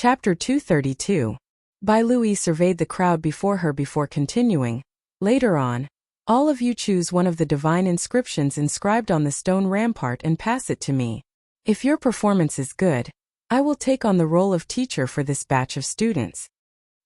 Chapter 232. Bai Lui surveyed the crowd before her before continuing. Later on, all of you choose one of the divine inscriptions inscribed on the stone rampart and pass it to me. If your performance is good, I will take on the role of teacher for this batch of students.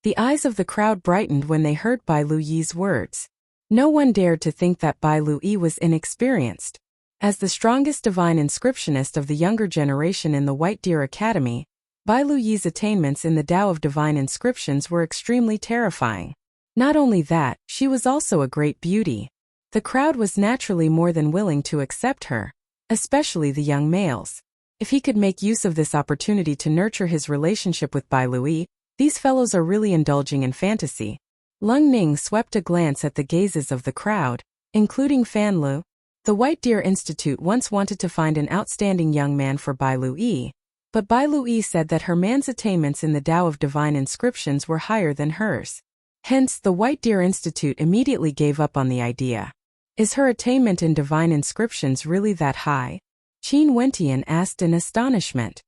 The eyes of the crowd brightened when they heard Bai Lui's words. No one dared to think that Bai Lui was inexperienced. As the strongest divine inscriptionist of the younger generation in the White Deer Academy, Bai Lui's attainments in the Tao of divine inscriptions were extremely terrifying. Not only that, she was also a great beauty. The crowd was naturally more than willing to accept her, especially the young males. If he could make use of this opportunity to nurture his relationship with Bai Lui, these fellows are really indulging in fantasy. Lung Ning swept a glance at the gazes of the crowd, including Fan Lu. The White Deer Institute once wanted to find an outstanding young man for Bai Lui, but Bai Lui said that her man's attainments in the Tao of divine inscriptions were higher than hers. Hence, the White Deer Institute immediately gave up on the idea. Is her attainment in divine inscriptions really that high? Qin Wentian asked in astonishment.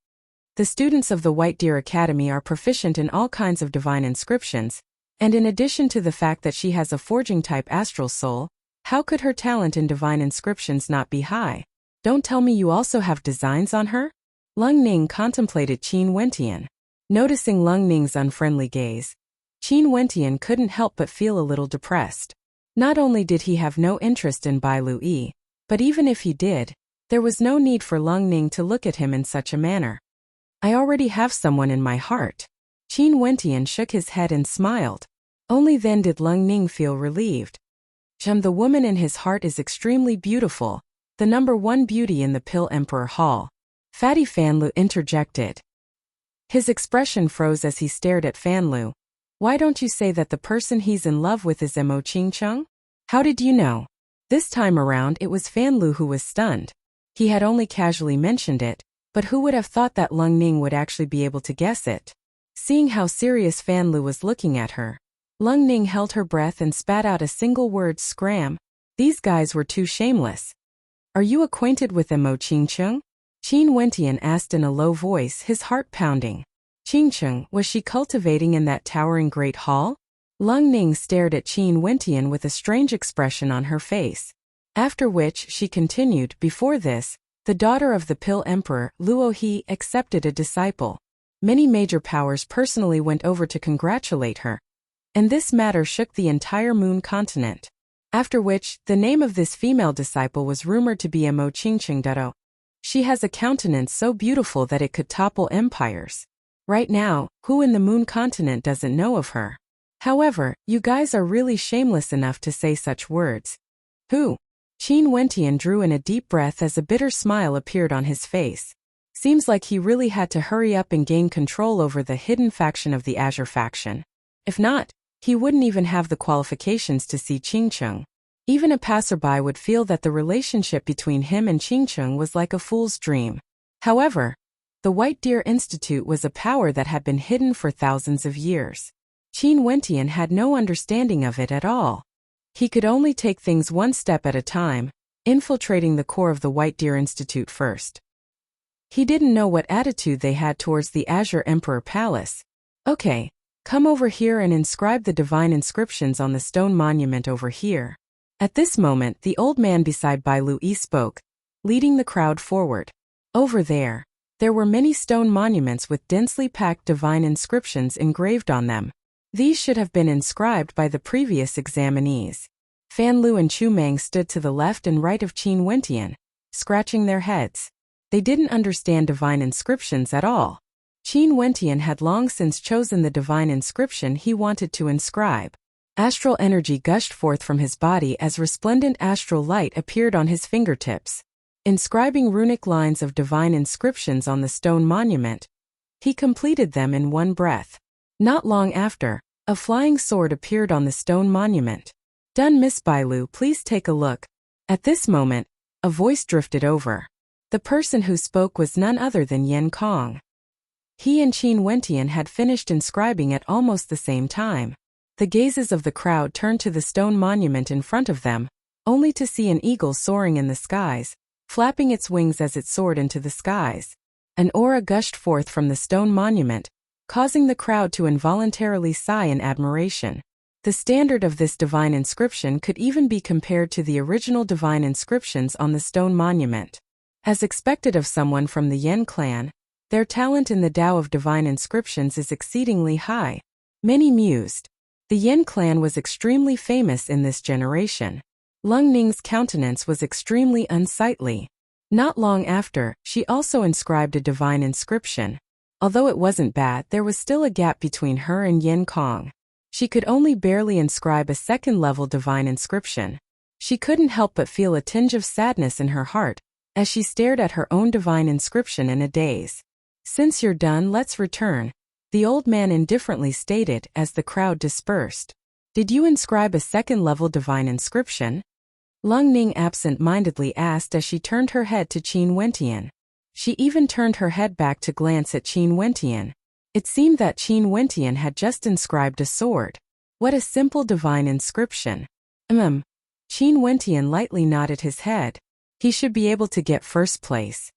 The students of the White Deer Academy are proficient in all kinds of divine inscriptions, and in addition to the fact that she has a forging-type astral soul, how could her talent in divine inscriptions not be high? Don't tell me you also have designs on her? Lung Ning contemplated Qin Wentian. Noticing Lung Ning's unfriendly gaze, Qin Wentian couldn't help but feel a little depressed. Not only did he have no interest in Bai Lui, but even if he did, there was no need for Lung Ning to look at him in such a manner. I already have someone in my heart. Qin Wentian shook his head and smiled. Only then did Lung Ning feel relieved. The woman in his heart is extremely beautiful, the #1 beauty in the Pill Emperor Hall. Fatty Fan Lu interjected. His expression froze as he stared at Fan Lu. Why don't you say that the person he's in love with is Mo Qingcheng? How did you know? This time around it was Fan Lu who was stunned. He had only casually mentioned it, but who would have thought that Lung Ning would actually be able to guess it? Seeing how serious Fan Lu was looking at her, Lung Ning held her breath and spat out a single word: scram. These guys were too shameless. Are you acquainted with Mo Qingcheng? Qin Wentian asked in a low voice, his heart pounding. Qingcheng, was she cultivating in that towering great hall? Lung Ning stared at Qin Wentian with a strange expression on her face. After which she continued, before this, the daughter of the Pill Emperor, Luo He, accepted a disciple. Many major powers personally went over to congratulate her. And this matter shook the entire Moon continent. After which, the name of this female disciple was rumored to be Mo Qingcheng. She has a countenance so beautiful that it could topple empires. Right now, who in the Moon continent doesn't know of her? However, you guys are really shameless enough to say such words. Who? Qin Wentian drew in a deep breath as a bitter smile appeared on his face. Seems like he really had to hurry up and gain control over the hidden faction of the Azure faction. If not, he wouldn't even have the qualifications to see Qingcheng. Even a passerby would feel that the relationship between him and Qingcheng was like a fool's dream. However, the White Deer Institute was a power that had been hidden for thousands of years. Qin Wentian had no understanding of it at all. He could only take things one step at a time, infiltrating the core of the White Deer Institute first. He didn't know what attitude they had towards the Azure Emperor Palace. Okay, come over here and inscribe the divine inscriptions on the stone monument over here. At this moment, the old man beside Bai Lui spoke, leading the crowd forward. Over there were many stone monuments with densely packed divine inscriptions engraved on them. These should have been inscribed by the previous examinees. Fan Lu and Chu Meng stood to the left and right of Qin Wentian, scratching their heads. They didn't understand divine inscriptions at all. Qin Wentian had long since chosen the divine inscription he wanted to inscribe. Astral energy gushed forth from his body as resplendent astral light appeared on his fingertips, inscribing runic lines of divine inscriptions on the stone monument. He completed them in one breath. Not long after, a flying sword appeared on the stone monument. Done, Miss Bai Lu, please take a look. At this moment, a voice drifted over. The person who spoke was none other than Yen Kong. He and Qin Wentian had finished inscribing at almost the same time. The gazes of the crowd turned to the stone monument in front of them, only to see an eagle soaring in the skies, flapping its wings as it soared into the skies. An aura gushed forth from the stone monument, causing the crowd to involuntarily sigh in admiration. The standard of this divine inscription could even be compared to the original divine inscriptions on the stone monument. As expected of someone from the Yen clan, their talent in the Tao of divine inscriptions is exceedingly high. Many mused. The Yen clan was extremely famous in this generation. Lung Ning's countenance was extremely unsightly. Not long after, she also inscribed a divine inscription. Although it wasn't bad, there was still a gap between her and Yen Kong. She could only barely inscribe a second-level divine inscription. She couldn't help but feel a tinge of sadness in her heart as she stared at her own divine inscription in a daze. "Since you're done, let's return," the old man indifferently stated as the crowd dispersed. "Did you inscribe a second-level divine inscription?" Lung Ning absent-mindedly asked as she turned her head to Qin Wentian. She even turned her head back to glance at Qin Wentian. It seemed that Qin Wentian had just inscribed a sword. What a simple divine inscription. Qin Wentian lightly nodded his head. He should be able to get first place.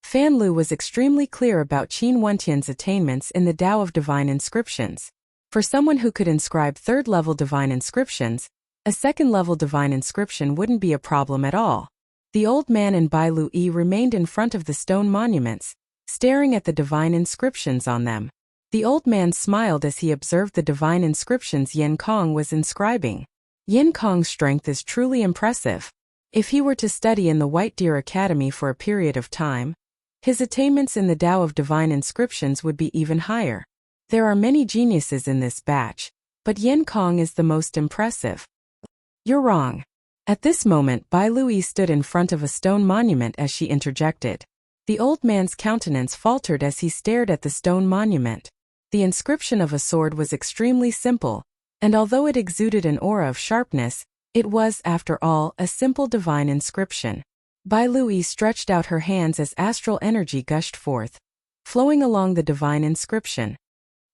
Fan Lu was extremely clear about Qin Wentian's attainments in the Tao of divine inscriptions. For someone who could inscribe third-level divine inscriptions, a second-level divine inscription wouldn't be a problem at all. The old man and Bai Lui remained in front of the stone monuments, staring at the divine inscriptions on them. The old man smiled as he observed the divine inscriptions Yen Kong was inscribing. Yen Kong's strength is truly impressive. If he were to study in the White Deer Academy for a period of time, his attainments in the Tao of divine inscriptions would be even higher. There are many geniuses in this batch, but Yen Kong is the most impressive. "You're wrong." At this moment, Bai Lui stood in front of a stone monument as she interjected. The old man's countenance faltered as he stared at the stone monument. The inscription of a sword was extremely simple, and although it exuded an aura of sharpness, it was, after all, a simple divine inscription. Bai Lui stretched out her hands as astral energy gushed forth, flowing along the divine inscription.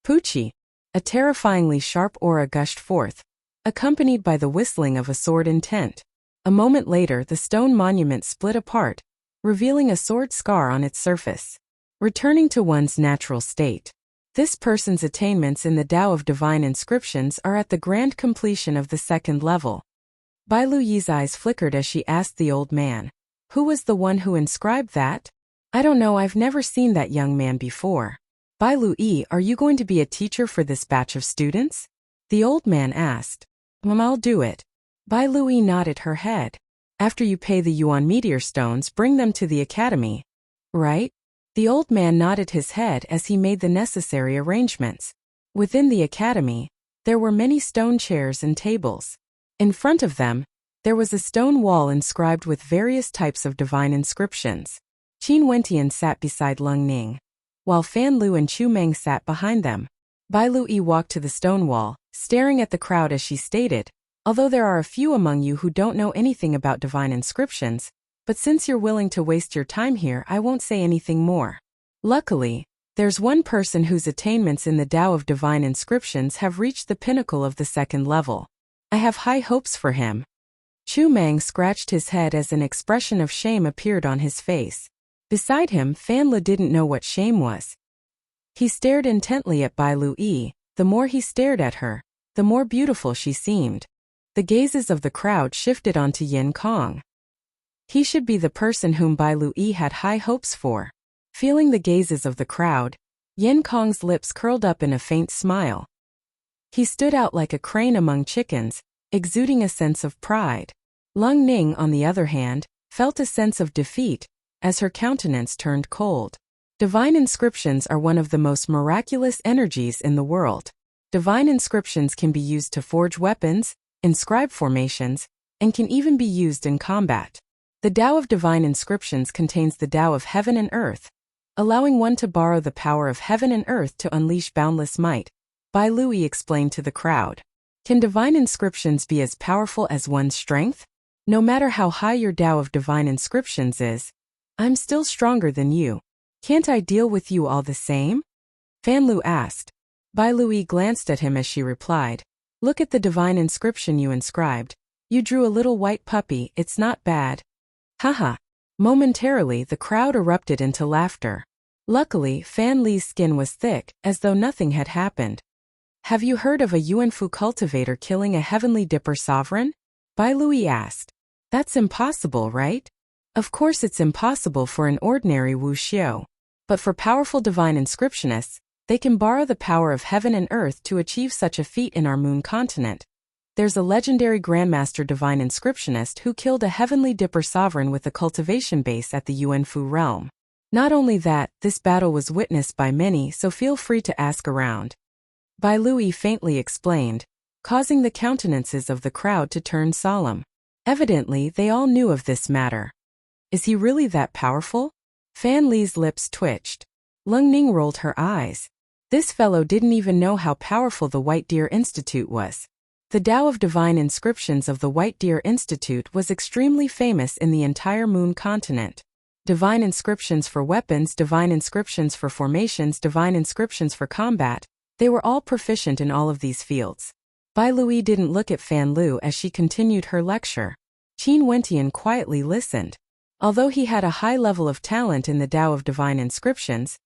Puchi! A terrifyingly sharp aura gushed forth, accompanied by the whistling of a sword intent. A moment later, the stone monument split apart, revealing a sword scar on its surface. Returning to one's natural state. This person's attainments in the Tao of divine inscriptions are at the grand completion of the second level. Bai Lui's eyes flickered as she asked the old man, "Who was the one who inscribed that?" "I don't know, I've never seen that young man before." "Bai Lui, are you going to be a teacher for this batch of students?" the old man asked. "I'll do it." Bai Lui nodded her head. "After you pay the Yuan meteor stones, bring them to the academy. Right?" The old man nodded his head as he made the necessary arrangements. Within the academy, there were many stone chairs and tables. In front of them, there was a stone wall inscribed with various types of divine inscriptions. Qin Wentian sat beside Lung Ning, while Fan Lu and Chu Meng sat behind them. Bai Lui walked to the stone wall, staring at the crowd as she stated, "Although there are a few among you who don't know anything about divine inscriptions, but since you're willing to waste your time here, I won't say anything more. Luckily, there's one person whose attainments in the Tao of divine inscriptions have reached the pinnacle of the second level. I have high hopes for him." Chu Meng scratched his head as an expression of shame appeared on his face. Beside him, Fan Le didn't know what shame was. He stared intently at Bai Lui. The more he stared at her, the more beautiful she seemed. The gazes of the crowd shifted onto Yen Kong. He should be the person whom Bai Lui had high hopes for. Feeling the gazes of the crowd, Yen Kong's lips curled up in a faint smile. He stood out like a crane among chickens, exuding a sense of pride. Lung Ning, on the other hand, felt a sense of defeat as her countenance turned cold. Divine inscriptions are one of the most miraculous energies in the world. Divine inscriptions can be used to forge weapons, inscribe formations, and can even be used in combat. The Tao of divine inscriptions contains the Tao of heaven and earth, allowing one to borrow the power of heaven and earth to unleash boundless might. Bai Lui explained to the crowd. Can divine inscriptions be as powerful as one's strength? No matter how high your Tao of divine inscriptions is, I'm still stronger than you. Can't I deal with you all the same? Fan Lu asked. Bai Lui glanced at him as she replied. Look at the divine inscription you inscribed. You drew a little white puppy, it's not bad. Haha. Momentarily the crowd erupted into laughter. Luckily, Fan Li's skin was thick, as though nothing had happened. Have you heard of a Yuanfu cultivator killing a heavenly dipper sovereign? Bai Lui asked. That's impossible, right? Of course it's impossible for an ordinary Wu Xiu. But for powerful divine inscriptionists, they can borrow the power of heaven and earth to achieve such a feat in our moon continent. There's a legendary Grandmaster divine inscriptionist who killed a heavenly dipper sovereign with a cultivation base at the Yuanfu realm. Not only that, this battle was witnessed by many, so feel free to ask around. Bai Lui faintly explained, causing the countenances of the crowd to turn solemn. Evidently, they all knew of this matter. Is he really that powerful? Fan Li's lips twitched. Lung Ning rolled her eyes. This fellow didn't even know how powerful the White Deer Institute was. The Tao of Divine Inscriptions of the White Deer Institute was extremely famous in the entire moon continent. Divine inscriptions for weapons, divine inscriptions for formations, divine inscriptions for combat. They were all proficient in all of these fields. Bai Lui didn't look at Fan Lu as she continued her lecture. Qin Wentian quietly listened. Although he had a high level of talent in the Tao of Divine Inscriptions,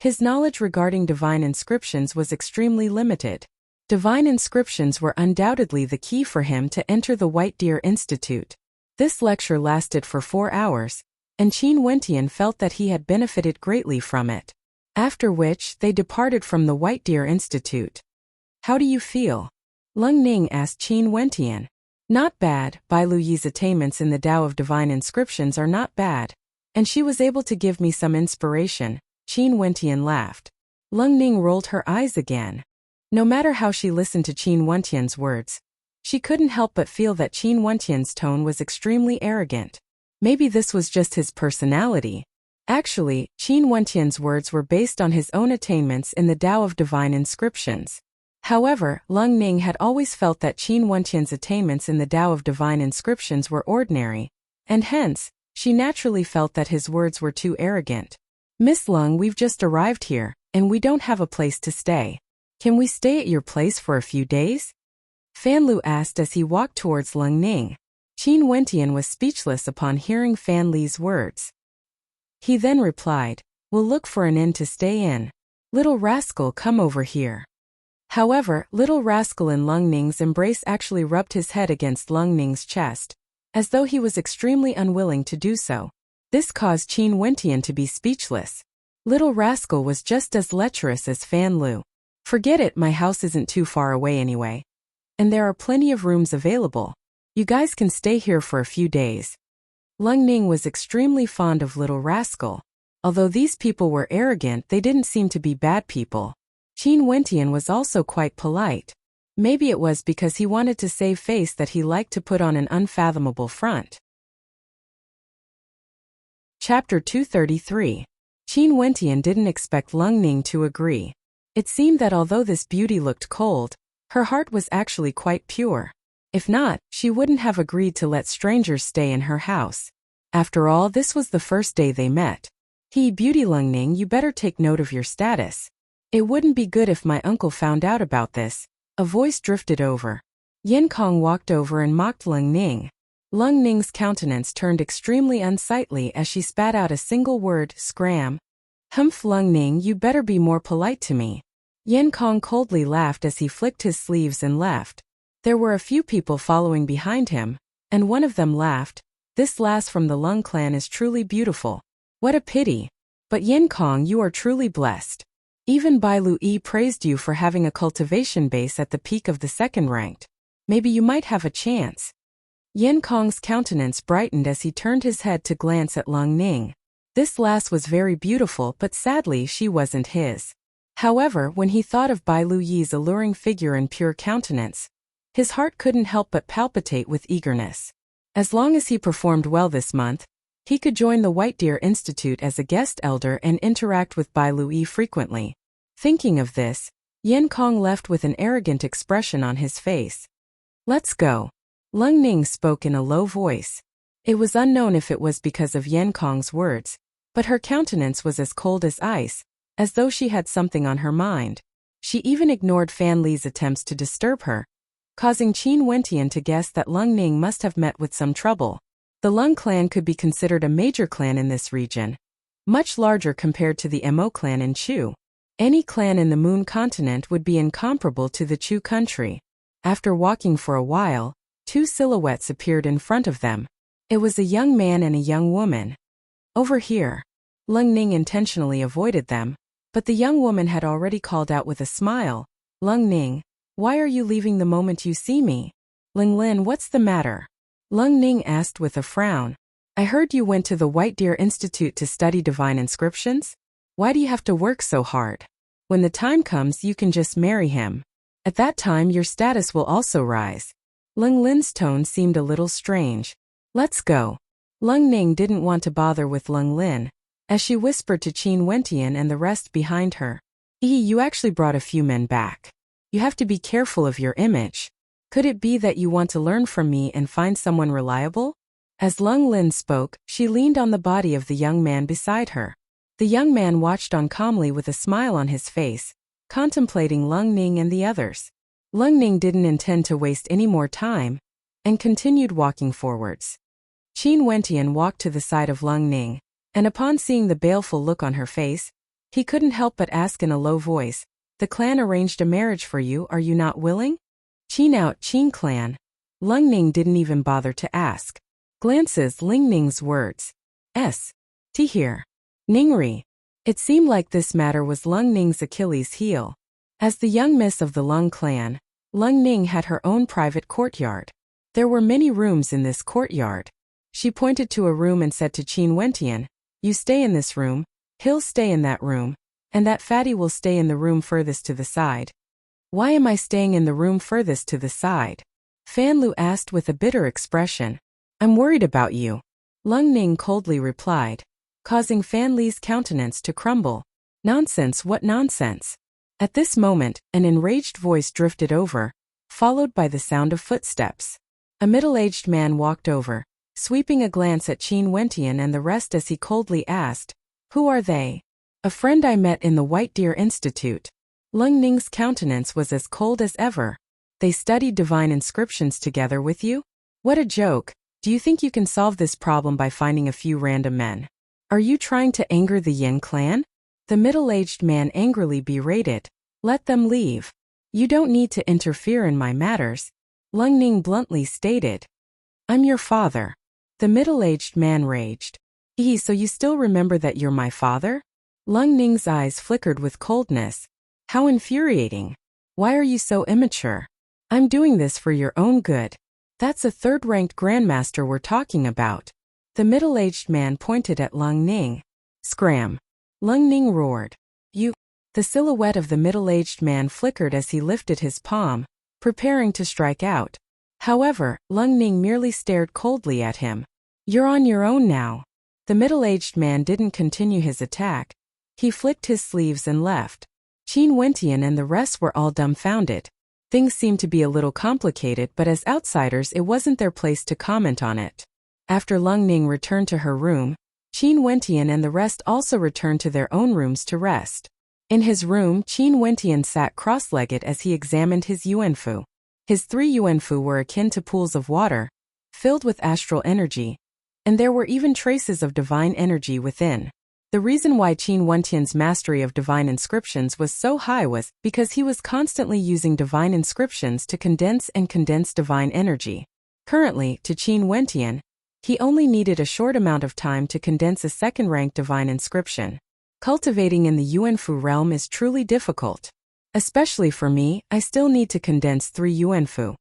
his knowledge regarding divine inscriptions was extremely limited. Divine inscriptions were undoubtedly the key for him to enter the White Deer Institute. This lecture lasted for 4 hours, and Qin Wentian felt that he had benefited greatly from it. After which, they departed from the White Deer Institute. How do you feel? Lung Ning asked Qin Wentian. Not bad. Bai Luyi's attainments in the Tao of Divine Inscriptions are not bad, and she was able to give me some inspiration. Qin Wentian laughed. Lung Ning rolled her eyes again. No matter how she listened to Qin Wentian's words, she couldn't help but feel that Qin Wentian's tone was extremely arrogant. Maybe this was just his personality. Actually, Qin Wentian's words were based on his own attainments in the Tao of Divine Inscriptions. However, Lung Ning had always felt that Qin Wentian's attainments in the Tao of Divine Inscriptions were ordinary, and hence, she naturally felt that his words were too arrogant. Miss Lung, we've just arrived here, and we don't have a place to stay. Can we stay at your place for a few days? Fan Lu asked as he walked towards Lung Ning. Qin Wentian was speechless upon hearing Fan Li's words. He then replied, "We'll look for an inn to stay in. Little rascal, come over here." However, little rascal in Lung Ning's embrace actually rubbed his head against Lung Ning's chest, as though he was extremely unwilling to do so. This caused Qin Wentian to be speechless. Little rascal was just as lecherous as Fan Lu. Forget it, my house isn't too far away anyway. And there are plenty of rooms available. You guys can stay here for a few days. Lung Ning was extremely fond of little rascal. Although these people were arrogant, they didn't seem to be bad people. Qin Wentian was also quite polite. Maybe it was because he wanted to save face that he liked to put on an unfathomable front. Chapter 233. Qin Wentian didn't expect Lung Ning to agree. It seemed that although this beauty looked cold, her heart was actually quite pure. If not, she wouldn't have agreed to let strangers stay in her house. After all, this was the first day they met. Beauty Lung Ning, you better take note of your status. It wouldn't be good if my uncle found out about this. A voice drifted over. Yen Kong walked over and mocked Lung Ning. Lung Ning's countenance turned extremely unsightly as she spat out a single word, scram. Humph, Lung Ning, you better be more polite to me. Yen Kong coldly laughed as he flicked his sleeves and left. There were a few people following behind him, and one of them laughed. This lass from the Lung clan is truly beautiful. What a pity. But Yen Kong, you are truly blessed. Even Bai Lui praised you for having a cultivation base at the peak of the second ranked. Maybe you might have a chance. Yen Kong's countenance brightened as he turned his head to glance at Lung Ning. This lass was very beautiful, but sadly she wasn't his. However, when he thought of Bai Luyi's alluring figure and pure countenance, his heart couldn't help but palpitate with eagerness. As long as he performed well this month, he could join the White Deer Institute as a guest elder and interact with Bai Lui frequently. Thinking of this, Yen Kong left with an arrogant expression on his face. Let's go. Lung Ning spoke in a low voice. It was unknown if it was because of Yen Kong's words, but her countenance was as cold as ice, as though she had something on her mind. She even ignored Fan Li's attempts to disturb her, causing Qin Wentian to guess that Lung Ning must have met with some trouble. The Lung clan could be considered a major clan in this region. much larger compared to the Mo clan in Chu. Any clan in the Moon continent would be incomparable to the Chu country. After walking for a while, two silhouettes appeared in front of them. It was a young man and a young woman. Over here. Lung Ning intentionally avoided them, but the young woman had already called out with a smile, Lung Ning, why are you leaving the moment you see me? Ling Lin, what's the matter? Lung Ning asked with a frown. I heard you went to the White Deer Institute to study divine inscriptions? Why do you have to work so hard? When the time comes, you can just marry him. At that time, your status will also rise. Ling Lin's tone seemed a little strange. Let's go. Lung Ning didn't want to bother with Lung Lin, as she whispered to Qin Wentian and the rest behind her. You actually brought a few men back. You have to be careful of your image. Could it be that you want to learn from me and find someone reliable? As Lung Lin spoke, she leaned on the body of the young man beside her. The young man watched on calmly with a smile on his face, contemplating Lung Ning and the others. Lung Ning didn't intend to waste any more time, and continued walking forwards. Qin Wentian walked to the side of Lung Ning, and upon seeing the baleful look on her face, he couldn't help but ask in a low voice, the clan arranged a marriage for you, are you not willing? Qin out, Qin clan. Lung Ning didn't even bother to ask. Glances Ling Ning's words. T here. Ningri. It seemed like this matter was Lung Ning's Achilles heel. As the young miss of the Lung clan, Lung Ning had her own private courtyard. There were many rooms in this courtyard. She pointed to a room and said to Qin Wentian, you stay in this room, he'll stay in that room, and that fatty will stay in the room furthest to the side. Why am I staying in the room furthest to the side? Fan Lu asked with a bitter expression. I'm worried about you. Lung Ning coldly replied, causing Fan Li's countenance to crumble. Nonsense, what nonsense? At this moment, an enraged voice drifted over, followed by the sound of footsteps. A middle-aged man walked over, sweeping a glance at Qin Wentian and the rest as he coldly asked, who are they? A friend I met in the White Deer Institute. Lung Ning's countenance was as cold as ever. They studied divine inscriptions together with you? What a joke. Do you think you can solve this problem by finding a few random men? Are you trying to anger the Yin clan? The middle-aged man angrily berated. Let them leave. You don't need to interfere in my matters. Lung Ning bluntly stated. I'm your father. The middle-aged man raged. So you still remember that you're my father? Lung Ning's eyes flickered with coldness. How infuriating. Why are you so immature? I'm doing this for your own good. That's a third-ranked grandmaster we're talking about. The middle-aged man pointed at Lung Ning. Scram. Lung Ning roared. You. The silhouette of the middle-aged man flickered as he lifted his palm, preparing to strike out. However, Lung Ning merely stared coldly at him. You're on your own now. The middle-aged man didn't continue his attack. He flicked his sleeves and left. Qin Wentian and the rest were all dumbfounded. Things seemed to be a little complicated, but as outsiders it wasn't their place to comment on it. After Lung Ning returned to her room, Qin Wentian and the rest also returned to their own rooms to rest. In his room, Qin Wentian sat cross-legged as he examined his yuanfu. His 3 yuanfu were akin to pools of water, filled with astral energy, and there were even traces of divine energy within. The reason why Qin Wentian's mastery of divine inscriptions was so high was because he was constantly using divine inscriptions to condense divine energy. Currently, to Qin Wentian, he only needed a short amount of time to condense a second-ranked divine inscription. Cultivating in the yuanfu realm is truly difficult. Especially for me, I still need to condense 3 yuanfu.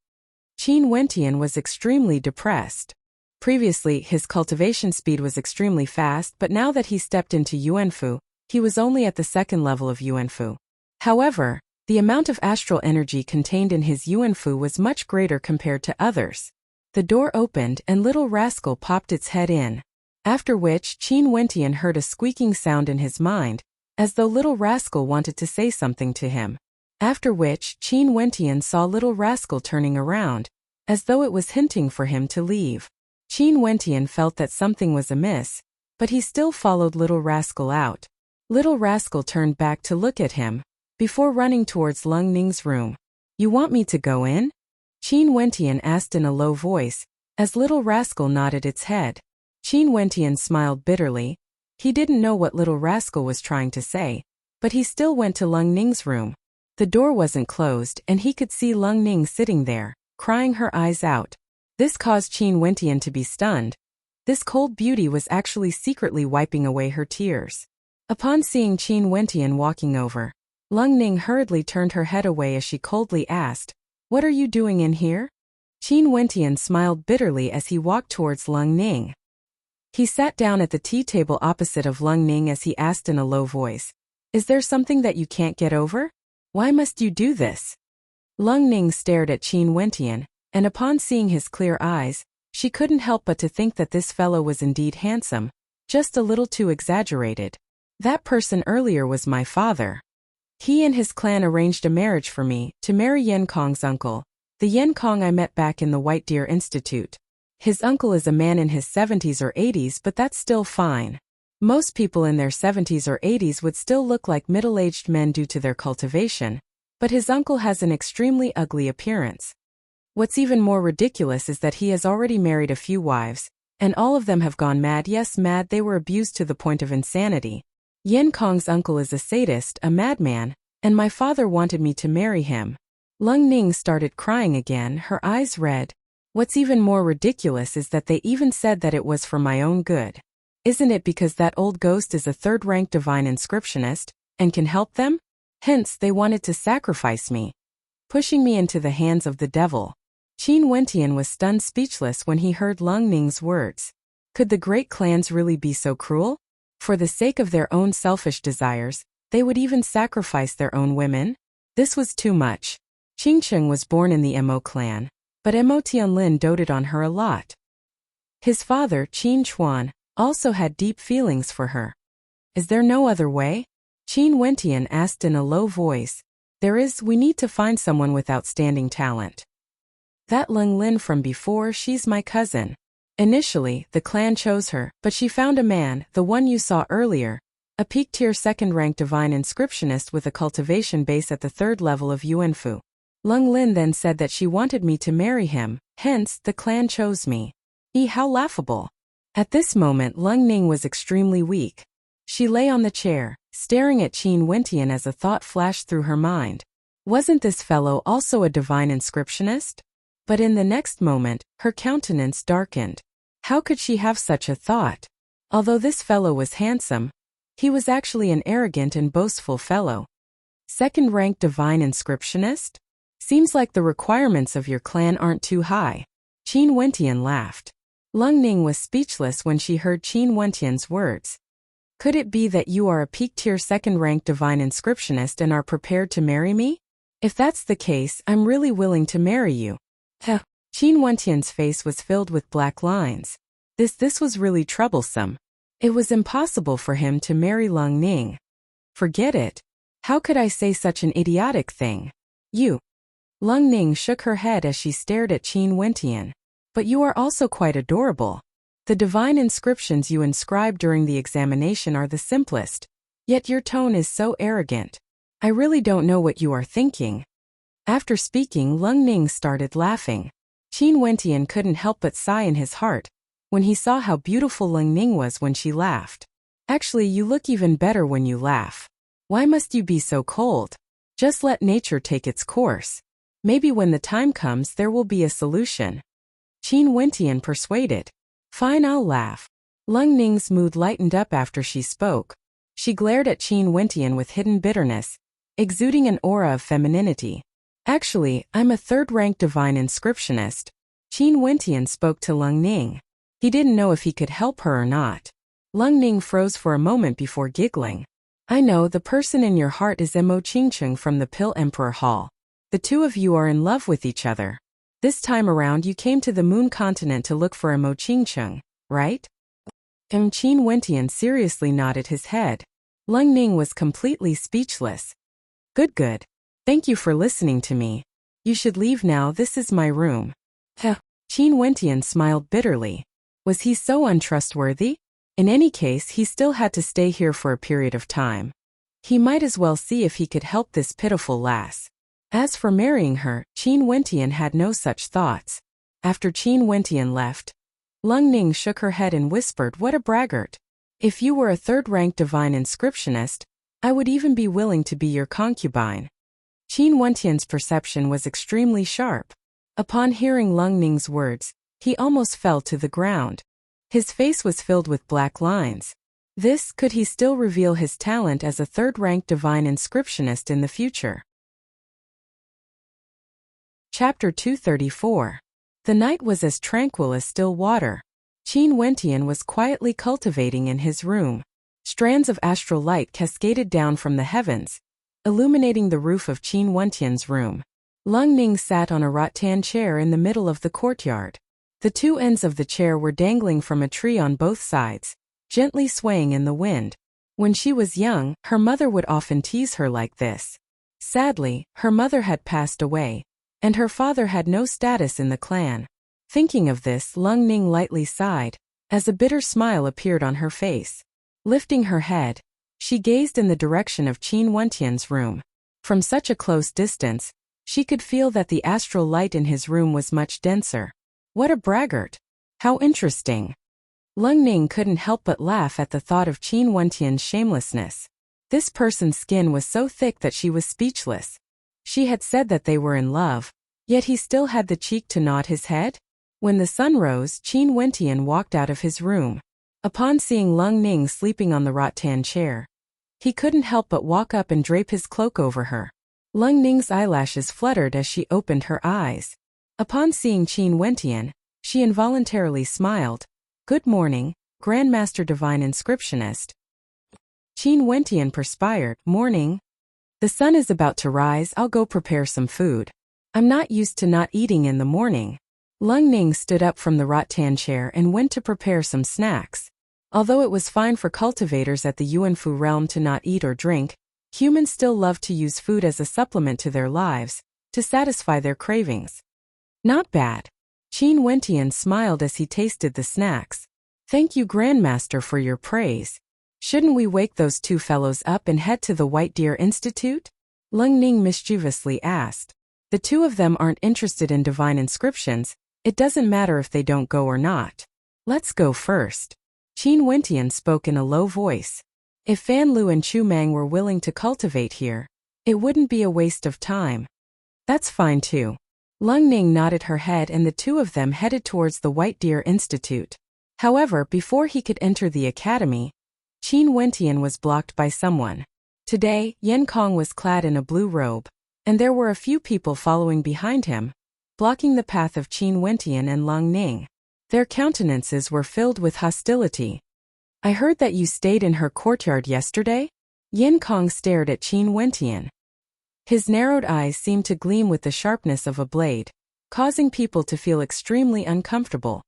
Qin Wentian was extremely depressed. Previously, his cultivation speed was extremely fast, but now that he stepped into yuanfu, he was only at the 2nd level of yuanfu. However, the amount of astral energy contained in his yuanfu was much greater compared to others. The door opened and Little Rascal popped its head in. After which, Qin Wentian heard a squeaking sound in his mind, as though Little Rascal wanted to say something to him. After which, Qin Wentian saw Little Rascal turning around, as though it was hinting for him to leave. Qin Wentian felt that something was amiss, but he still followed Little Rascal out. Little Rascal turned back to look at him, before running towards Lung Ning's room. You want me to go in? Qin Wentian asked in a low voice, as Little Rascal nodded its head. Qin Wentian smiled bitterly. He didn't know what little rascal was trying to say, but he still went to Lung Ning's room. The door wasn't closed and he could see Lung Ning sitting there, crying her eyes out. This caused Qin Wentian to be stunned. This cold beauty was actually secretly wiping away her tears. Upon seeing Qin Wentian walking over, Lung Ning hurriedly turned her head away as she coldly asked, "What are you doing in here?" Qin Wentian smiled bitterly as he walked towards Lung Ning. He sat down at the tea table opposite of Lung Ning as he asked in a low voice, "Is there something that you can't get over? Why must you do this?" Lung Ning stared at Qin Wentian, and upon seeing his clear eyes, she couldn't help but to think that this fellow was indeed handsome, just a little too exaggerated. That person earlier was my father. He and his clan arranged a marriage for me, to marry Yen Kong's uncle, the Yen Kong I met back in the White Deer Institute. His uncle is a man in his 70s or 80s, but that's still fine. Most people in their 70s or 80s would still look like middle-aged men due to their cultivation, but his uncle has an extremely ugly appearance. What's even more ridiculous is that he has already married a few wives, and all of them have gone mad. Yes, mad, they were abused to the point of insanity. Yen Kong's uncle is a sadist, a madman, and my father wanted me to marry him. Lung Ning started crying again, her eyes red. What's even more ridiculous is that they even said that it was for my own good. Isn't it because that old ghost is a third-rank divine inscriptionist, and can help them? Hence, they wanted to sacrifice me, pushing me into the hands of the devil. Qin Wentian was stunned speechless when he heard Lung Ning's words. Could the great clans really be so cruel? For the sake of their own selfish desires, they would even sacrifice their own women? This was too much. Qingcheng was born in the Mo clan, but Mo Tianlin doted on her a lot. His father, Qin Chuan, also had deep feelings for her. Is there no other way? Qin Wentian asked in a low voice. There is. We need to find someone with outstanding talent. That Lung Lin from before, she's my cousin. Initially, the clan chose her, but she found a man, the one you saw earlier, a peak-tier second-rank divine inscriptionist with a cultivation base at the 3rd level of Yuanfu. Lung Lin then said that she wanted me to marry him, hence, the clan chose me. How laughable. At this moment Lung Ning was extremely weak. She lay on the chair, staring at Qin Wentian as a thought flashed through her mind. Wasn't this fellow also a divine inscriptionist? But in the next moment, her countenance darkened. How could she have such a thought? Although this fellow was handsome, he was actually an arrogant and boastful fellow. Second-rank divine inscriptionist? Seems like the requirements of your clan aren't too high. Qin Wentian laughed. Lung Ning was speechless when she heard Qin Wentian's words. Could it be that you are a peak-tier second-rank divine inscriptionist and are prepared to marry me? If that's the case, I'm really willing to marry you. Qin Wentian's face was filled with black lines. This was really troublesome. It was impossible for him to marry Lung Ning. Forget it. How could I say such an idiotic thing? You. Lung Ning shook her head as she stared at Qin Wentian. But you are also quite adorable. The divine inscriptions you inscribe during the examination are the simplest. Yet your tone is so arrogant. I really don't know what you are thinking. After speaking, Lung Ning started laughing. Qin Wentian couldn't help but sigh in his heart when he saw how beautiful Lung Ning was when she laughed. Actually, you look even better when you laugh. Why must you be so cold? Just let nature take its course. Maybe when the time comes there will be a solution. Qin Wentian persuaded. Fine, I'll laugh. Lung Ning's mood lightened up after she spoke. She glared at Qin Wentian with hidden bitterness, exuding an aura of femininity. Actually, I'm a 3rd-rank divine inscriptionist. Qin Wentian spoke to Lung Ning. He didn't know if he could help her or not. Lung Ning froze for a moment before giggling. I know, the person in your heart is Mo Qingcheng from the Pill Emperor Hall. The two of you are in love with each other. This time around you came to the Moon Continent to look for Mo Qingcheng, right? Qin Wentian seriously nodded his head. Lung Ning was completely speechless. Good. Thank you for listening to me. You should leave now, this is my room. Qin Wentian smiled bitterly. Was he so untrustworthy? In any case, he still had to stay here for a period of time. He might as well see if he could help this pitiful lass. As for marrying her, Qin Wentian had no such thoughts. After Qin Wentian left, Lung Ning shook her head and whispered, what a braggart. If you were a third-rank divine inscriptionist, I would even be willing to be your concubine. Qin Wentian's perception was extremely sharp. Upon hearing Lung Ning's words, he almost fell to the ground. His face was filled with black lines. Could he still reveal his talent as a third-rank divine inscriptionist in the future? Chapter 234. The night was as tranquil as still water. Qin Wentian was quietly cultivating in his room. Strands of astral light cascaded down from the heavens, illuminating the roof of Qin Wentian's room. Lung Ning sat on a rattan chair in the middle of the courtyard. The two ends of the chair were dangling from a tree on both sides, gently swaying in the wind. When she was young, her mother would often tease her like this. Sadly, her mother had passed away, and her father had no status in the clan. Thinking of this, Lung Ning lightly sighed, as a bitter smile appeared on her face. Lifting her head, she gazed in the direction of Qin Wentian's room. From such a close distance, she could feel that the astral light in his room was much denser. What a braggart! How interesting! Lung Ning couldn't help but laugh at the thought of Qin Wentian's shamelessness. This person's skin was so thick that she was speechless. She had said that they were in love, yet he still had the cheek to nod his head? When the sun rose, Qin Wentian walked out of his room. Upon seeing Lung Ning sleeping on the rattan chair, he couldn't help but walk up and drape his cloak over her. Lung Ning's eyelashes fluttered as she opened her eyes. Upon seeing Qin Wentian, she involuntarily smiled. "Good morning, Grandmaster Divine Inscriptionist." Qin Wentian perspired. "Morning. The sun is about to rise. I'll go prepare some food. I'm not used to not eating in the morning." Lung Ning stood up from the rattan chair and went to prepare some snacks. Although it was fine for cultivators at the Yuanfu realm to not eat or drink, humans still loved to use food as a supplement to their lives, to satisfy their cravings. "Not bad." Qin Wentian smiled as he tasted the snacks. "Thank you, Grandmaster, for your praise. Shouldn't we wake those two fellows up and head to the White Deer Institute?" Lung Ning mischievously asked. "The two of them aren't interested in divine inscriptions. It doesn't matter if they don't go or not. Let's go first." Qin Wentian spoke in a low voice. If Fan Lu and Chu Mang were willing to cultivate here, it wouldn't be a waste of time. "That's fine too." Lung Ning nodded her head and the two of them headed towards the White Deer Institute. However, before he could enter the academy, Qin Wentian was blocked by someone. Today, Yan Kong was clad in a blue robe, and there were a few people following behind him, blocking the path of Qin Wentian and Lung Ning. Their countenances were filled with hostility. "I heard that you stayed in her courtyard yesterday?" Yan Kong stared at Qin Wentian. His narrowed eyes seemed to gleam with the sharpness of a blade, causing people to feel extremely uncomfortable.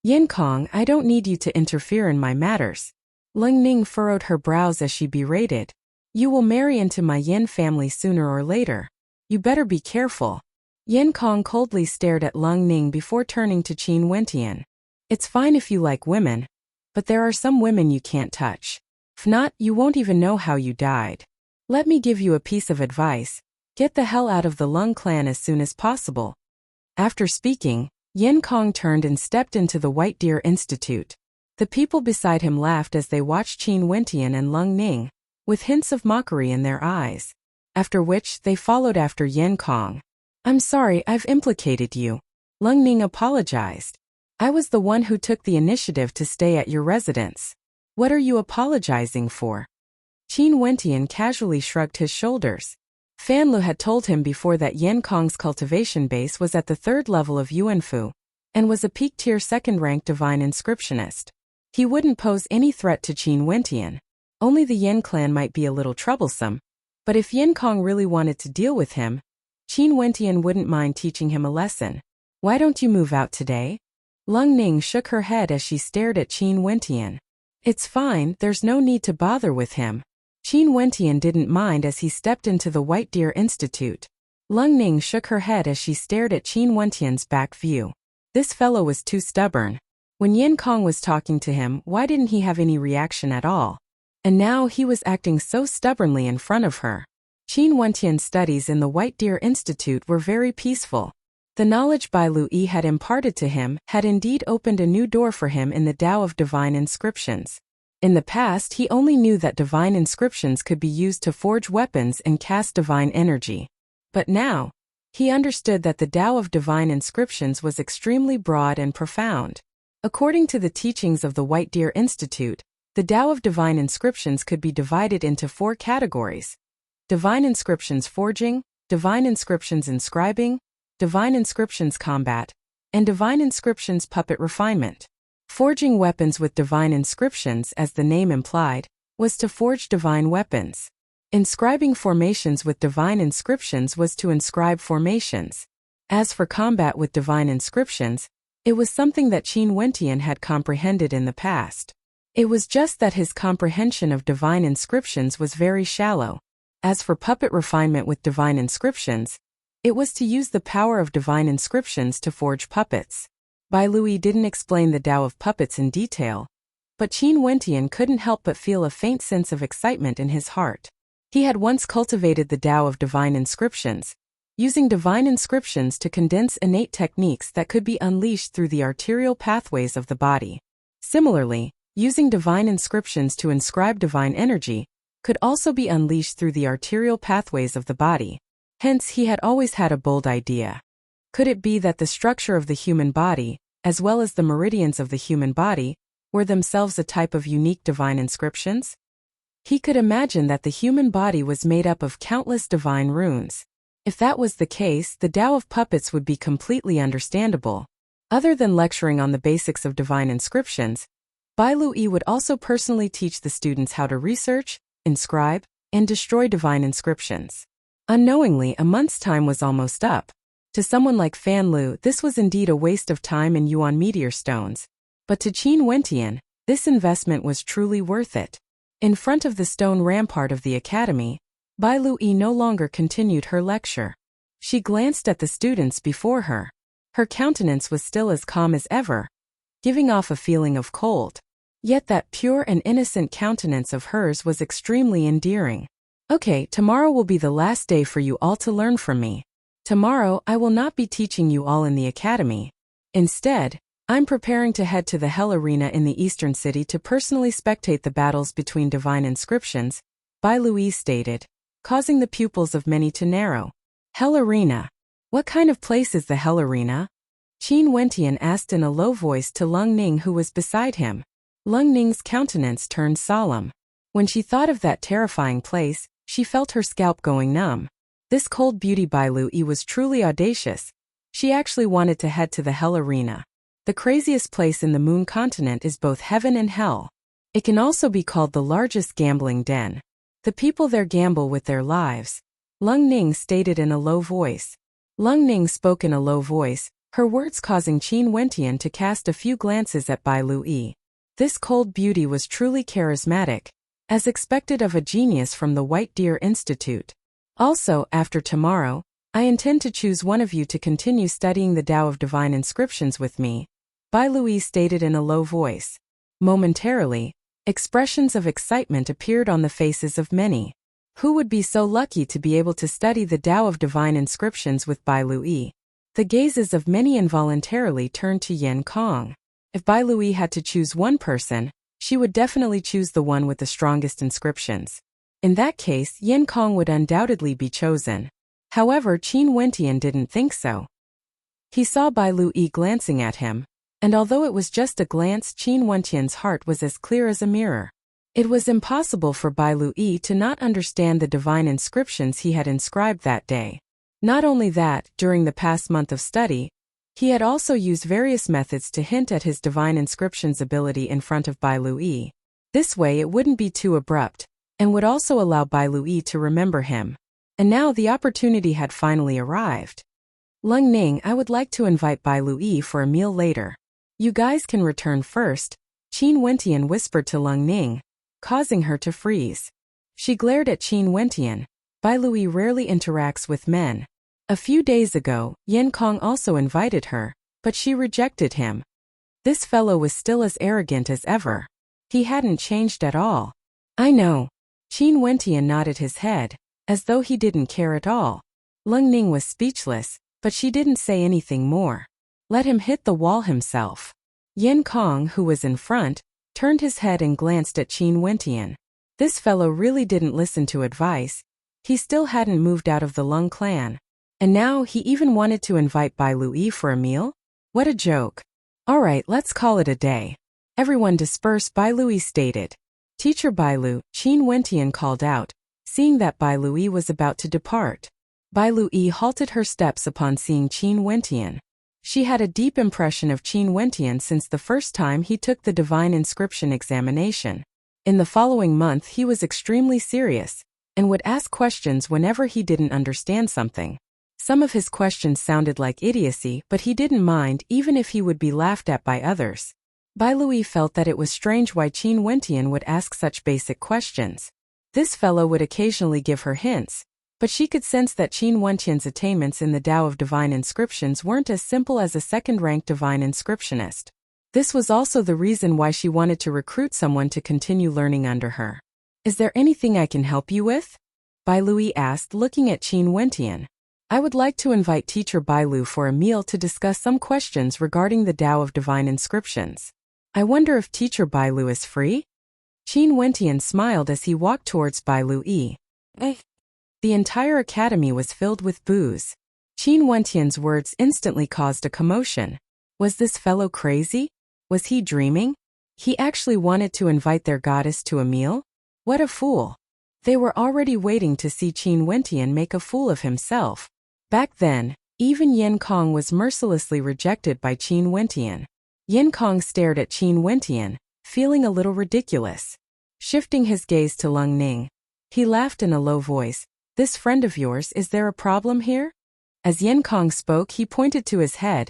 "Yan Kong, I don't need you to interfere in my matters." Lung Ning furrowed her brows as she berated. "You will marry into my Yin family sooner or later. You better be careful." Yan Kong coldly stared at Lung Ning before turning to Qin Wentian. "It's fine if you like women, but there are some women you can't touch. If not, you won't even know how you died. Let me give you a piece of advice. Get the hell out of the Lung clan as soon as possible." After speaking, Yan Kong turned and stepped into the White Deer Institute. The people beside him laughed as they watched Qin Wentian and Lung Ning, with hints of mockery in their eyes. After which, they followed after Yan Kong. "I'm sorry I've implicated you." Lung Ning apologized. "I was the one who took the initiative to stay at your residence. What are you apologizing for?" Qin Wentian casually shrugged his shoulders. Fan Lu had told him before that Yan Kong's cultivation base was at the 3rd level of Yuanfu, and was a peak-tier 2nd-rank divine inscriptionist. He wouldn't pose any threat to Qin Wentian. Only the Yan clan might be a little troublesome, but if Yan Kong really wanted to deal with him, Qin Wentian wouldn't mind teaching him a lesson. "Why don't you move out today?" Lung Ning shook her head as she stared at Qin Wentian. "It's fine, there's no need to bother with him." Qin Wentian didn't mind as he stepped into the White Deer Institute. Lung Ning shook her head as she stared at Qin Wentian's back view. This fellow was too stubborn. When Yan Kong was talking to him, why didn't he have any reaction at all? And now he was acting so stubbornly in front of her. Qin Wentian's studies in the White Deer Institute were very peaceful. The knowledge Bai Lui had imparted to him had indeed opened a new door for him in the Tao of Divine Inscriptions. In the past, he only knew that divine inscriptions could be used to forge weapons and cast divine energy. But now, he understood that the Tao of divine inscriptions was extremely broad and profound. According to the teachings of the White Deer Institute, the Tao of divine inscriptions could be divided into 4 categories: divine inscriptions forging, divine inscriptions inscribing, divine inscriptions combat, and divine inscriptions puppet refinement. Forging weapons with divine inscriptions, as the name implied, was to forge divine weapons. Inscribing formations with divine inscriptions was to inscribe formations. As for combat with divine inscriptions, it was something that Qin Wentian had comprehended in the past. It was just that his comprehension of divine inscriptions was very shallow. As for puppet refinement with divine inscriptions, it was to use the power of divine inscriptions to forge puppets. Bai Lui didn't explain the Tao of puppets in detail, but Qin Wentian couldn't help but feel a faint sense of excitement in his heart. He had once cultivated the Tao of divine inscriptions, using divine inscriptions to condense innate techniques that could be unleashed through the arterial pathways of the body. Similarly, using divine inscriptions to inscribe divine energy could also be unleashed through the arterial pathways of the body. Hence, he had always had a bold idea. Could it be that the structure of the human body, as well as the meridians of the human body, were themselves a type of unique divine inscriptions? He could imagine that the human body was made up of countless divine runes. If that was the case, the Tao of puppets would be completely understandable. Other than lecturing on the basics of divine inscriptions, Bai Lui would also personally teach the students how to research, inscribe, and destroy divine inscriptions. Unknowingly, a month's time was almost up. To someone like Fan Lu, this was indeed a waste of time and yuan meteor stones. But to Qin Wentian, this investment was truly worth it. In front of the stone rampart of the academy, Bai Lui no longer continued her lecture. She glanced at the students before her. Her countenance was still as calm as ever, giving off a feeling of cold. Yet that pure and innocent countenance of hers was extremely endearing. Okay, tomorrow will be the last day for you all to learn from me. Tomorrow, I will not be teaching you all in the academy. Instead, I'm preparing to head to the Hell Arena in the Eastern City to personally spectate the battles between divine inscriptions, Bai Lui stated, causing the pupils of many to narrow. Hell Arena. What kind of place is the Hell Arena? Qin Wentian asked in a low voice to Lung Ning, who was beside him. Lung Ning's countenance turned solemn. When she thought of that terrifying place, she felt her scalp going numb. This cold beauty Bai Lui was truly audacious. She actually wanted to head to the Hell Arena. The craziest place in the Moon continent is both heaven and hell. It can also be called the largest gambling den. The people there gamble with their lives. Lung Ning stated in a low voice. Lung Ning spoke in a low voice, her words causing Qin Wentian to cast a few glances at Bai Lui. This cold beauty was truly charismatic, as expected of a genius from the White Deer Institute. Also, after tomorrow, I intend to choose one of you to continue studying the Tao of divine inscriptions with me, Bai Lui stated in a low voice. Momentarily, expressions of excitement appeared on the faces of many. Who would be so lucky to be able to study the Tao of divine inscriptions with Bai Lui? The gazes of many involuntarily turned to Yan Kong. If Bai Lui had to choose one person, she would definitely choose the one with the strongest inscriptions. In that case, Yan Kong would undoubtedly be chosen. However, Qin Wentian didn't think so. He saw Bai Lui glancing at him, and although it was just a glance, Qin Wentian's heart was as clear as a mirror. It was impossible for Bai Lui to not understand the divine inscriptions he had inscribed that day. Not only that, during the past month of study, he had also used various methods to hint at his divine inscriptions ability in front of Bai Lui. This way it wouldn't be too abrupt, and would also allow Bai Lui to remember him. And now the opportunity had finally arrived. Lung Ning, I would like to invite Bai Lui for a meal later. You guys can return first, Qin Wentian whispered to Lung Ning, causing her to freeze. She glared at Qin Wentian. Bai Lui rarely interacts with men. A few days ago, Yan Kong also invited her, but she rejected him. This fellow was still as arrogant as ever. He hadn't changed at all. I know. Qin Wentian nodded his head, as though he didn't care at all. Lung Ning was speechless, but she didn't say anything more. Let him hit the wall himself. Yan Kong, who was in front, turned his head and glanced at Qin Wentian. This fellow really didn't listen to advice. He still hadn't moved out of the Lung clan. And now he even wanted to invite Bai Lui for a meal? What a joke. Alright, let's call it a day. Everyone disperse, Bai Lui stated. Teacher Bai Lu, Qin Wentian called out, seeing that Bai Lui was about to depart. Bai Lui halted her steps upon seeing Qin Wentian. She had a deep impression of Qin Wentian since the first time he took the divine inscription examination. In the following month he was extremely serious, and would ask questions whenever he didn't understand something. Some of his questions sounded like idiocy, but he didn't mind even if he would be laughed at by others. Bai Lui felt that it was strange why Qin Wentian would ask such basic questions. This fellow would occasionally give her hints, but she could sense that Qin Wentian's attainments in the Tao of Divine Inscriptions weren't as simple as a second-rank divine inscriptionist. This was also the reason why she wanted to recruit someone to continue learning under her. Is there anything I can help you with? Bai Lui asked, looking at Qin Wentian. I would like to invite Teacher Bai Lu for a meal to discuss some questions regarding the Tao of Divine Inscriptions. I wonder if Teacher Bai Lu is free? Qin Wentian smiled as he walked towards Bai Lui. The entire academy was filled with boos. Qin Wentian's words instantly caused a commotion. Was this fellow crazy? Was he dreaming? He actually wanted to invite their goddess to a meal? What a fool. They were already waiting to see Qin Wentian make a fool of himself. Back then, even Yin Kong was mercilessly rejected by Qin Wentian. Yin Kong stared at Qin Wentian, feeling a little ridiculous. Shifting his gaze to Lung Ning, he laughed in a low voice. This friend of yours, is there a problem here? As Yin Kong spoke, he pointed to his head,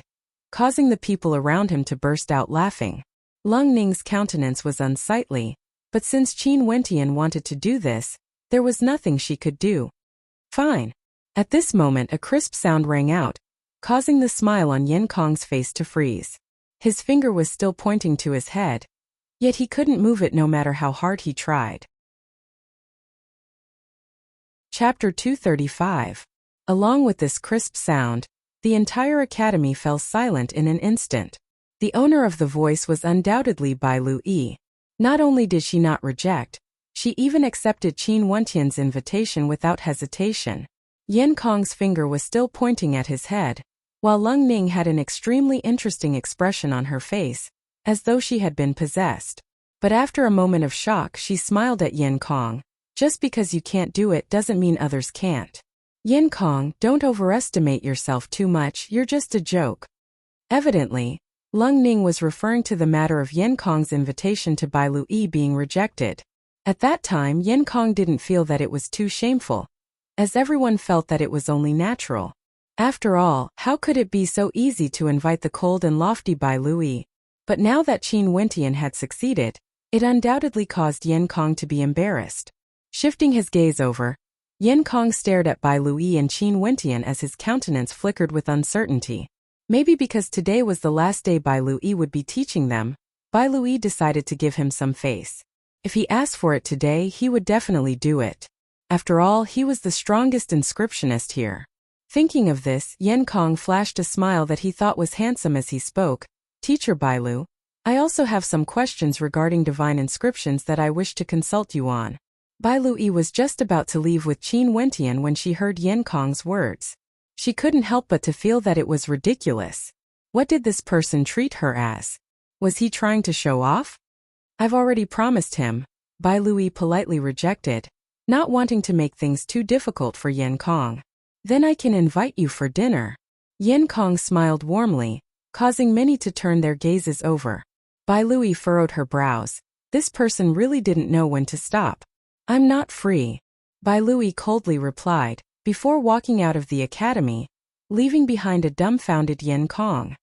causing the people around him to burst out laughing. Lung Ning's countenance was unsightly, but since Qin Wentian wanted to do this, there was nothing she could do. Fine. At this moment a crisp sound rang out, causing the smile on Yin Kong's face to freeze. His finger was still pointing to his head, yet he couldn't move it no matter how hard he tried. Chapter 235. Along with this crisp sound, the entire academy fell silent in an instant. The owner of the voice was undoubtedly Bai Lui. Not only did she not reject, she even accepted Qin Wentian's invitation without hesitation. Yin Kong's finger was still pointing at his head, while Lung Ning had an extremely interesting expression on her face, as though she had been possessed. But after a moment of shock she smiled at Yin Kong. Just because you can't do it doesn't mean others can't. Yin Kong, don't overestimate yourself too much, you're just a joke. Evidently, Lung Ning was referring to the matter of Yin Kong's invitation to Bai Lui being rejected. At that time Yin Kong didn't feel that it was too shameful, as everyone felt that it was only natural. After all, how could it be so easy to invite the cold and lofty Bai Lui? But now that Qin Wentian had succeeded, it undoubtedly caused Yin Kong to be embarrassed. Shifting his gaze over, Yin Kong stared at Bai Lui and Qin Wentian as his countenance flickered with uncertainty. Maybe because today was the last day Bai Lui would be teaching them, Bai Lui decided to give him some face. If he asked for it today, he would definitely do it. After all, he was the strongest inscriptionist here. Thinking of this, Yin Kong flashed a smile that he thought was handsome as he spoke. Teacher Bai Lu, I also have some questions regarding divine inscriptions that I wish to consult you on. Bai Lui was just about to leave with Qin Wentian when she heard Yin Kong's words. She couldn't help but to feel that it was ridiculous. What did this person treat her as? Was he trying to show off? I've already promised him, Bai Lui politely rejected, not wanting to make things too difficult for Yin Kong. Then I can invite you for dinner. Yin Kong smiled warmly, causing many to turn their gazes over. Bai Lui furrowed her brows. This person really didn't know when to stop. I'm not free, Bai Lui coldly replied, before walking out of the academy, leaving behind a dumbfounded Yin Kong.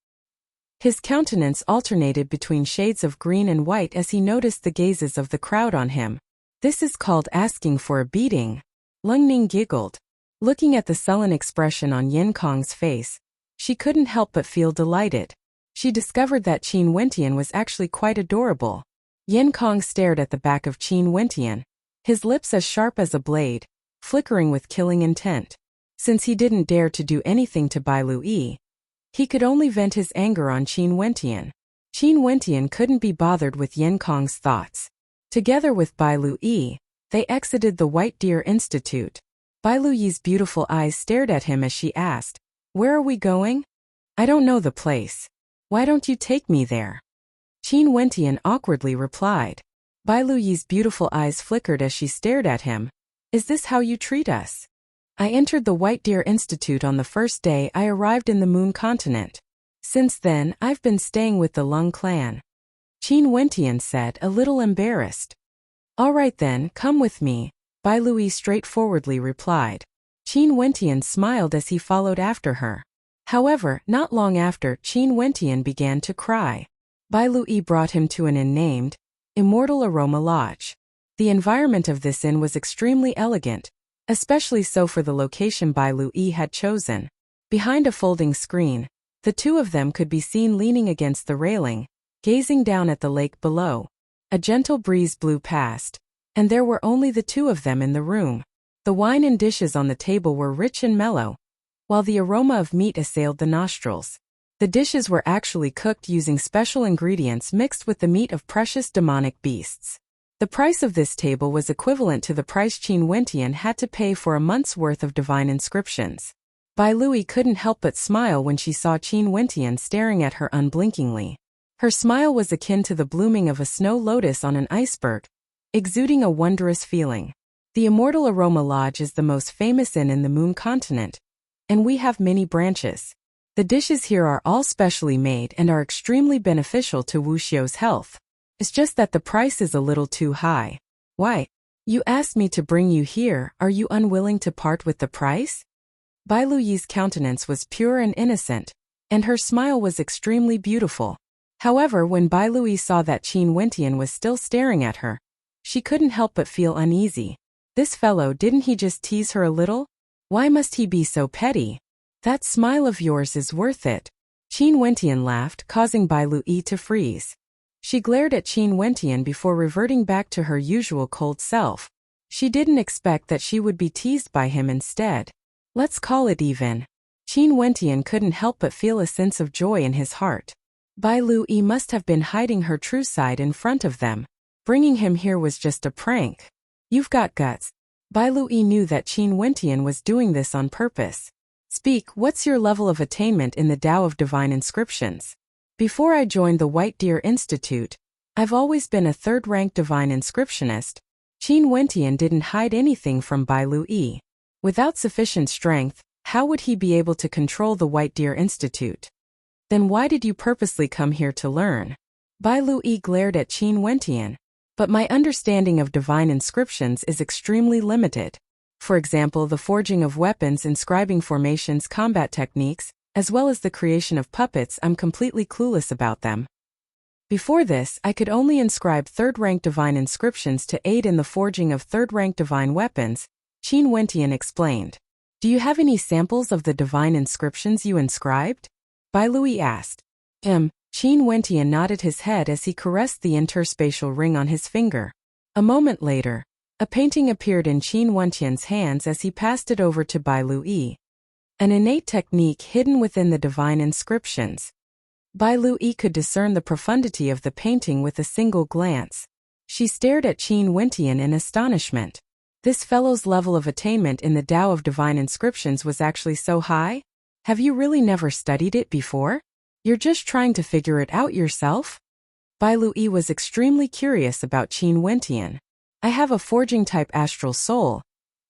His countenance alternated between shades of green and white as he noticed the gazes of the crowd on him. This is called asking for a beating. Lung Ning giggled. Looking at the sullen expression on Yin Kong's face, she couldn't help but feel delighted. She discovered that Qin Wentian was actually quite adorable. Yin Kong stared at the back of Qin Wentian, his lips as sharp as a blade, flickering with killing intent. Since he didn't dare to do anything to Bai Lui, he could only vent his anger on Qin Wentian. Qin Wentian couldn't be bothered with Yan Kong's thoughts. Together with Bai Luyi, they exited the White Deer Institute. Bai Luyi's beautiful eyes stared at him as she asked, "Where are we going?" "I don't know the place. Why don't you take me there?" Qin Wentian awkwardly replied. Bai Luyi's beautiful eyes flickered as she stared at him. "Is this how you treat us?" "I entered the White Deer Institute on the first day I arrived in the Moon Continent. Since then, I've been staying with the Lung clan," Qin Wentian said, a little embarrassed. "All right then, come with me," Bai Luyi straightforwardly replied. Qin Wentian smiled as he followed after her. However, not long after, Qin Wentian began to cry. Bai Luyi brought him to an inn named Immortal Aroma Lodge. The environment of this inn was extremely elegant, especially so for the location Bai Luyi had chosen. Behind a folding screen, the two of them could be seen leaning against the railing, gazing down at the lake below. A gentle breeze blew past, and there were only the two of them in the room. The wine and dishes on the table were rich and mellow, while the aroma of meat assailed the nostrils. The dishes were actually cooked using special ingredients mixed with the meat of precious demonic beasts. The price of this table was equivalent to the price Qin Wentian had to pay for a month's worth of divine inscriptions. Bai Luyi couldn't help but smile when she saw Qin Wentian staring at her unblinkingly. Her smile was akin to the blooming of a snow lotus on an iceberg, exuding a wondrous feeling. The Immortal Aroma Lodge is the most famous inn in the Moon Continent, and we have many branches. The dishes here are all specially made and are extremely beneficial to Wu Xiu's health. It's just that the price is a little too high. Why? You asked me to bring you here, are you unwilling to part with the price? Bai Luyi's countenance was pure and innocent, and her smile was extremely beautiful. However, when Bai Luyi saw that Qin Wentian was still staring at her, she couldn't help but feel uneasy. This fellow, didn't he just tease her a little? Why must he be so petty? That smile of yours is worth it. Qin Wentian laughed, causing Bai Luyi to freeze. She glared at Qin Wentian before reverting back to her usual cold self. She didn't expect that she would be teased by him instead. Let's call it even. Qin Wentian couldn't help but feel a sense of joy in his heart. Bai Luyi must have been hiding her true side in front of them. Bringing him here was just a prank. You've got guts. Bai Luyi knew that Qin Wentian was doing this on purpose. Speak, what's your level of attainment in the Tao of Divine Inscriptions? Before I joined the White Deer Institute, I've always been a third-rank divine inscriptionist. Qin Wentian didn't hide anything from Bai Luyi. Without sufficient strength, how would he be able to control the White Deer Institute? Then why did you purposely come here to learn? Bai Luyi glared at Qin Wentian. But my understanding of divine inscriptions is extremely limited. For example, the forging of weapons, inscribing formations, combat techniques, as well as the creation of puppets, I'm completely clueless about them. Before this, I could only inscribe third-rank divine inscriptions to aid in the forging of third-rank divine weapons, Qin Wentian explained. Do you have any samples of the divine inscriptions you inscribed? Bai Luyi asked. Qin Wentian nodded his head as he caressed the interspatial ring on his finger. A moment later, a painting appeared in Qin Wentian's hands as he passed it over to Bai Luyi. An innate technique hidden within the divine inscriptions. Bai Luyi could discern the profundity of the painting with a single glance. She stared at Qin Wentian in astonishment. This fellow's level of attainment in the Tao of Divine Inscriptions was actually so high? Have you really never studied it before? You're just trying to figure it out yourself? Bai Luyi was extremely curious about Qin Wentian. I have a forging-type astral soul,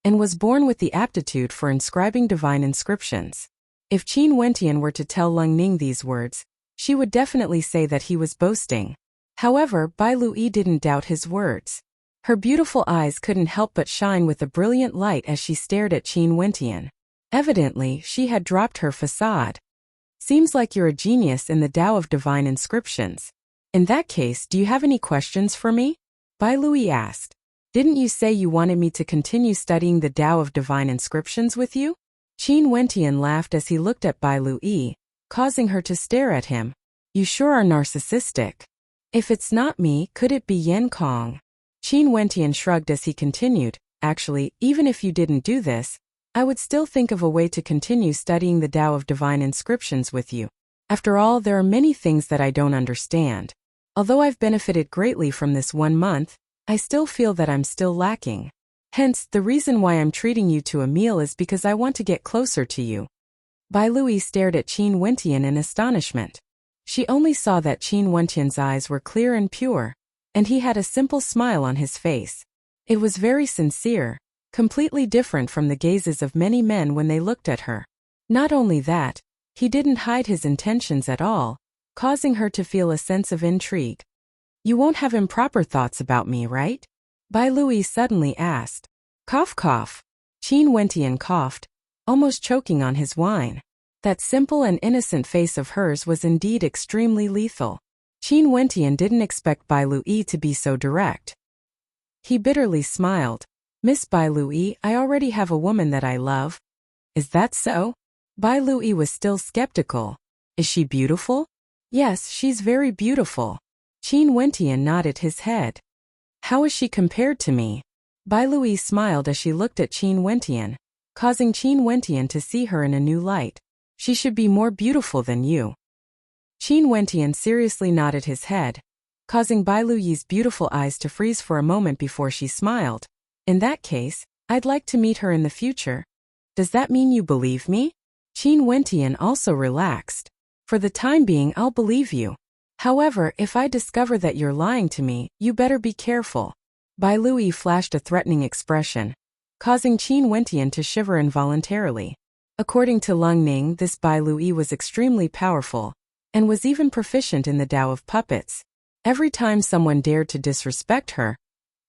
and was born with the aptitude for inscribing divine inscriptions. If Qin Wentian were to tell Lung Ning these words, she would definitely say that he was boasting. However, Bai Luyi didn't doubt his words. Her beautiful eyes couldn't help but shine with a brilliant light as she stared at Qin Wentian. Evidently, she had dropped her facade. Seems like you're a genius in the Tao of Divine Inscriptions. In that case, do you have any questions for me? Bai Luyi asked. Didn't you say you wanted me to continue studying the Tao of Divine Inscriptions with you? Qin Wentian laughed as he looked at Bai Luyi, causing her to stare at him. You sure are narcissistic. If it's not me, could it be Yan Kong? Qin Wentian shrugged as he continued. Actually, even if you didn't do this, I would still think of a way to continue studying the Tao of Divine Inscriptions with you. After all, there are many things that I don't understand. Although I've benefited greatly from this 1 month, I still feel that I'm still lacking. Hence, the reason why I'm treating you to a meal is because I want to get closer to you. Bai Lui stared at Qin Wentian in astonishment. She only saw that Qin Wentian's eyes were clear and pure, and he had a simple smile on his face. It was very sincere, completely different from the gazes of many men when they looked at her. Not only that, he didn't hide his intentions at all, causing her to feel a sense of intrigue. You won't have improper thoughts about me, right? Bai Lui suddenly asked. Cough cough. Qin Wentian coughed, almost choking on his wine. That simple and innocent face of hers was indeed extremely lethal. Qin Wentian didn't expect Bai Lui to be so direct. He bitterly smiled. Miss Bai Lui, I already have a woman that I love. Is that so? Bai Lui was still skeptical. Is she beautiful? Yes, she's very beautiful. Qin Wentian nodded his head. How is she compared to me? Bai Lui smiled as she looked at Qin Wentian, causing Qin Wentian to see her in a new light. She should be more beautiful than you. Qin Wentian seriously nodded his head, causing Bai Lui's beautiful eyes to freeze for a moment before she smiled. In that case, I'd like to meet her in the future. Does that mean you believe me? Qin Wentian also relaxed. For the time being, I'll believe you. However, if I discover that you're lying to me, you better be careful. Bai Lui flashed a threatening expression, causing Qin Wentian to shiver involuntarily. According to Lung Ning, this Bai Lui was extremely powerful, and was even proficient in the Tao of puppets. Every time someone dared to disrespect her,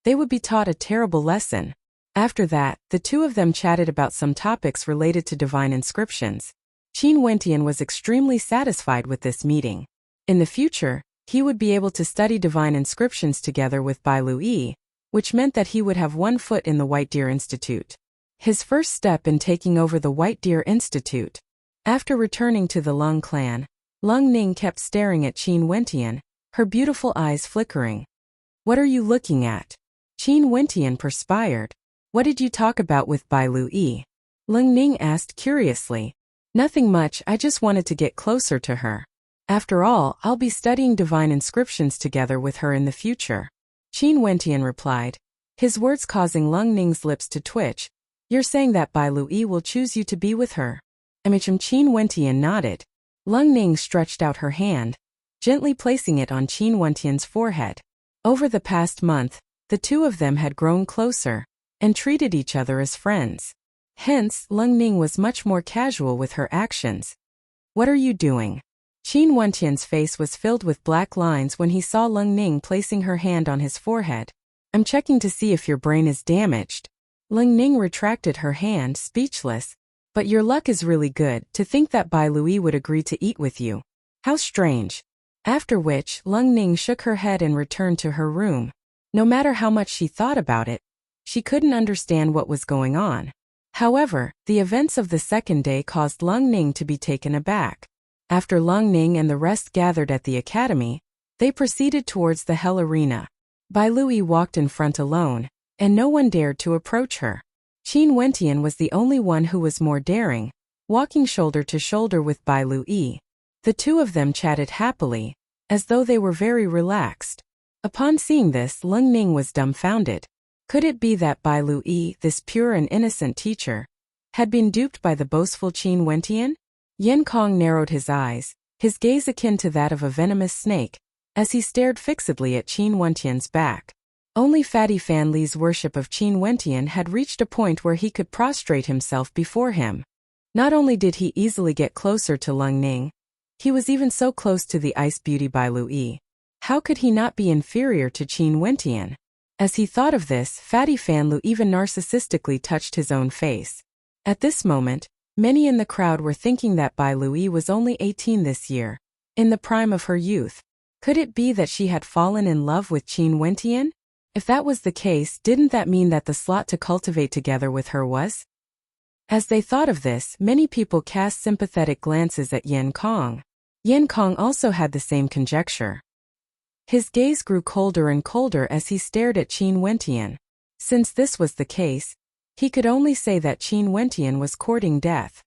they would be taught a terrible lesson. After that, the two of them chatted about some topics related to divine inscriptions. Qin Wentian was extremely satisfied with this meeting. In the future, he would be able to study divine inscriptions together with Bai Lui, which meant that he would have one foot in the White Deer Institute. His first step in taking over the White Deer Institute. After returning to the Lung clan, Lung Ning kept staring at Qin Wentian, her beautiful eyes flickering. What are you looking at? Qin Wentian perspired. What did you talk about with Bai Lui? Lung Ning asked curiously. Nothing much, I just wanted to get closer to her. After all, I'll be studying divine inscriptions together with her in the future. Qin Wentian replied, his words causing Lung Ning's lips to twitch. You're saying that Bai Lui will choose you to be with her? Qin Wentian nodded. Lung Ning stretched out her hand, gently placing it on Qin Wentian's forehead. Over the past month, the two of them had grown closer, and treated each other as friends. Hence, Lung Ning was much more casual with her actions. What are you doing? Qin Wentian's face was filled with black lines when he saw Lung Ning placing her hand on his forehead. I'm checking to see if your brain is damaged. Lung Ning retracted her hand, speechless. But your luck is really good, to think that Bai Lui would agree to eat with you. How strange. After which, Lung Ning shook her head and returned to her room. No matter how much she thought about it, she couldn't understand what was going on. However, the events of the second day caused Lung Ning to be taken aback. After Lung Ning and the rest gathered at the academy, they proceeded towards the Hell Arena. Bai Lui walked in front alone, and no one dared to approach her. Qin Wentian was the only one who was more daring, walking shoulder to shoulder with Bai Lui. The two of them chatted happily, as though they were very relaxed. Upon seeing this, Lung Ning was dumbfounded. Could it be that Bai Lui, this pure and innocent teacher, had been duped by the boastful Qin Wentian? Yan Kong narrowed his eyes, his gaze akin to that of a venomous snake, as he stared fixedly at Qin Wentian's back. Only Fatty Fan Li's worship of Qin Wentian had reached a point where he could prostrate himself before him. Not only did he easily get closer to Lung Ning, he was even so close to the ice beauty Bai Lui. How could he not be inferior to Qin Wentian? As he thought of this, Fatty Fan Lu even narcissistically touched his own face. At this moment, many in the crowd were thinking that Bai Lui was only 18 this year, in the prime of her youth. Could it be that she had fallen in love with Qin Wentian? If that was the case, didn't that mean that the slot to cultivate together with her was? As they thought of this, many people cast sympathetic glances at Yan Kong. Yan Kong also had the same conjecture. His gaze grew colder and colder as he stared at Qin Wentian. Since this was the case, he could only say that Qin Wentian was courting death.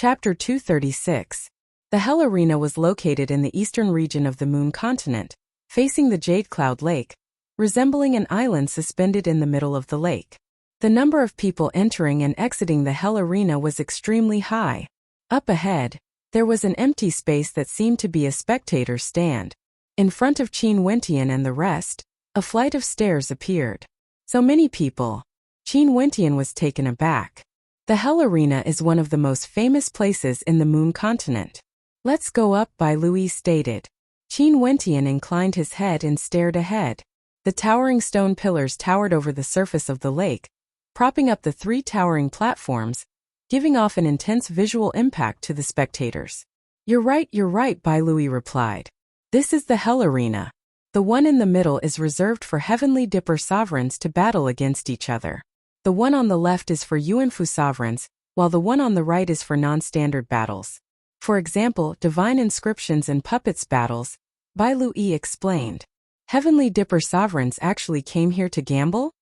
Chapter 236. The Hell Arena was located in the eastern region of the Moon continent, facing the Jade Cloud Lake, resembling an island suspended in the middle of the lake. The number of people entering and exiting the Hell Arena was extremely high. Up ahead, there was an empty space that seemed to be a spectator's stand. In front of Qin Wentian and the rest, a flight of stairs appeared. So many people. Qin Wentian was taken aback. The Hell Arena is one of the most famous places in the Moon continent. Let's go up, Bai Lui stated. Qin Wentian inclined his head and stared ahead. The towering stone pillars towered over the surface of the lake, propping up the 3 towering platforms, giving off an intense visual impact to the spectators. You're right, Bai Lui replied. This is the Hell Arena. The one in the middle is reserved for Heavenly Dipper sovereigns to battle against each other. The one on the left is for Yuanfu sovereigns, while the one on the right is for non-standard battles. For example, divine inscriptions and puppets battles, Bai Lui explained. Heavenly Dipper sovereigns actually came here to gamble?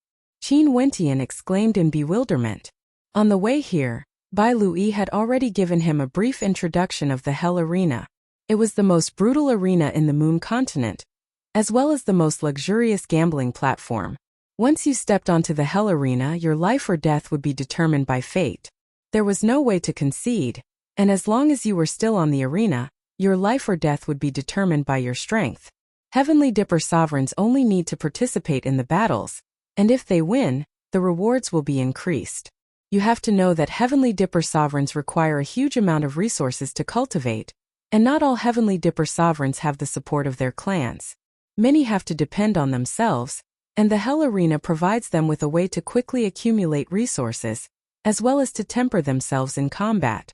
Qin Wentian exclaimed in bewilderment. On the way here, Bai Lui had already given him a brief introduction of the Hell Arena. It was the most brutal arena in the Moon continent, as well as the most luxurious gambling platform. Once you stepped onto the Hell Arena, your life or death would be determined by fate. There was no way to concede, and as long as you were still on the arena, your life or death would be determined by your strength. Heavenly Dipper sovereigns only need to participate in the battles, and if they win, the rewards will be increased. You have to know that Heavenly Dipper sovereigns require a huge amount of resources to cultivate, and not all Heavenly Dipper sovereigns have the support of their clans. Many have to depend on themselves, and the Hell Arena provides them with a way to quickly accumulate resources, as well as to temper themselves in combat.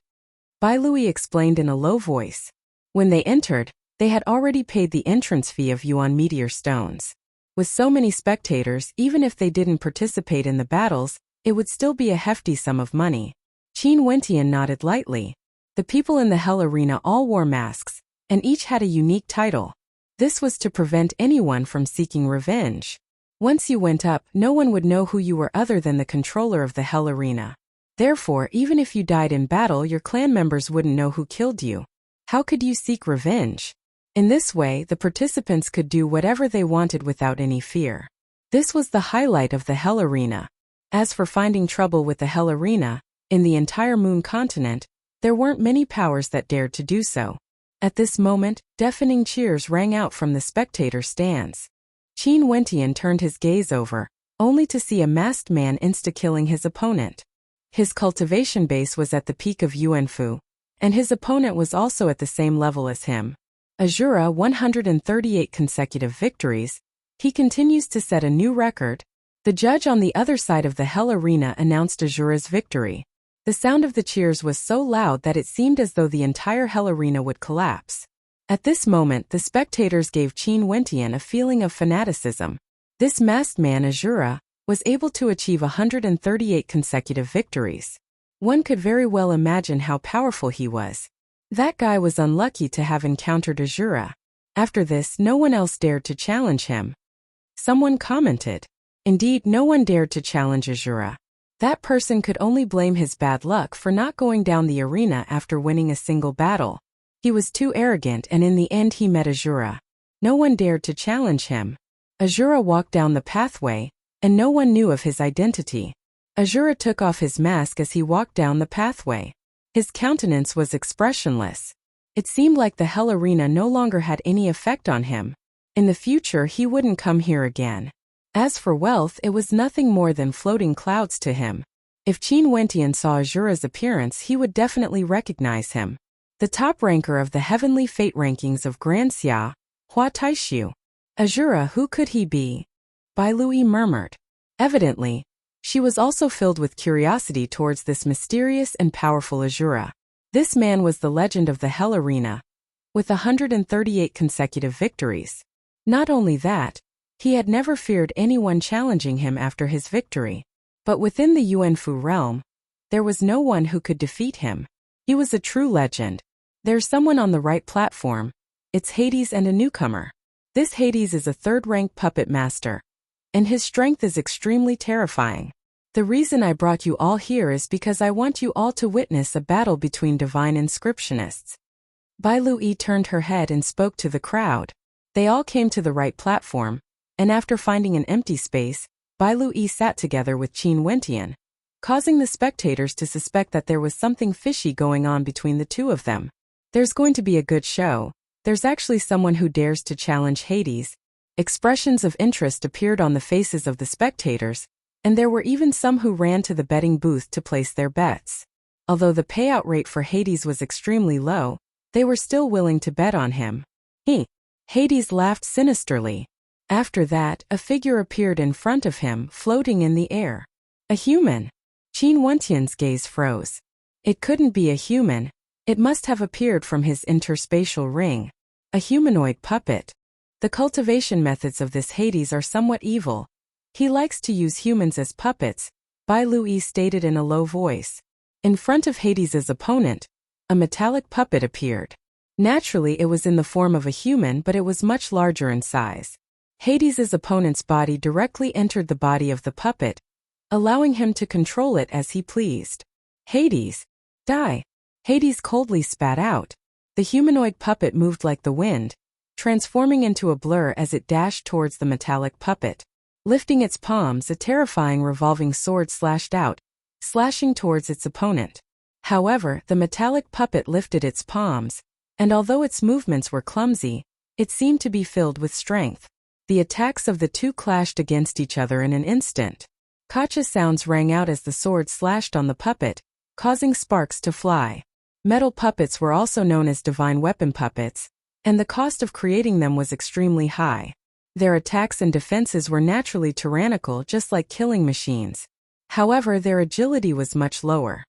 Bai Lui explained in a low voice. When they entered, they had already paid the entrance fee of Yuan meteor stones. With so many spectators, even if they didn't participate in the battles, it would still be a hefty sum of money. Qin Wentian nodded lightly. The people in the Hell Arena all wore masks, and each had a unique title. This was to prevent anyone from seeking revenge. Once you went up, no one would know who you were other than the controller of the Hell Arena. Therefore, even if you died in battle, your clan members wouldn't know who killed you. How could you seek revenge? In this way, the participants could do whatever they wanted without any fear. This was the highlight of the Hell Arena. As for finding trouble with the Hell Arena, in the entire Moon continent, there weren't many powers that dared to do so. At this moment, deafening cheers rang out from the spectator stands. Qin Wentian turned his gaze over, only to see a masked man insta-killing his opponent. His cultivation base was at the peak of Yuanfu, and his opponent was also at the same level as him. Azura 138 consecutive victories. He continues to set a new record. The judge on the other side of the Hell Arena announced Azura's victory. The sound of the cheers was so loud that it seemed as though the entire Hell Arena would collapse. At this moment, the spectators gave Qin Wentian a feeling of fanaticism. This masked man, Azura, was able to achieve 138 consecutive victories. One could very well imagine how powerful he was. That guy was unlucky to have encountered Azura. After this, no one else dared to challenge him. Someone commented. Indeed, no one dared to challenge Azura. That person could only blame his bad luck for not going down the arena after winning a single battle. He was too arrogant, and in the end he met Azura. No one dared to challenge him. Azura walked down the pathway, and no one knew of his identity. Azura took off his mask as he walked down the pathway. His countenance was expressionless. It seemed like the Hell Arena no longer had any effect on him. In the future he wouldn't come here again. As for wealth, it was nothing more than floating clouds to him. If Qin Wentian saw Azura's appearance, he would definitely recognize him. The top ranker of the Heavenly Fate rankings of Grand Xia, Hua Taishu. Azura, who could he be? Bai Lui murmured. Evidently, she was also filled with curiosity towards this mysterious and powerful Azura. This man was the legend of the Hell Arena, with 138 consecutive victories. Not only that, he had never feared anyone challenging him after his victory. But within the Yuanfu realm, there was no one who could defeat him. He was a true legend. There's someone on the right platform. It's Hades and a newcomer. This Hades is a third-rank puppet master, and his strength is extremely terrifying. The reason I brought you all here is because I want you all to witness a battle between divine inscriptionists. Bai Lui turned her head and spoke to the crowd. They all came to the right platform, and after finding an empty space, Bai Lui sat together with Qin Wentian, causing the spectators to suspect that there was something fishy going on between the two of them. There's going to be a good show. There's actually someone who dares to challenge Hades. Expressions of interest appeared on the faces of the spectators, and there were even some who ran to the betting booth to place their bets. Although the payout rate for Hades was extremely low, they were still willing to bet on him. Hades laughed sinisterly. After that, a figure appeared in front of him, floating in the air. A human. Qin Wentian's gaze froze. It couldn't be a human. It must have appeared from his interspatial ring. A humanoid puppet. The cultivation methods of this Hades are somewhat evil. He likes to use humans as puppets, Bai Lui stated in a low voice. In front of Hades's opponent, a metallic puppet appeared. Naturally, it was in the form of a human, but it was much larger in size. Hades's opponent's body directly entered the body of the puppet, allowing him to control it as he pleased. Hades, die! Hades coldly spat out. The humanoid puppet moved like the wind, transforming into a blur as it dashed towards the metallic puppet. Lifting its palms, a terrifying revolving sword slashed out, slashing towards its opponent. However, the metallic puppet lifted its palms, and although its movements were clumsy, it seemed to be filled with strength. The attacks of the two clashed against each other in an instant. Gotcha sounds rang out as the sword slashed on the puppet, causing sparks to fly. Metal puppets were also known as divine weapon puppets, and the cost of creating them was extremely high. Their attacks and defenses were naturally tyrannical, just like killing machines. However, their agility was much lower.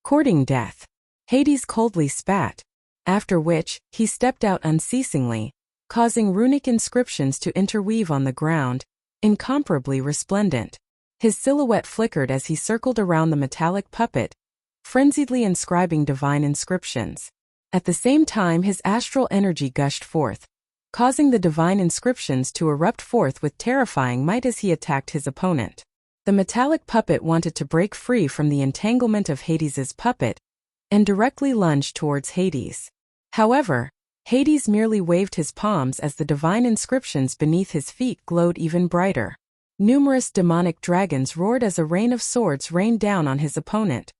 Courting death. Hades coldly spat, after which, he stepped out unceasingly, causing runic inscriptions to interweave on the ground, incomparably resplendent. His silhouette flickered as he circled around the metallic puppet, frenziedly inscribing divine inscriptions. At the same time, his astral energy gushed forth, causing the divine inscriptions to erupt forth with terrifying might as he attacked his opponent. The metallic puppet wanted to break free from the entanglement of Hades's puppet, and directly lunged towards Hades. However, Hades merely waved his palms as the divine inscriptions beneath his feet glowed even brighter. Numerous demonic dragons roared as a rain of swords rained down on his opponent.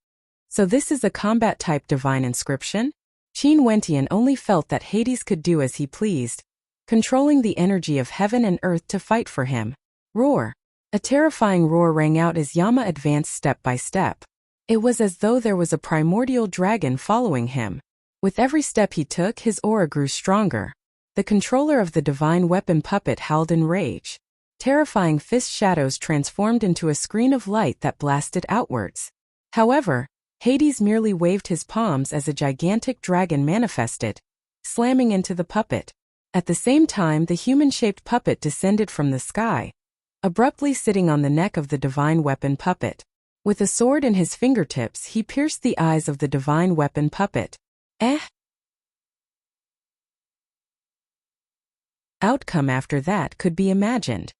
So this is a combat-type divine inscription? Qin Wentian only felt that Hades could do as he pleased, controlling the energy of heaven and earth to fight for him. Roar! A terrifying roar rang out as Yama advanced step by step. It was as though there was a primordial dragon following him. With every step he took, his aura grew stronger. The controller of the divine weapon puppet howled in rage. Terrifying fist shadows transformed into a screen of light that blasted outwards. However, Hades merely waved his palms as a gigantic dragon manifested, slamming into the puppet. At the same time, the human-shaped puppet descended from the sky, abruptly sitting on the neck of the divine weapon puppet. With a sword in his fingertips, he pierced the eyes of the divine weapon puppet. Outcome after that could be imagined.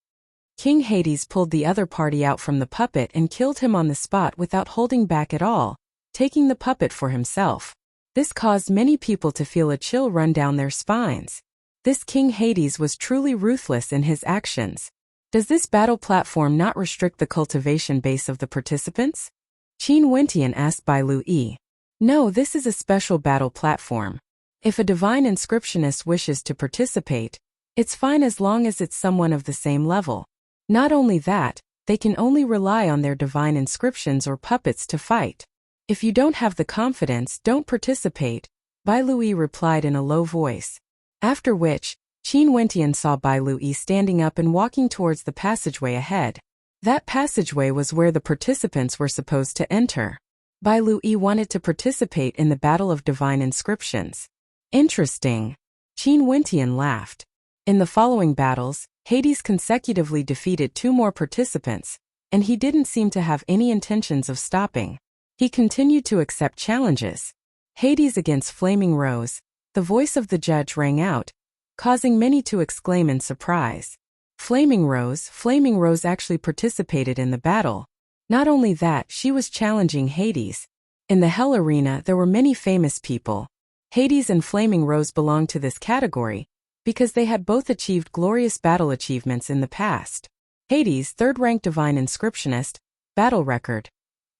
King Hades pulled the other party out from the puppet and killed him on the spot without holding back at all, taking the puppet for himself. This caused many people to feel a chill run down their spines. This King Hades was truly ruthless in his actions. Does this battle platform not restrict the cultivation base of the participants? Qin Wentian asked Bai Lui. No, this is a special battle platform. If a divine inscriptionist wishes to participate, it's fine as long as it's someone of the same level. Not only that, they can only rely on their divine inscriptions or puppets to fight. If you don't have the confidence, don't participate, Bai Lui replied in a low voice. After which, Qin Wentian saw Bai Lui standing up and walking towards the passageway ahead. That passageway was where the participants were supposed to enter. Bai Lui wanted to participate in the Battle of Divine Inscriptions. Interesting. Qin Wentian laughed. In the following battles, Hades consecutively defeated 2 more participants, and he didn't seem to have any intentions of stopping. He continued to accept challenges. Hades against Flaming Rose. The voice of the judge rang out, causing many to exclaim in surprise. Flaming Rose actually participated in the battle. Not only that, she was challenging Hades. In the Hell Arena, there were many famous people. Hades and Flaming Rose belonged to this category because they had both achieved glorious battle achievements in the past. Hades, third-ranked divine inscriptionist, battle record: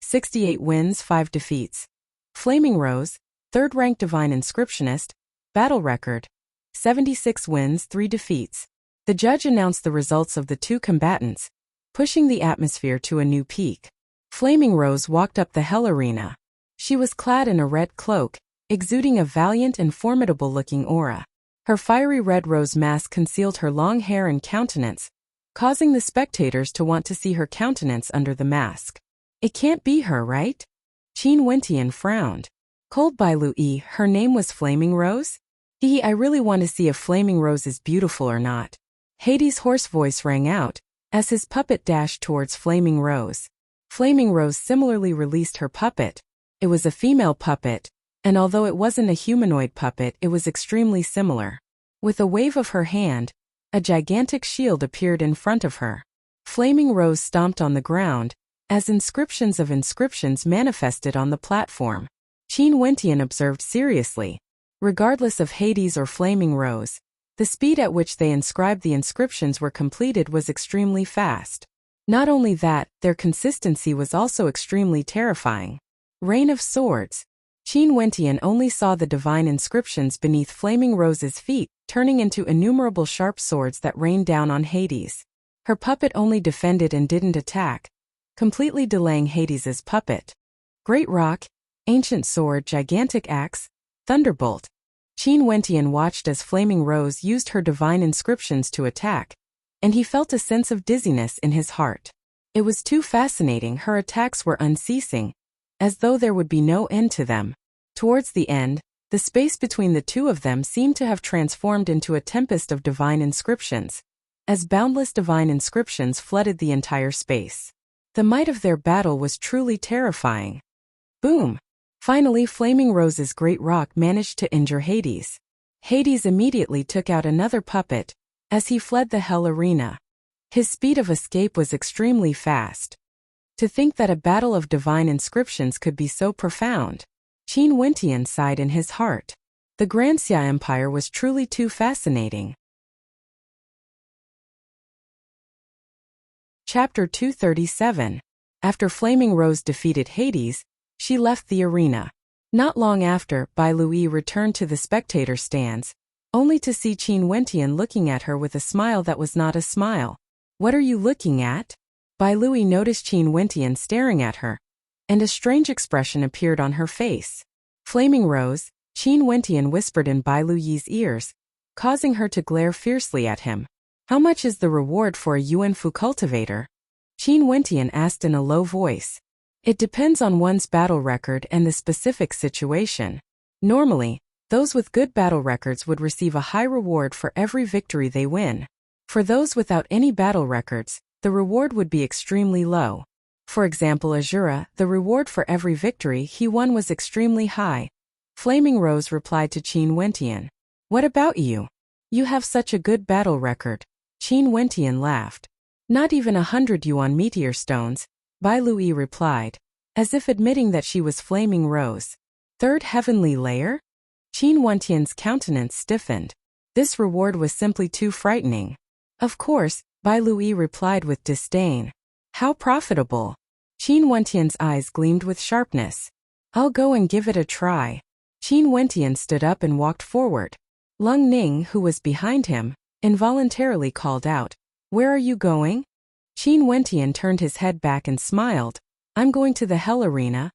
68 wins, 5 defeats. Flaming Rose, third-ranked divine inscriptionist, battle record: 76 wins, 3 defeats. The judge announced the results of the two combatants, pushing the atmosphere to a new peak. Flaming Rose walked up the Hell Arena. She was clad in a red cloak, exuding a valiant and formidable-looking aura. Her fiery red rose mask concealed her long hair and countenance, causing the spectators to want to see her countenance under the mask. It can't be her, right? Qin Wentian frowned. Cold Bai Lui, her name was Flaming Rose? I really want to see if Flaming Rose is beautiful or not. Hades' hoarse voice rang out as his puppet dashed towards Flaming Rose. Flaming Rose similarly released her puppet. It was a female puppet, and although it wasn't a humanoid puppet, it was extremely similar. With a wave of her hand, a gigantic shield appeared in front of her. Flaming Rose stomped on the ground as inscriptions of inscriptions manifested on the platform. Qin Wentian observed seriously. Regardless of Hades or Flaming Rose, the speed at which they inscribed the inscriptions were completed was extremely fast. Not only that, their consistency was also extremely terrifying. Rain of Swords. Qin Wentian only saw the divine inscriptions beneath Flaming Rose's feet, turning into innumerable sharp swords that rained down on Hades. Her puppet only defended and didn't attack, completely delaying Hades's puppet. Great Rock, Ancient Sword, Gigantic Axe, Thunderbolt. Qin Wentian watched as Flaming Rose used her divine inscriptions to attack, and he felt a sense of dizziness in his heart. It was too fascinating. Her attacks were unceasing, as though there would be no end to them. Towards the end, the space between the two of them seemed to have transformed into a tempest of divine inscriptions, as boundless divine inscriptions flooded the entire space. The might of their battle was truly terrifying. Boom! Finally, Flaming Rose's great rock managed to injure Hades. Hades immediately took out another puppet as he fled the Hell Arena. His speed of escape was extremely fast. To think that a battle of divine inscriptions could be so profound. Qin Wentian sighed in his heart. The Granxia Empire was truly too fascinating. Chapter 237. After Flaming Rose defeated Hades, she left the arena. Not long after, Bai Lui returned to the spectator stands, only to see Qin Wentian looking at her with a smile that was not a smile. What are you looking at? Bai Lui noticed Qin Wentian staring at her, and a strange expression appeared on her face. Flaming Rose, Qin Wentian whispered in Bai Lui's ears, causing her to glare fiercely at him. How much is the reward for a Yuanfu cultivator? Qin Wentian asked in a low voice. It depends on one's battle record and the specific situation. Normally, those with good battle records would receive a high reward for every victory they win. For those without any battle records, the reward would be extremely low. For example, Azura, the reward for every victory he won was extremely high. Flaming Rose replied to Qin Wentian. What about you? You have such a good battle record. Qin Wentian laughed. Not even 100 yuan meteor stones, Bai Lui replied, as if admitting that she was Flaming Rose. Third heavenly layer? Qin Wentian's countenance stiffened. This reward was simply too frightening. Of course, Bai Lui replied with disdain. How profitable. Qin Wentian's eyes gleamed with sharpness. I'll go and give it a try. Qin Wentian stood up and walked forward. Lung Ning, who was behind him, involuntarily called out, Where are you going? Qin Wentian turned his head back and smiled. I'm going to the Hell Arena.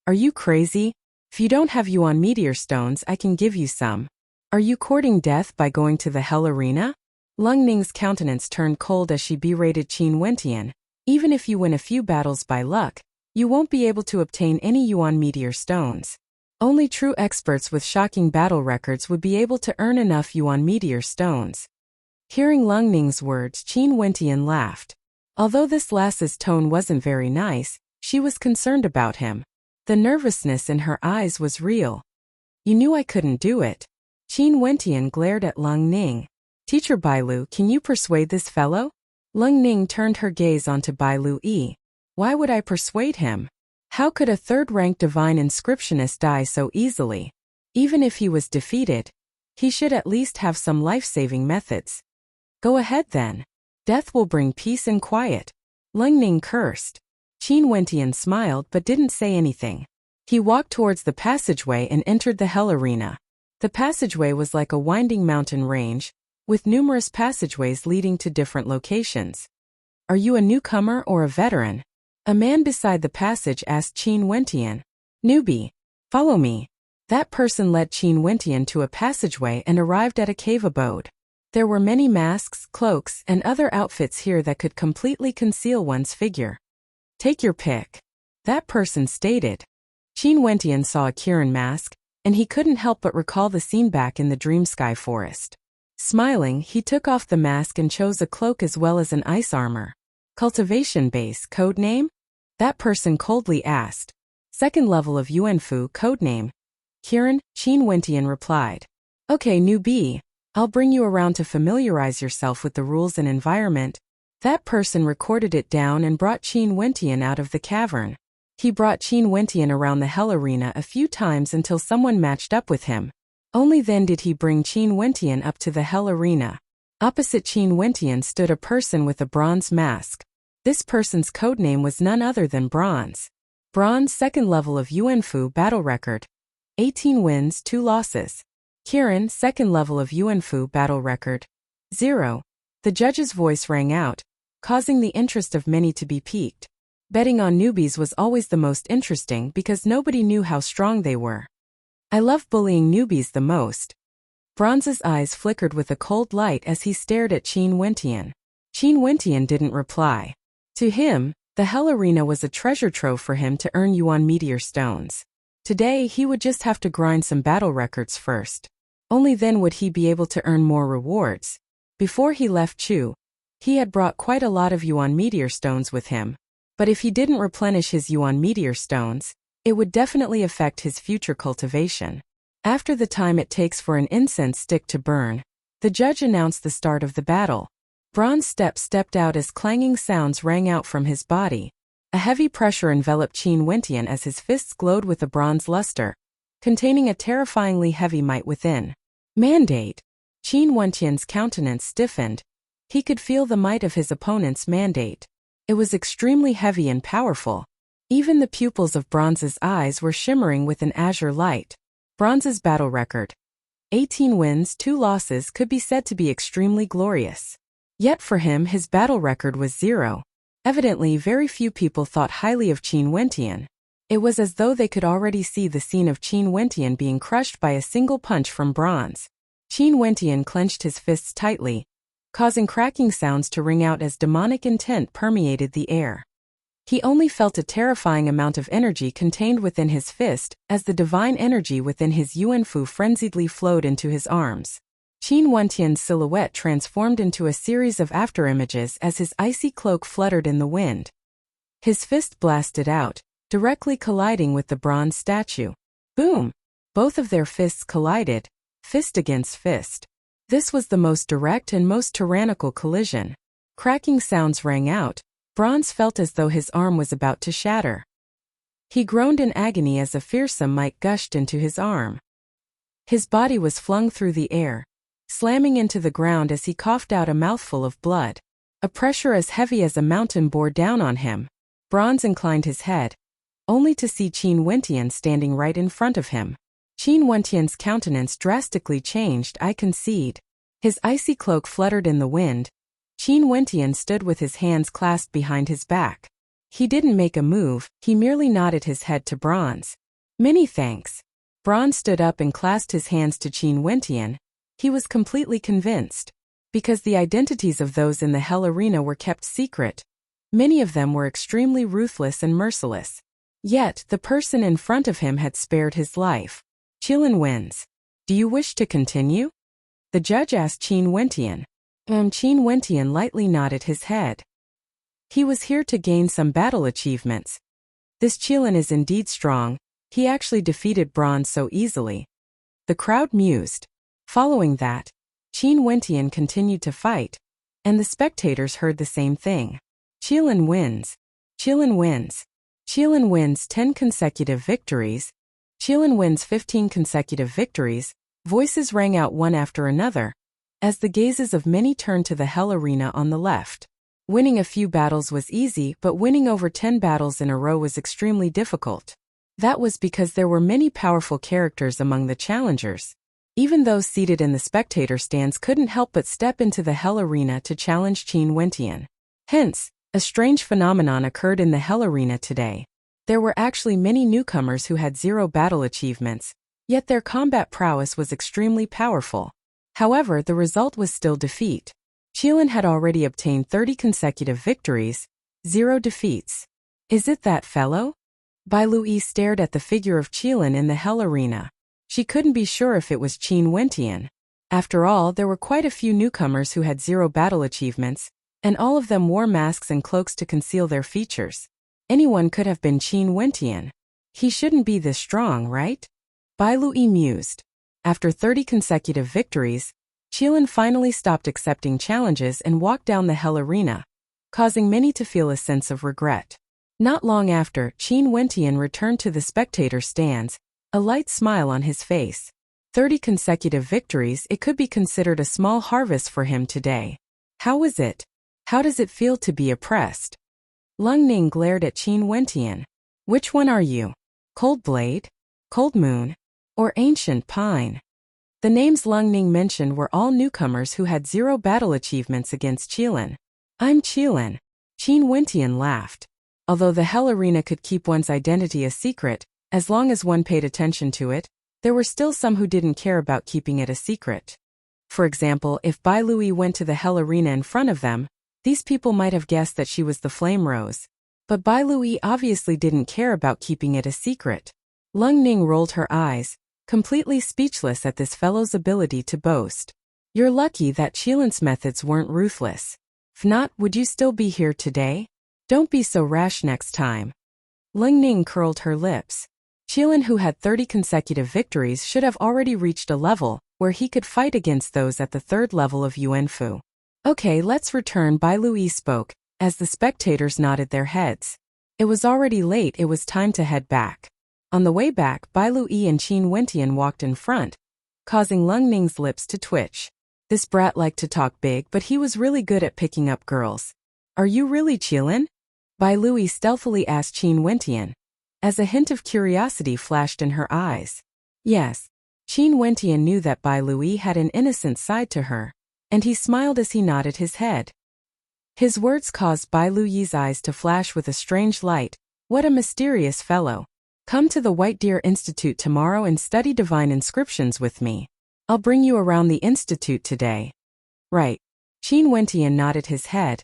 Are you crazy? If you don't have yuan meteor stones, I can give you some. Are you courting death by going to the Hell Arena? Lung Ning's countenance turned cold as she berated Qin Wentian. Even if you win a few battles by luck, you won't be able to obtain any yuan meteor stones. Only true experts with shocking battle records would be able to earn enough yuan meteor stones. Hearing Lung Ning's words, Qin Wentian laughed. Although this lass's tone wasn't very nice, she was concerned about him. The nervousness in her eyes was real. You knew I couldn't do it. Qin Wentian glared at Lung Ning. Teacher Bai Lu, can you persuade this fellow? Lung Ning turned her gaze onto Bai Lui. Why would I persuade him? How could a third-rank divine inscriptionist die so easily? Even if he was defeated, he should at least have some life-saving methods. Go ahead then. Death will bring peace and quiet. Lung Ning cursed. Qin Wentian smiled but didn't say anything. He walked towards the passageway and entered the Hell Arena. The passageway was like a winding mountain range, with numerous passageways leading to different locations. Are you a newcomer or a veteran? A man beside the passage asked Qin Wentian. Newbie. Follow me. That person led Qin Wentian to a passageway and arrived at a cave abode. There were many masks, cloaks, and other outfits here that could completely conceal one's figure. Take your pick. That person stated. Qin Wentian saw a Kirin mask, and he couldn't help but recall the scene back in the Dream Sky Forest. Smiling, he took off the mask and chose a cloak as well as an ice armor. Cultivation base, code name? That person coldly asked. Second level of Yuanfu, code name. Kirin, Qin Wentian replied. Okay, newbie. I'll bring you around to familiarize yourself with the rules and environment. That person recorded it down and brought Qin Wentian out of the cavern. He brought Qin Wentian around the Hell Arena a few times until someone matched up with him. Only then did he bring Qin Wentian up to the Hell Arena. Opposite Qin Wentian stood a person with a bronze mask. This person's codename was none other than Bronze. Bronze, second level of Yuanfu battle record. 18 wins, 2 losses. Kirin, second level of Yuanfu battle record. 0. The judge's voice rang out, causing the interest of many to be piqued. Betting on newbies was always the most interesting because nobody knew how strong they were. I love bullying newbies the most. Bronze's eyes flickered with a cold light as he stared at Qin Wentian. Qin Wentian didn't reply. To him, the Hell Arena was a treasure trove for him to earn Yuan Meteor Stones. Today he would just have to grind some battle records first. Only then would he be able to earn more rewards. Before he left Chu, he had brought quite a lot of Yuan Meteor Stones with him. But if he didn't replenish his Yuan Meteor Stones, it would definitely affect his future cultivation. After the time it takes for an incense stick to burn, the judge announced the start of the battle. Bronze stepped out as clanging sounds rang out from his body. A heavy pressure enveloped Qin Wentian as his fists glowed with a bronze luster, containing a terrifyingly heavy might within. Mandate. Qin Wentian's countenance stiffened. He could feel the might of his opponent's mandate. It was extremely heavy and powerful. Even the pupils of Bronze's eyes were shimmering with an azure light. Bronze's battle record. 18 wins, 2 losses could be said to be extremely glorious. Yet for him his battle record was 0. Evidently very few people thought highly of Qin Wentian. It was as though they could already see the scene of Qin Wentian being crushed by a single punch from Bronze. Qin Wentian clenched his fists tightly, causing cracking sounds to ring out as demonic intent permeated the air. He only felt a terrifying amount of energy contained within his fist as the divine energy within his Yuanfu frenziedly flowed into his arms. Qin Wentian's silhouette transformed into a series of afterimages as his icy cloak fluttered in the wind. His fist blasted out, directly colliding with the bronze statue. Boom! Both of their fists collided, fist against fist. This was the most direct and most tyrannical collision. Cracking sounds rang out. Bronze felt as though his arm was about to shatter. He groaned in agony as a fearsome might gushed into his arm. His body was flung through the air, slamming into the ground as he coughed out a mouthful of blood. A pressure as heavy as a mountain bore down on him. Bronze inclined his head, only to see Qin Wentian standing right in front of him. Qin Wentian's countenance drastically changed, I concede. His icy cloak fluttered in the wind. Qin Wentian stood with his hands clasped behind his back. He didn't make a move, he merely nodded his head to Bronze. Many thanks. Bronze stood up and clasped his hands to Qin Wentian. He was completely convinced. Because the identities of those in the Hell Arena were kept secret, many of them were extremely ruthless and merciless. Yet, the person in front of him had spared his life. Qilin wins. Do you wish to continue? The judge asked Qin Wentian. Qin Wentian lightly nodded his head. He was here to gain some battle achievements. This Qilin is indeed strong, he actually defeated Bronze so easily. The crowd mused. Following that, Qin Wentian continued to fight, and the spectators heard the same thing. Qilin wins. Qilin wins. Qilin wins 10 consecutive victories. Qilin wins 15 consecutive victories. Voices rang out one after another, as the gazes of many turned to the hell arena on the left. Winning a few battles was easy, but winning over 10 battles in a row was extremely difficult. That was because there were many powerful characters among the challengers. Even those seated in the spectator stands couldn't help but step into the hell arena to challenge Qin Wentian. Hence, a strange phenomenon occurred in the hell arena today. There were actually many newcomers who had 0 battle achievements, yet their combat prowess was extremely powerful. However, the result was still defeat. Qilin had already obtained 30 consecutive victories, 0 defeats. Is it that fellow? Bai Lui stared at the figure of Qilin in the hell arena. She couldn't be sure if it was Qin Wentian. After all, there were quite a few newcomers who had 0 battle achievements, and all of them wore masks and cloaks to conceal their features. Anyone could have been Qin Wentian. He shouldn't be this strong, right? Bai Lui mused. After 30 consecutive victories, Qilin finally stopped accepting challenges and walked down the hell arena, causing many to feel a sense of regret. Not long after, Qin Wentian returned to the spectator stands, a light smile on his face. 30 consecutive victories, it could be considered a small harvest for him today. How was it? How does it feel to be oppressed? Lung Ning glared at Qin Wentian. Which one are you? Cold Blade? Cold Moon? Or Ancient Pine? The names Lung Ning mentioned were all newcomers who had 0 battle achievements against Qilin. I'm Qilin. Qin Wentian laughed. Although the hell arena could keep one's identity a secret, as long as one paid attention to it, there were still some who didn't care about keeping it a secret. For example, if Bai Lui went to the hell arena in front of them, these people might have guessed that she was the Flame Rose. But Bai Lui obviously didn't care about keeping it a secret. Lung Ning rolled her eyes, completely speechless at this fellow's ability to boast. You're lucky that Qilin's methods weren't ruthless. If not, would you still be here today? Don't be so rash next time. Lung Ning curled her lips. Qilin, who had 30 consecutive victories, should have already reached a level where he could fight against those at the 3rd level of Yuanfu. Okay, let's return, Bai Lui spoke, as the spectators nodded their heads. It was already late, it was time to head back. On the way back, Bai Lui and Qin Wentian walked in front, causing Lung Ning's lips to twitch. This brat liked to talk big, but he was really good at picking up girls. Are you really Qilin? Bai Lui stealthily asked Qin Wentian, as a hint of curiosity flashed in her eyes. Yes. Qin Wentian knew that Bai Lui had an innocent side to her, and he smiled as he nodded his head. His words caused Bai Lui's eyes to flash with a strange light. What a mysterious fellow. Come to the White Deer Institute tomorrow and study divine inscriptions with me. I'll bring you around the institute today. Right. Qin Wentian nodded his head,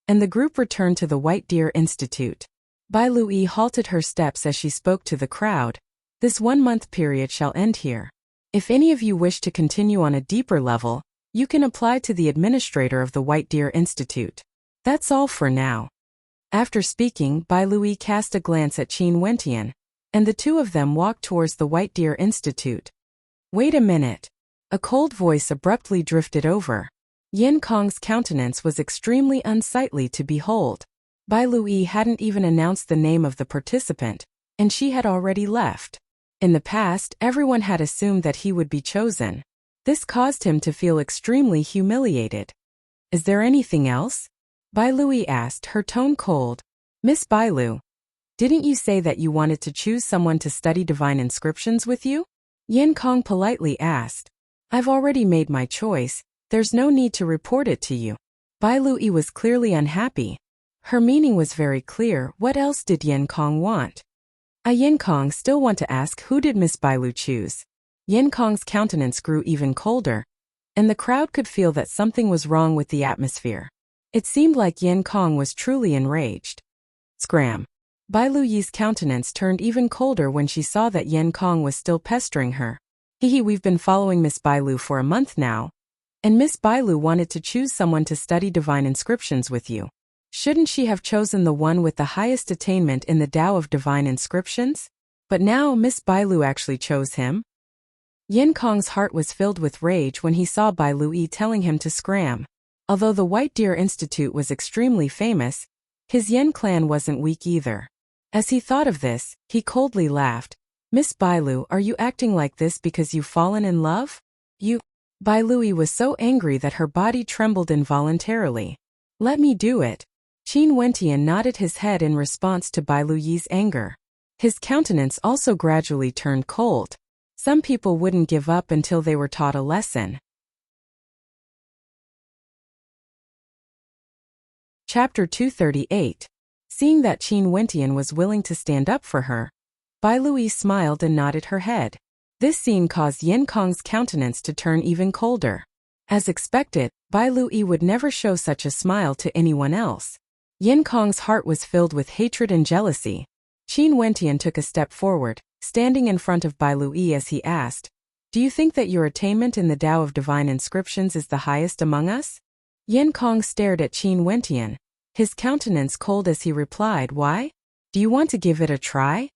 and the group returned to the White Deer Institute. Bai Lui halted her steps as she spoke to the crowd. This 1-month period shall end here. If any of you wish to continue on a deeper level, you can apply to the administrator of the White Deer Institute. That's all for now. After speaking, Bai Lui cast a glance at Qin Wentian, and the two of them walked towards the White Deer Institute. Wait a minute. A cold voice abruptly drifted over. Yin Kong's countenance was extremely unsightly to behold. Bai Lui hadn't even announced the name of the participant, and she had already left. In the past, everyone had assumed that he would be chosen. This caused him to feel extremely humiliated. Is there anything else? Bai Lui asked, her tone cold. Miss Bai Lu, didn't you say that you wanted to choose someone to study divine inscriptions with you? Yin Kong politely asked. I've already made my choice, there's no need to report it to you. Bai Lui was clearly unhappy. Her meaning was very clear. What else did Yin Kong want? Yin Kong still want to ask, who did Miss Bai Lu choose? Yin Kong's countenance grew even colder, and the crowd could feel that something was wrong with the atmosphere. It seemed like Yin Kong was truly enraged. Scram. Bai Lui's countenance turned even colder when she saw that Yin Kong was still pestering her. We've been following Miss Bai Lu for a month now, and Miss Bai Lu wanted to choose someone to study divine inscriptions with you. Shouldn't she have chosen the one with the highest attainment in the Tao of divine inscriptions? But now Miss Bai Lu actually chose him? Yin Kong's heart was filled with rage when he saw Bai Lui telling him to scram. Although the White Deer Institute was extremely famous, His Yen clan wasn't weak either. As he thought of this, he coldly laughed. Miss Bailu, are you acting like this because you've fallen in love? Bailui was so angry that her body trembled involuntarily. Let me do it. Qin Wentian nodded his head in response to Bailuyi's anger. His countenance also gradually turned cold. Some people wouldn't give up until they were taught a lesson. Chapter 238. Seeing that Qin Wentian was willing to stand up for her, Bailui smiled and nodded her head. This scene caused Yin Kong's countenance to turn even colder. As expected, Bailui would never show such a smile to anyone else. Yin Kong's heart was filled with hatred and jealousy. Qin Wentian took a step forward, standing in front of Bailui as he asked, "Do you think that your attainment in the Tao of Divine Inscriptions is the highest among us?" Yin Kong stared at Qin Wentian, his countenance cold as he replied, "Why? Do you want to give it a try?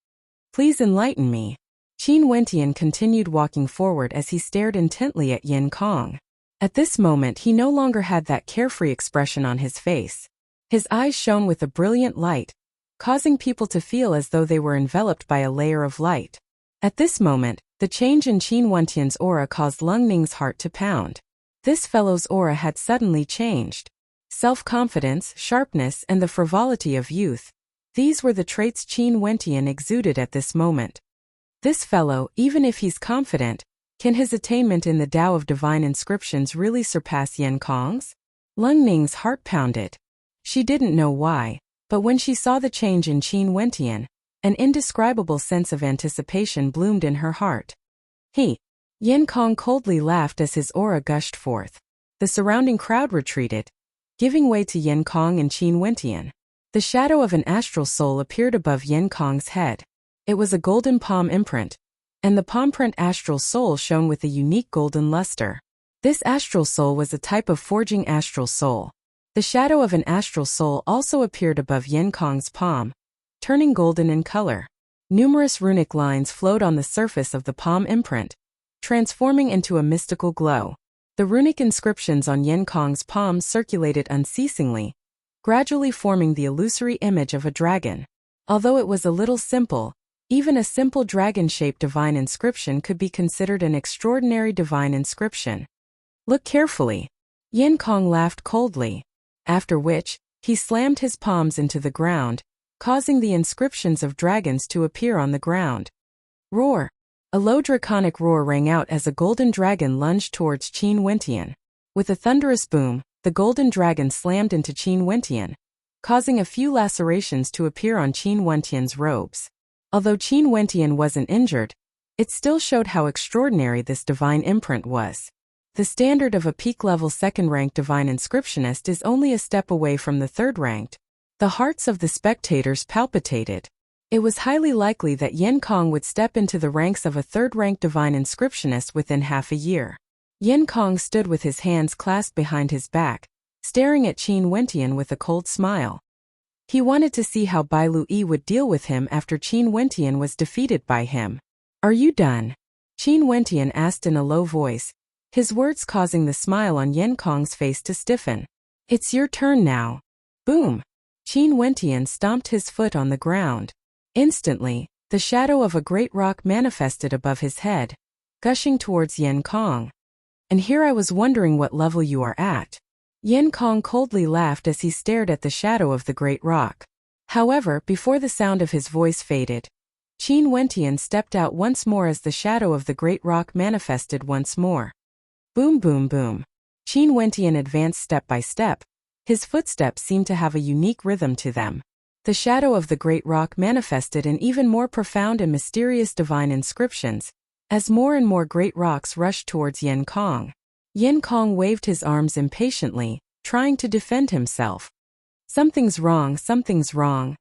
Please enlighten me." Qin Wentian continued walking forward as he stared intently at Yin Kong. At this moment he no longer had that carefree expression on his face. His eyes shone with a brilliant light, causing people to feel as though they were enveloped by a layer of light. At this moment, the change in Qin Wentian's aura caused Lung Ning's heart to pound. This fellow's aura had suddenly changed. Self-confidence, sharpness, and the frivolity of youth. These were the traits Qin Wentian exuded at this moment. This fellow, even if he's confident, can his attainment in the Tao of Divine Inscriptions really surpass Yin Kong's? Lung Ning's heart pounded. She didn't know why, but when she saw the change in Qin Wentian, an indescribable sense of anticipation bloomed in her heart. Yin Kong coldly laughed as his aura gushed forth. The surrounding crowd retreated, giving way to Yin Kong and Qin Wentian. The shadow of an astral soul appeared above Yin Kong's head. It was a golden palm imprint, and the palm print astral soul shone with a unique golden luster. This astral soul was a type of forging astral soul. The shadow of an astral soul also appeared above Yin Kong's palm, turning golden in color. Numerous runic lines flowed on the surface of the palm imprint, transforming into a mystical glow. The runic inscriptions on Yin Kong's palm circulated unceasingly, gradually forming the illusory image of a dragon. Although it was a little simple, even a simple dragon-shaped divine inscription could be considered an extraordinary divine inscription. Look carefully. Yin Kong laughed coldly, after which, he slammed his palms into the ground, causing the inscriptions of dragons to appear on the ground. Roar! A low draconic roar rang out as a golden dragon lunged towards Qin Wentian. With a thunderous boom, the golden dragon slammed into Qin Wentian, causing a few lacerations to appear on Qin Wentian's robes. Although Qin Wentian wasn't injured, it still showed how extraordinary this divine imprint was. The standard of a peak-level second-ranked divine inscriptionist is only a step away from the third-ranked. The hearts of the spectators palpitated. It was highly likely that Yin Kong would step into the ranks of a third-ranked divine inscriptionist within half a year. Yin Kong stood with his hands clasped behind his back, staring at Qin Wentian with a cold smile. He wanted to see how Bailui would deal with him after Qin Wentian was defeated by him. "Are you done?" Qin Wentian asked in a low voice, his words causing the smile on Yin Kong's face to stiffen. "It's your turn now." Boom! Qin Wentian stomped his foot on the ground. Instantly, the shadow of a great rock manifested above his head, gushing towards Yin Kong. "And here I was wondering what level you are at." Yin Kong coldly laughed as he stared at the shadow of the great rock. However, before the sound of his voice faded, Qin Wentian stepped out once more as the shadow of the great rock manifested once more. Boom boom boom. Qin Wentian advanced step by step. His footsteps seemed to have a unique rhythm to them. The shadow of the great rock manifested in even more profound and mysterious divine inscriptions, as more and more great rocks rushed towards Yin Kong. Yin Kong waved his arms impatiently, trying to defend himself. "Something's wrong, something's wrong."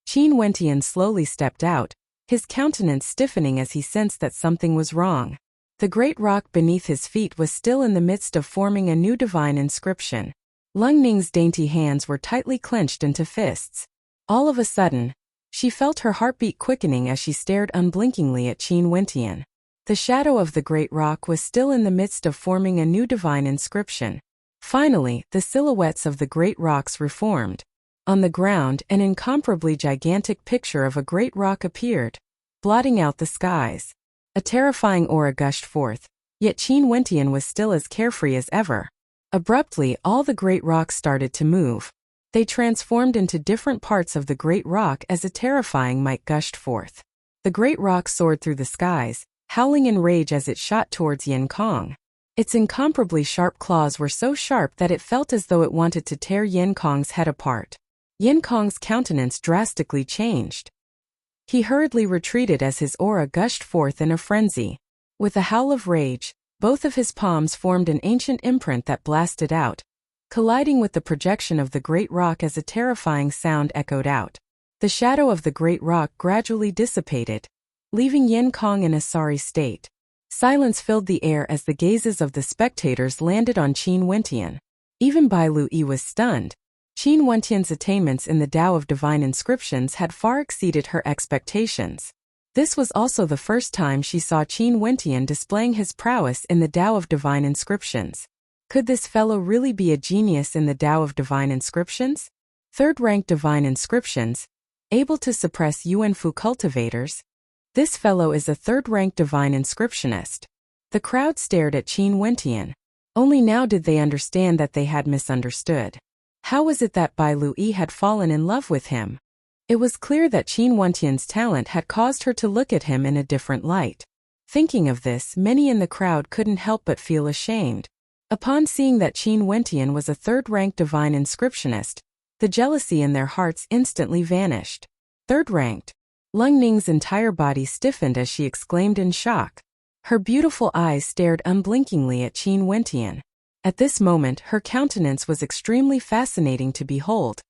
Qin Wentian slowly stepped out, his countenance stiffening as he sensed that something was wrong. The great rock beneath his feet was still in the midst of forming a new divine inscription. Lung Ning's dainty hands were tightly clenched into fists. All of a sudden, she felt her heartbeat quickening as she stared unblinkingly at Qin Wentian. The shadow of the great rock was still in the midst of forming a new divine inscription. Finally, the silhouettes of the great rocks reformed. On the ground, an incomparably gigantic picture of a great rock appeared, blotting out the skies. A terrifying aura gushed forth, yet Qin Wentian was still as carefree as ever. Abruptly, all the great rocks started to move. They transformed into different parts of the great rock as a terrifying might gushed forth. The great rock soared through the skies, howling in rage as it shot towards Yin Kong. Its incomparably sharp claws were so sharp that it felt as though it wanted to tear Yin Kong's head apart. Yin Kong's countenance drastically changed. He hurriedly retreated as his aura gushed forth in a frenzy. With a howl of rage, both of his palms formed an ancient imprint that blasted out, colliding with the projection of the great rock as a terrifying sound echoed out. The shadow of the great rock gradually dissipated, leaving Yin Kong in a sorry state. Silence filled the air as the gazes of the spectators landed on Qin Wentian. Even Bai Lui was stunned. Qin Wentian's attainments in the Tao of Divine Inscriptions had far exceeded her expectations. This was also the first time she saw Qin Wentian displaying his prowess in the Tao of Divine Inscriptions. Could this fellow really be a genius in the Tao of Divine Inscriptions? Third-rank Divine Inscriptions, able to suppress Yuanfu cultivators. This fellow is a third-rank Divine Inscriptionist. The crowd stared at Qin Wentian. Only now did they understand that they had misunderstood. How was it that Bai Lui had fallen in love with him? It was clear that Qin Wentian's talent had caused her to look at him in a different light. Thinking of this, many in the crowd couldn't help but feel ashamed. Upon seeing that Qin Wentian was a third-rank Divine Inscriptionist, the jealousy in their hearts instantly vanished. Third-ranked. Lung Ning's entire body stiffened as she exclaimed in shock. Her beautiful eyes stared unblinkingly at Qin Wentian. At this moment, her countenance was extremely fascinating to behold,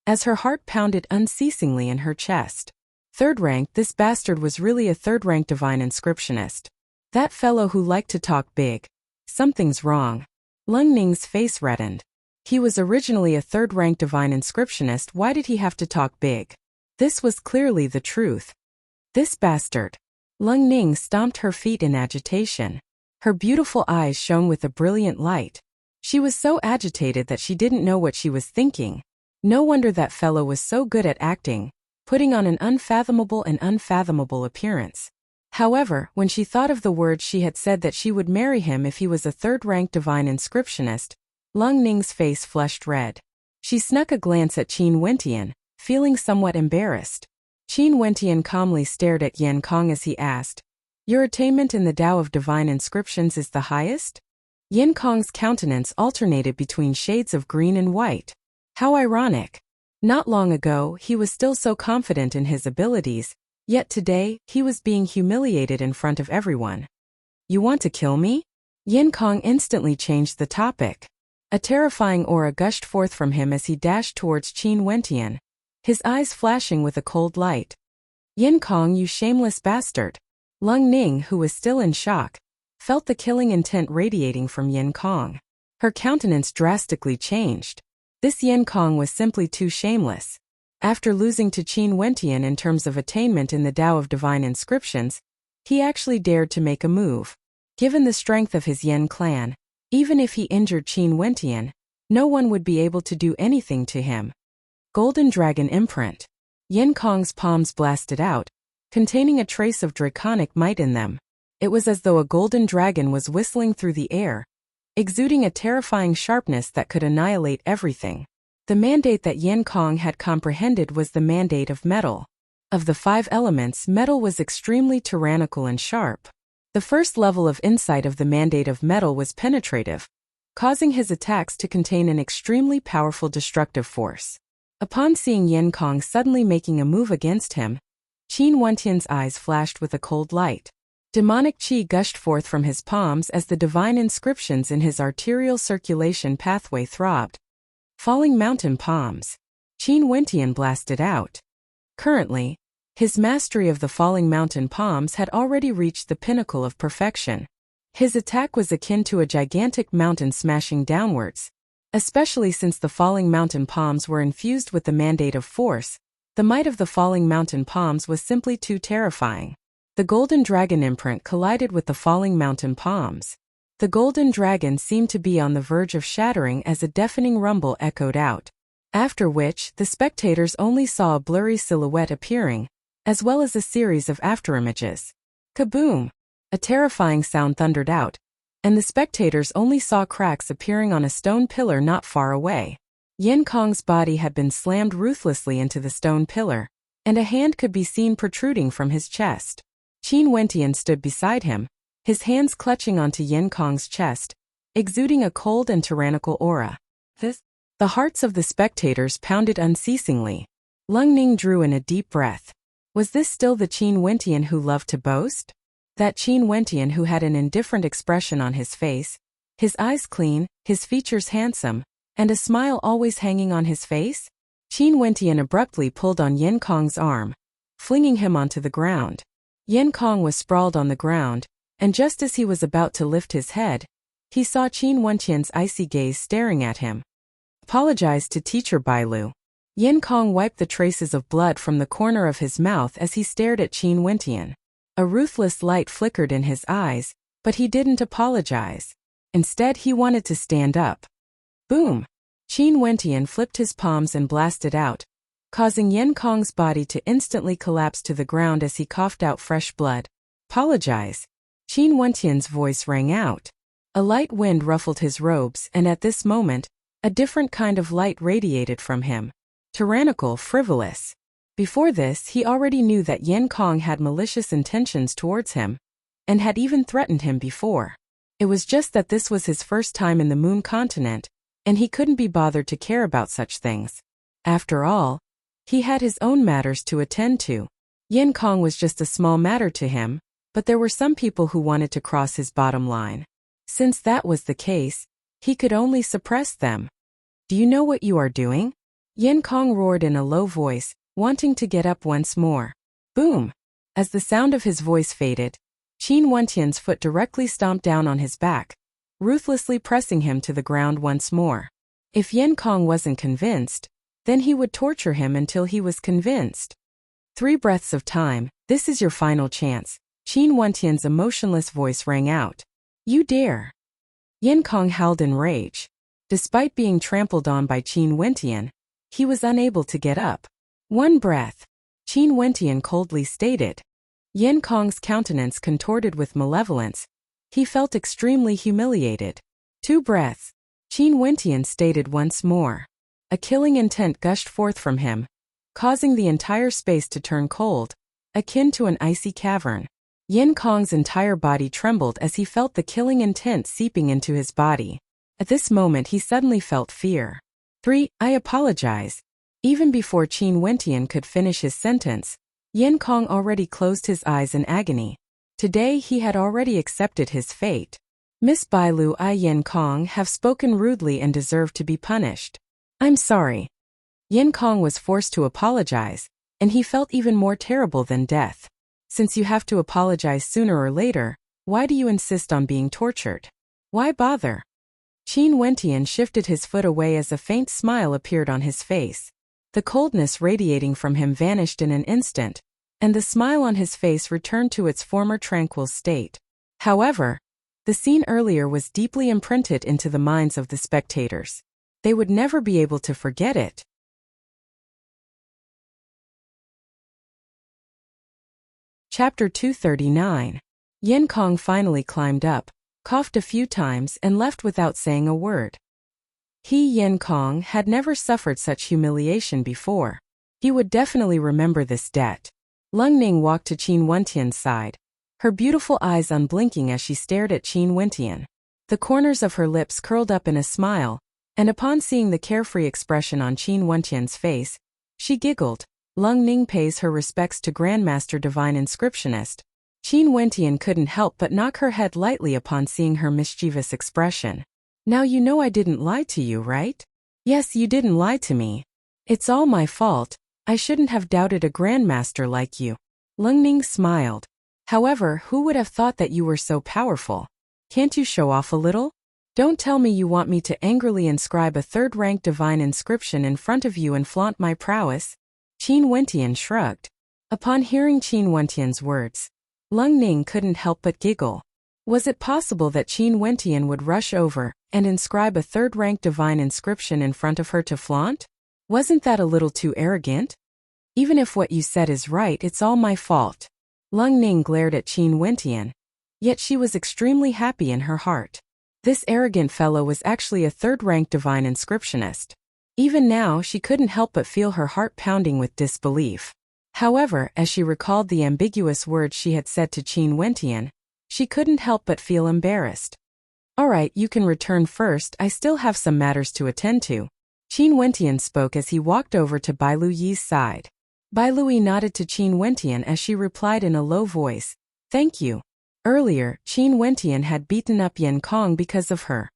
as her heart pounded unceasingly in her chest. Third-ranked, this bastard was really a third-rank Divine Inscriptionist. That fellow who liked to talk big. Something's wrong. Lung Ning's face reddened. He was originally a third-rank Divine Inscriptionist. Why did he have to talk big? This was clearly the truth. This bastard. Lung Ning stomped her feet in agitation. Her beautiful eyes shone with a brilliant light. She was so agitated that she didn't know what she was thinking. No wonder that fellow was so good at acting, putting on an unfathomable appearance. However, when she thought of the words she had said that she would marry him if he was a third-rank Divine Inscriptionist, Lung Ning's face flushed red. She snuck a glance at Qin Wentian, feeling somewhat embarrassed. Qin Wentian calmly stared at Yin Kong as he asked, "Your attainment in the Tao of Divine Inscriptions is the highest?" Yin Kong's countenance alternated between shades of green and white. How ironic. Not long ago, he was still so confident in his abilities, yet today, he was being humiliated in front of everyone. "You want to kill me?" Yin Kong instantly changed the topic. A terrifying aura gushed forth from him as he dashed towards Qin Wentian, his eyes flashing with a cold light. "Yin Kong, you shameless bastard!" Lung Ning, who was still in shock, felt the killing intent radiating from Yin Kong. Her countenance drastically changed. This Yin Kong was simply too shameless. After losing to Qin Wentian in terms of attainment in the Tao of Divine Inscriptions, he actually dared to make a move. Given the strength of his Yin clan, even if he injured Qin Wentian, no one would be able to do anything to him. Golden Dragon Imprint. Yin Kong's palms blasted out, containing a trace of draconic might in them. It was as though a golden dragon was whistling through the air, exuding a terrifying sharpness that could annihilate everything. The mandate that Yin Kong had comprehended was the mandate of metal. Of the 5 elements, metal was extremely tyrannical and sharp. The first level of insight of the mandate of metal was penetrative, causing his attacks to contain an extremely powerful destructive force. Upon seeing Yin Kong suddenly making a move against him, Qin Wentian's eyes flashed with a cold light. Demonic qi gushed forth from his palms as the divine inscriptions in his arterial circulation pathway throbbed. Falling mountain palms. Qin Wentian blasted out. Currently, his mastery of the falling mountain palms had already reached the pinnacle of perfection. His attack was akin to a gigantic mountain smashing downwards. Especially since the falling mountain palms were infused with the mandate of force, the might of the falling mountain palms was simply too terrifying. The golden dragon imprint collided with the falling mountain palms. The golden dragon seemed to be on the verge of shattering as a deafening rumble echoed out. after which the spectators only saw a blurry silhouette appearing, as well as a series of afterimages. Kaboom! A terrifying sound thundered out, and the spectators only saw cracks appearing on a stone pillar not far away. Yin Kong's body had been slammed ruthlessly into the stone pillar, and a hand could be seen protruding from his chest. Qin Wentian stood beside him, his hands clutching onto Yin Kong's chest, exuding a cold and tyrannical aura. The hearts of the spectators pounded unceasingly. Lung Ning drew in a deep breath. Was this still the Qin Wentian who loved to boast? That Qin Wentian who had an indifferent expression on his face, his eyes clean, his features handsome, and a smile always hanging on his face? Qin Wentian abruptly pulled on Yin Kong's arm, flinging him onto the ground. Yin Kong was sprawled on the ground, and just as he was about to lift his head, he saw Qin Wentian's icy gaze staring at him. Apologized to Teacher Bailu. Yin Kong wiped the traces of blood from the corner of his mouth as he stared at Qin Wentian. A ruthless light flickered in his eyes, but he didn't apologize. Instead, he wanted to stand up. Boom! Qin Wentian flipped his palms and blasted out, causing Yin Kong's body to instantly collapse to the ground as he coughed out fresh blood. Apologize. Qin Wentian's voice rang out. A light wind ruffled his robes, and at this moment, a different kind of light radiated from him. Tyrannical, frivolous. Before this, he already knew that Yin Kong had malicious intentions towards him, and had even threatened him before. It was just that this was his first time in the Moon Continent, and he couldn't be bothered to care about such things. After all, he had his own matters to attend to. Yin Kong was just a small matter to him, but there were some people who wanted to cross his bottom line. Since that was the case, he could only suppress them. Do you know what you are doing? Yin Kong roared in a low voice, wanting to get up once more. Boom! As the sound of his voice faded, Qin Wentian's foot directly stomped down on his back, ruthlessly pressing him to the ground once more. If Yin Kong wasn't convinced, then he would torture him until he was convinced. 3 breaths of time, this is your final chance. Qin Wentian's emotionless voice rang out. You dare! Yin Kong howled in rage. Despite being trampled on by Qin Wentian, he was unable to get up. 1 breath. Qin Wentian coldly stated. Yin Kong's countenance contorted with malevolence. He felt extremely humiliated. 2 breaths. Qin Wentian stated once more. A killing intent gushed forth from him, causing the entire space to turn cold, akin to an icy cavern. Yin Kong's entire body trembled as he felt the killing intent seeping into his body. At this moment he suddenly felt fear. 3. I apologize. Even before Qin Wentian could finish his sentence, Yin Kong already closed his eyes in agony. Today he had already accepted his fate. Miss Bailu, I Yin Kong have spoken rudely and deserve to be punished. I'm sorry. Yin Kong was forced to apologize, and he felt even more terrible than death. Since you have to apologize sooner or later, why do you insist on being tortured? Why bother? Qin Wentian shifted his foot away as a faint smile appeared on his face. The coldness radiating from him vanished in an instant, and the smile on his face returned to its former tranquil state. However, the scene earlier was deeply imprinted into the minds of the spectators. They would never be able to forget it. Chapter 239. Yin Kong finally climbed up, coughed a few times and left without saying a word. He, Yin Kong, had never suffered such humiliation before. He would definitely remember this debt. Lung Ning walked to Qin Wentian's side, her beautiful eyes unblinking as she stared at Qin Wentian. The corners of her lips curled up in a smile, and upon seeing the carefree expression on Qin Wentian's face, she giggled. Lung Ning pays her respects to Grandmaster Divine Inscriptionist. Qin Wentian couldn't help but knock her head lightly upon seeing her mischievous expression. Now you know I didn't lie to you, right? Yes, you didn't lie to me. It's all my fault. I shouldn't have doubted a Grandmaster like you. Lung Ning smiled. However, who would have thought that you were so powerful? Can't you show off a little? Don't tell me you want me to angrily inscribe a 3rd-rank divine inscription in front of you and flaunt my prowess. Qin Wentian shrugged. Upon hearing Qin Wentian's words, Lung Ning couldn't help but giggle. Was it possible that Qin Wentian would rush over and inscribe a 3rd-rank divine inscription in front of her to flaunt? Wasn't that a little too arrogant? Even if what you said is right, it's all my fault. Lung Ning glared at Qin Wentian. Yet she was extremely happy in her heart. This arrogant fellow was actually a third-rank divine inscriptionist. Even now, she couldn't help but feel her heart pounding with disbelief. However, as she recalled the ambiguous words she had said to Qin Wentian, she couldn't help but feel embarrassed. All right, you can return first, I still have some matters to attend to. Qin Wentian spoke as he walked over to Bai Luyi's side. Bai Luyi nodded to Qin Wentian as she replied in a low voice, "Thank you." Earlier, Qin Wentian had beaten up Yan Kong because of her.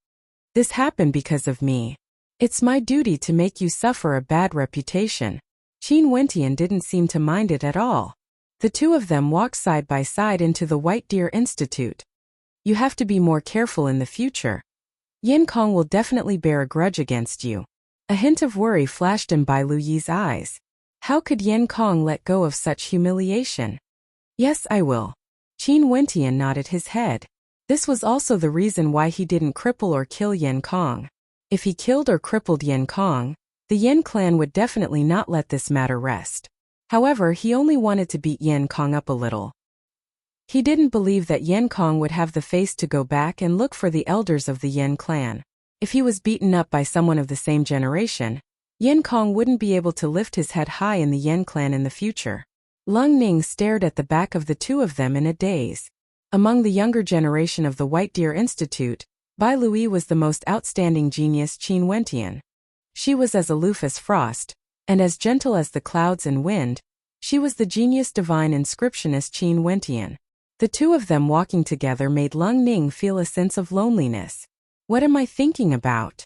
"This happened because of me. It's my duty to make you suffer a bad reputation." Qin Wentian didn't seem to mind it at all. The two of them walked side by side into the White Deer Institute. "You have to be more careful in the future. Yan Kong will definitely bear a grudge against you." A hint of worry flashed in Bai Luyi's eyes. How could Yan Kong let go of such humiliation? "Yes, I will." Qin Wentian nodded his head. This was also the reason why he didn't cripple or kill Yan Kong. If he killed or crippled Yan Kong, the Yan clan would definitely not let this matter rest. However, he only wanted to beat Yan Kong up a little. He didn't believe that Yan Kong would have the face to go back and look for the elders of the Yan clan. If he was beaten up by someone of the same generation, Yan Kong wouldn't be able to lift his head high in the Yan clan in the future. Lung Ning stared at the back of the two of them in a daze. Among the younger generation of the White Deer Institute, Bai Luyi was the most outstanding genius Qin Wentian. She was as aloof as frost, and as gentle as the clouds and wind. She was the genius divine inscriptionist Qin Wentian. The two of them walking together made Lung Ning feel a sense of loneliness. What am I thinking about?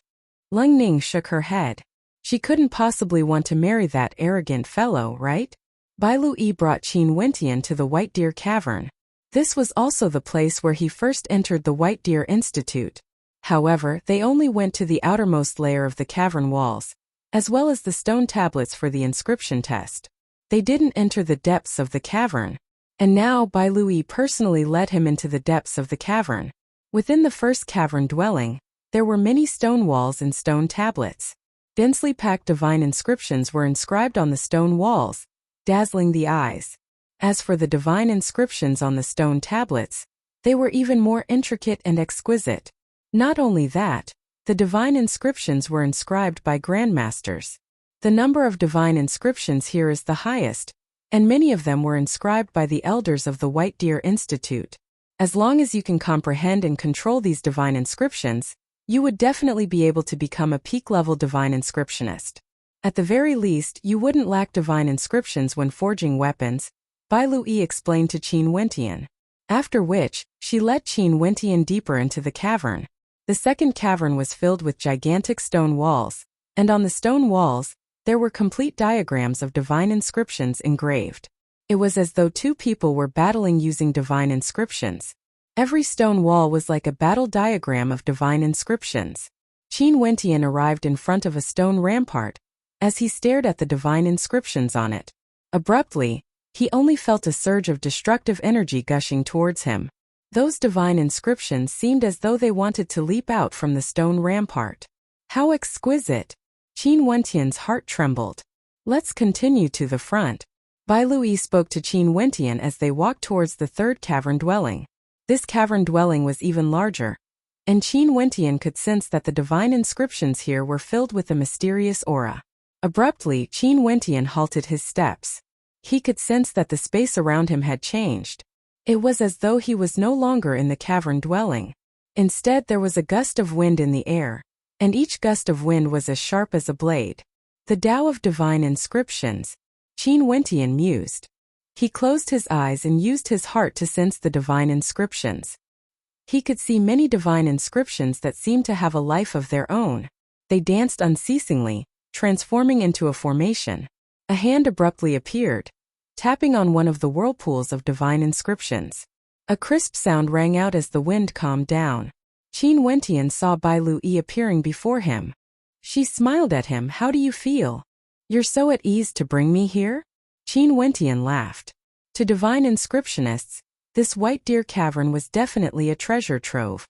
Lung Ning shook her head. She couldn't possibly want to marry that arrogant fellow, right? Bai Luyi brought Qin Wentian to the White Deer Cavern. This was also the place where he first entered the White Deer Institute. However, they only went to the outermost layer of the cavern walls, as well as the stone tablets for the inscription test. They didn't enter the depths of the cavern. And now Bai Luyi personally led him into the depths of the cavern. Within the first cavern dwelling, there were many stone walls and stone tablets. Densely packed divine inscriptions were inscribed on the stone walls, dazzling the eyes. As for the divine inscriptions on the stone tablets, they were even more intricate and exquisite. Not only that, the divine inscriptions were inscribed by grandmasters. The number of divine inscriptions here is the highest, and many of them were inscribed by the elders of the White Deer Institute. As long as you can comprehend and control these divine inscriptions, you would definitely be able to become a peak-level divine inscriptionist. At the very least, you wouldn't lack divine inscriptions when forging weapons, Bai Luyi explained to Qin Wentian. After which, she led Qin Wentian deeper into the cavern. The second cavern was filled with gigantic stone walls, and on the stone walls, there were complete diagrams of divine inscriptions engraved. It was as though two people were battling using divine inscriptions. Every stone wall was like a battle diagram of divine inscriptions. Qin Wentian arrived in front of a stone rampart. As he stared at the divine inscriptions on it, abruptly, he only felt a surge of destructive energy gushing towards him. Those divine inscriptions seemed as though they wanted to leap out from the stone rampart. How exquisite! Qin Wentian's heart trembled. Let's continue to the front. Bai Luyi spoke to Qin Wentian as they walked towards the third cavern dwelling. This cavern dwelling was even larger, and Qin Wentian could sense that the divine inscriptions here were filled with a mysterious aura. Abruptly, Qin Wentian halted his steps. He could sense that the space around him had changed. It was as though he was no longer in the cavern dwelling. Instead, there was a gust of wind in the air, and each gust of wind was as sharp as a blade. The Tao of Divine Inscriptions, Qin Wentian mused. He closed his eyes and used his heart to sense the divine inscriptions. He could see many divine inscriptions that seemed to have a life of their own. They danced unceasingly, transforming into a formation. A hand abruptly appeared, tapping on one of the whirlpools of divine inscriptions. A crisp sound rang out as the wind calmed down. Qin Wentian saw Bai Luyi appearing before him. She smiled at him. How do you feel? You're so at ease to bring me here? Qin Wentian laughed. To divine inscriptionists, this White Deer Cavern was definitely a treasure trove.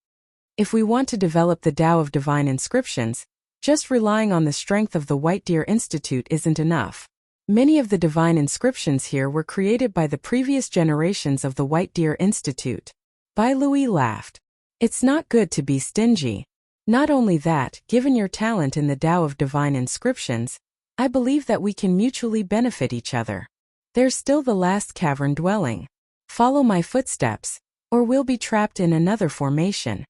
If we want to develop the Tao of divine inscriptions, Just relying on the strength of the White Deer Institute isn't enough. Many of the divine inscriptions here were created by the previous generations of the White Deer Institute. Bai Lui laughed. It's not good to be stingy. Not only that, given your talent in the Tao of divine inscriptions, I believe that we can mutually benefit each other. There's still the last cavern dwelling. Follow my footsteps, or we'll be trapped in another formation.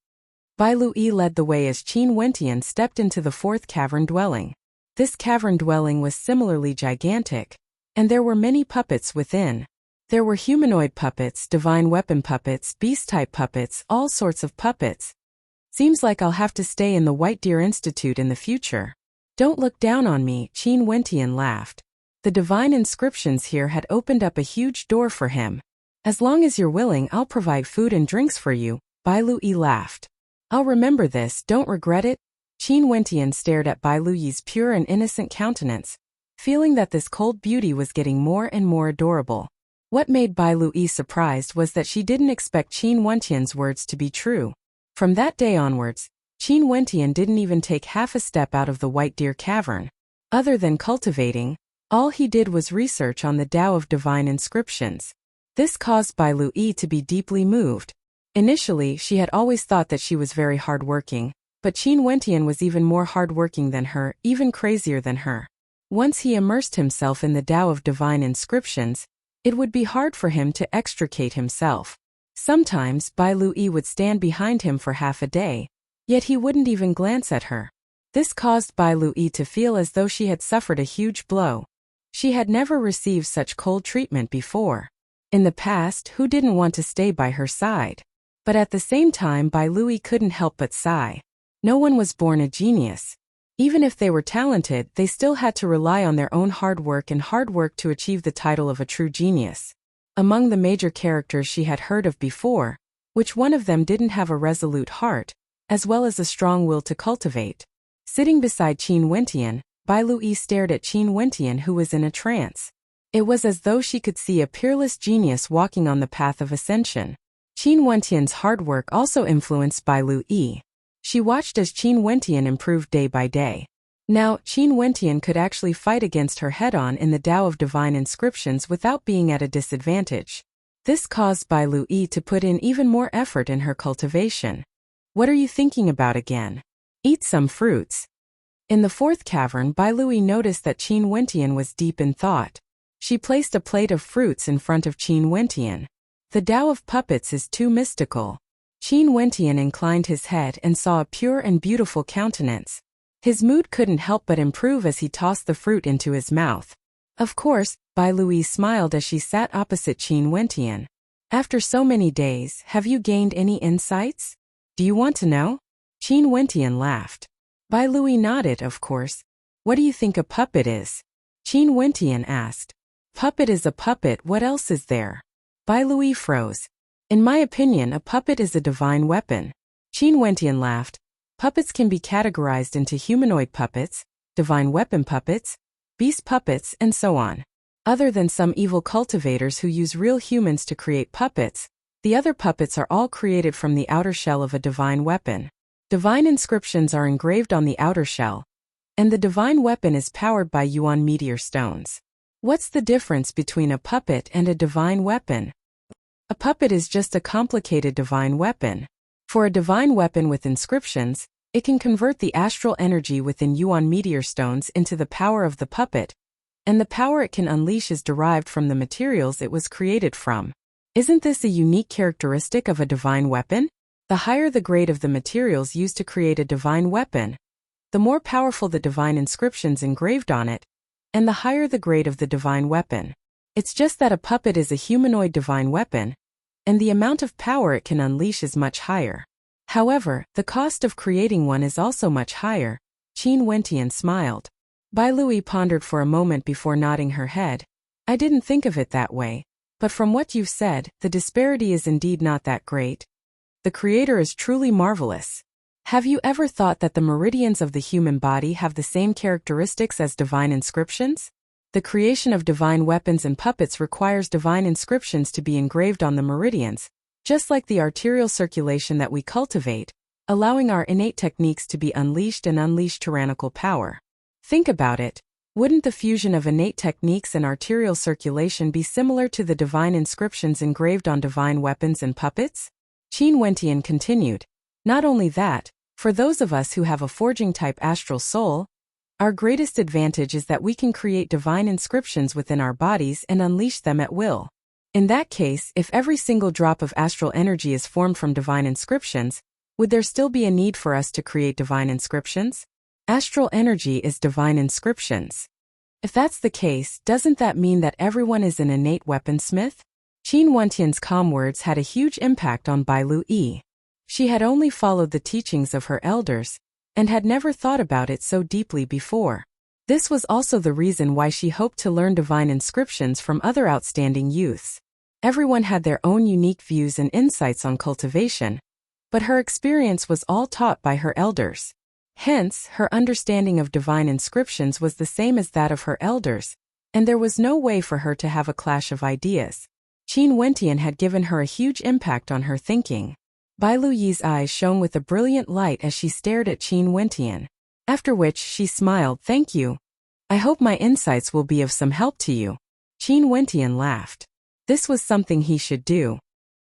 Bai Lui led the way as Qin Wentian stepped into the fourth cavern dwelling. This cavern dwelling was similarly gigantic, and there were many puppets within. There were humanoid puppets, divine weapon puppets, beast-type puppets, all sorts of puppets. Seems like I'll have to stay in the White Deer Institute in the future. Don't look down on me, Qin Wentian laughed. The divine inscriptions here had opened up a huge door for him. As long as you're willing, I'll provide food and drinks for you, Bai Lui laughed. I'll remember this, don't regret it. Qin Wentian stared at Bai Lui's pure and innocent countenance, feeling that this cold beauty was getting more and more adorable. What made Bai Lui surprised was that she didn't expect Qin Wentian's words to be true. From that day onwards, Qin Wentian didn't even take half a step out of the White Deer Cavern. Other than cultivating, all he did was research on the Tao of divine inscriptions. This caused Bai Lui to be deeply moved. Initially, she had always thought that she was very hardworking, but Qin Wentian was even more hardworking than her, even crazier than her. Once he immersed himself in the Tao of divine inscriptions, it would be hard for him to extricate himself. Sometimes Bai Lui would stand behind him for half a day, yet he wouldn't even glance at her. This caused Bai Lui to feel as though she had suffered a huge blow. She had never received such cold treatment before. In the past, who didn't want to stay by her side? But at the same time, Bai Lui couldn't help but sigh. No one was born a genius. Even if they were talented, they still had to rely on their own hard work to achieve the title of a true genius. Among the major characters she had heard of before, which one of them didn't have a resolute heart, as well as a strong will to cultivate? Sitting beside Qin Wentian, Bai Lui stared at Qin Wentian, who was in a trance. It was as though she could see a peerless genius walking on the path of ascension. Qin Wentian's hard work also influenced Bai Lui. She watched as Qin Wentian improved day by day. Now, Qin Wentian could actually fight against her head-on in the Tao of divine inscriptions without being at a disadvantage. This caused Bai Lui to put in even more effort in her cultivation. What are you thinking about again? Eat some fruits. In the fourth cavern, Bai Lui noticed that Qin Wentian was deep in thought. She placed a plate of fruits in front of Qin Wentian. The Tao of puppets is too mystical. Qin Wentian inclined his head and saw a pure and beautiful countenance. His mood couldn't help but improve as he tossed the fruit into his mouth. Of course, Bai Lui smiled as she sat opposite Qin Wentian. After so many days, have you gained any insights? Do you want to know? Qin Wentian laughed. Bai Lui nodded, of course. What do you think a puppet is? Qin Wentian asked. Puppet is a puppet, what else is there? Bai Lui froze. In my opinion, a puppet is a divine weapon. Qin Wentian laughed. Puppets can be categorized into humanoid puppets, divine weapon puppets, beast puppets, and so on. Other than some evil cultivators who use real humans to create puppets, the other puppets are all created from the outer shell of a divine weapon. Divine inscriptions are engraved on the outer shell, and the divine weapon is powered by Yuan meteor stones. What's the difference between a puppet and a divine weapon? A puppet is just a complicated divine weapon. For a divine weapon with inscriptions, it can convert the astral energy within Yuan meteor stones into the power of the puppet, and the power it can unleash is derived from the materials it was created from. Isn't this a unique characteristic of a divine weapon? The higher the grade of the materials used to create a divine weapon, the more powerful the divine inscriptions engraved on it, and the higher the grade of the divine weapon. It's just that a puppet is a humanoid divine weapon, and the amount of power it can unleash is much higher. However, the cost of creating one is also much higher. Qin Wentian smiled. Bai Lui pondered for a moment before nodding her head. I didn't think of it that way, but from what you've said, the disparity is indeed not that great. The Creator is truly marvelous. Have you ever thought that the meridians of the human body have the same characteristics as divine inscriptions? The creation of divine weapons and puppets requires divine inscriptions to be engraved on the meridians, just like the arterial circulation that we cultivate. allowing our innate techniques to be unleashed and unleash tyrannical power. Think about it. Wouldn't the fusion of innate techniques and arterial circulation be similar to the divine inscriptions engraved on divine weapons and puppets? Qin Wentian continued. Not only that, for those of us who have a forging-type astral soul, our greatest advantage is that we can create divine inscriptions within our bodies and unleash them at will. In that case, if every single drop of astral energy is formed from divine inscriptions, would there still be a need for us to create divine inscriptions? Astral energy is divine inscriptions. If that's the case, doesn't that mean that everyone is an innate weaponsmith? Qin Wentian's calm words had a huge impact on Bai Lui. She had only followed the teachings of her elders, and had never thought about it so deeply before. This was also the reason why she hoped to learn divine inscriptions from other outstanding youths. Everyone had their own unique views and insights on cultivation, but her experience was all taught by her elders. Hence, her understanding of divine inscriptions was the same as that of her elders, and there was no way for her to have a clash of ideas. Qin Wentian had given her a huge impact on her thinking. Bai Luyi's eyes shone with a brilliant light as she stared at Qin Wentian, after which she smiled. Thank you. I hope my insights will be of some help to you. Qin Wentian laughed. This was something he should do.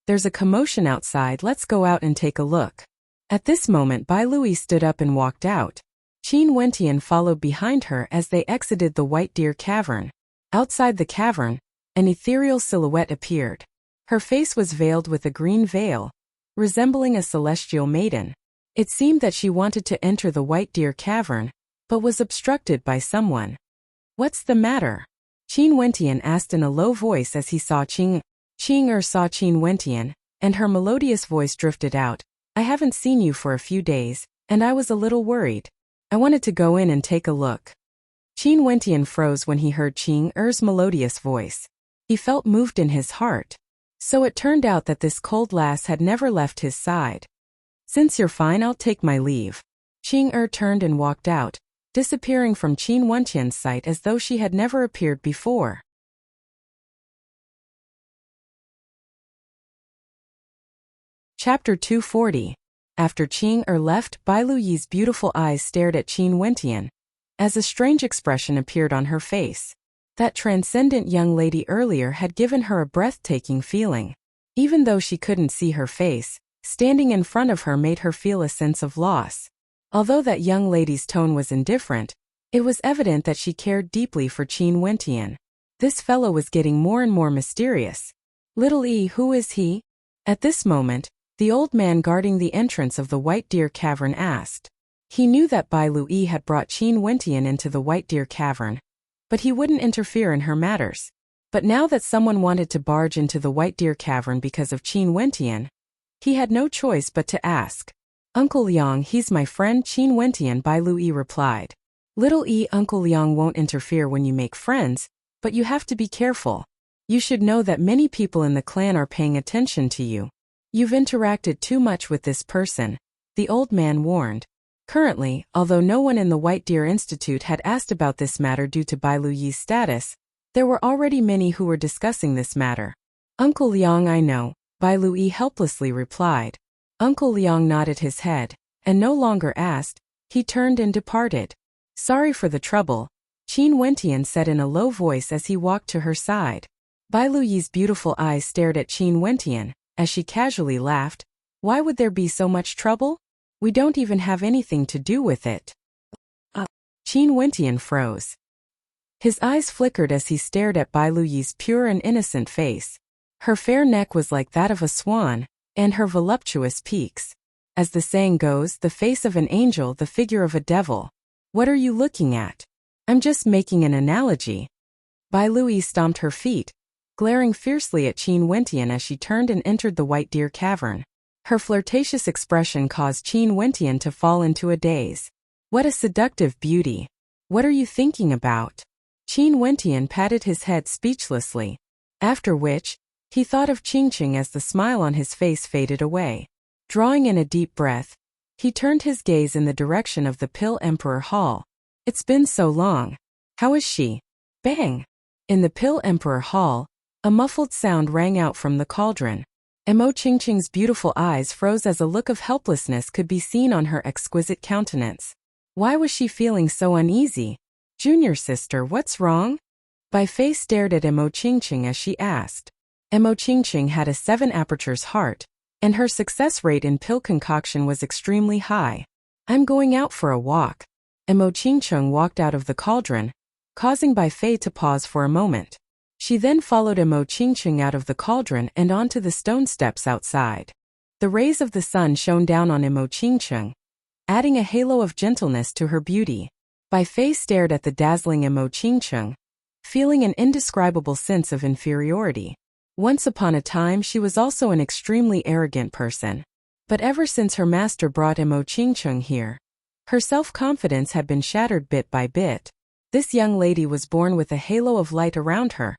There's a commotion outside, let's go out and take a look. At this moment Bai Lui stood up and walked out. Qin Wentian followed behind her as they exited the White Deer Cavern. Outside the cavern, an ethereal silhouette appeared. Her face was veiled with a green veil, resembling a celestial maiden. It seemed that she wanted to enter the White Deer Cavern, but was obstructed by someone. What's the matter? Qin Wentian asked in a low voice as he saw Qing saw Qin Wentian, and her melodious voice drifted out. I haven't seen you for a few days, and I was a little worried. I wanted to go in and take a look. Qin Wentian froze when he heard Qing Er's melodious voice. He felt moved in his heart. So it turned out that this cold lass had never left his side. Since you're fine, I'll take my leave. Qing Er turned and walked out, disappearing from Qin Wentian's sight as though she had never appeared before. Chapter 240. After Qing Er left, Bai Luyi's beautiful eyes stared at Qin Wentian, as a strange expression appeared on her face. That transcendent young lady earlier had given her a breathtaking feeling. Even though she couldn't see her face, standing in front of her made her feel a sense of loss. Although that young lady's tone was indifferent, it was evident that she cared deeply for Qin Wentian. This fellow was getting more and more mysterious. Little E, who is he? At this moment, the old man guarding the entrance of the White Deer Cavern asked. He knew that Bai Lui had brought Qin Wentian into the White Deer Cavern, but he wouldn't interfere in her matters. But now that someone wanted to barge into the White Deer Cavern because of Qin Wentian, he had no choice but to ask. Uncle Liang, he's my friend Qin Wentian, Bai Lui replied. Little E, Uncle Liang won't interfere when you make friends, but you have to be careful. You should know that many people in the clan are paying attention to you. You've interacted too much with this person, the old man warned. Currently, although no one in the White Deer Institute had asked about this matter due to Bai Luyi's status, there were already many who were discussing this matter. Uncle Liang, I know, Bai Lui helplessly replied. Uncle Liang nodded his head, and no longer asked. He turned and departed. Sorry for the trouble, Qin Wentian said in a low voice as he walked to her side. Bai Luyi's beautiful eyes stared at Qin Wentian, as she casually laughed. Why would there be so much trouble? We don't even have anything to do with it. Qin Wentian froze. His eyes flickered as he stared at Bai Luyi's pure and innocent face. Her fair neck was like that of a swan, and her voluptuous peaks. As the saying goes, the face of an angel, the figure of a devil. What are you looking at? I'm just making an analogy. Bai Lui stomped her feet, glaring fiercely at Qin Wentian as she turned and entered the White Deer Cavern. Her flirtatious expression caused Qin Wentian to fall into a daze. What a seductive beauty. What are you thinking about? Qin Wentian patted his head speechlessly. After which, he thought of Qingqing as the smile on his face faded away. Drawing in a deep breath, he turned his gaze in the direction of the Pill Emperor Hall. It's been so long. How is she? Bang! In the Pill Emperor Hall, a muffled sound rang out from the cauldron. Emo Qingqing's beautiful eyes froze as a look of helplessness could be seen on her exquisite countenance. Why was she feeling so uneasy? Junior sister, what's wrong? Bai Fei stared at Emo Qingqing as she asked. Emo Qingqing had a 7 apertures heart, and her success rate in pill concoction was extremely high. I'm going out for a walk. Emo Qingqing walked out of the cauldron, causing Bai Fei to pause for a moment. She then followed Emo Qingqing out of the cauldron and onto the stone steps outside. The rays of the sun shone down on Emo Qingqing, adding a halo of gentleness to her beauty. Bai Fei stared at the dazzling Emo Qingqing, feeling an indescribable sense of inferiority. Once upon a time she was also an extremely arrogant person. But ever since her master brought Emo Qingqing here, her self-confidence had been shattered bit by bit. This young lady was born with a halo of light around her.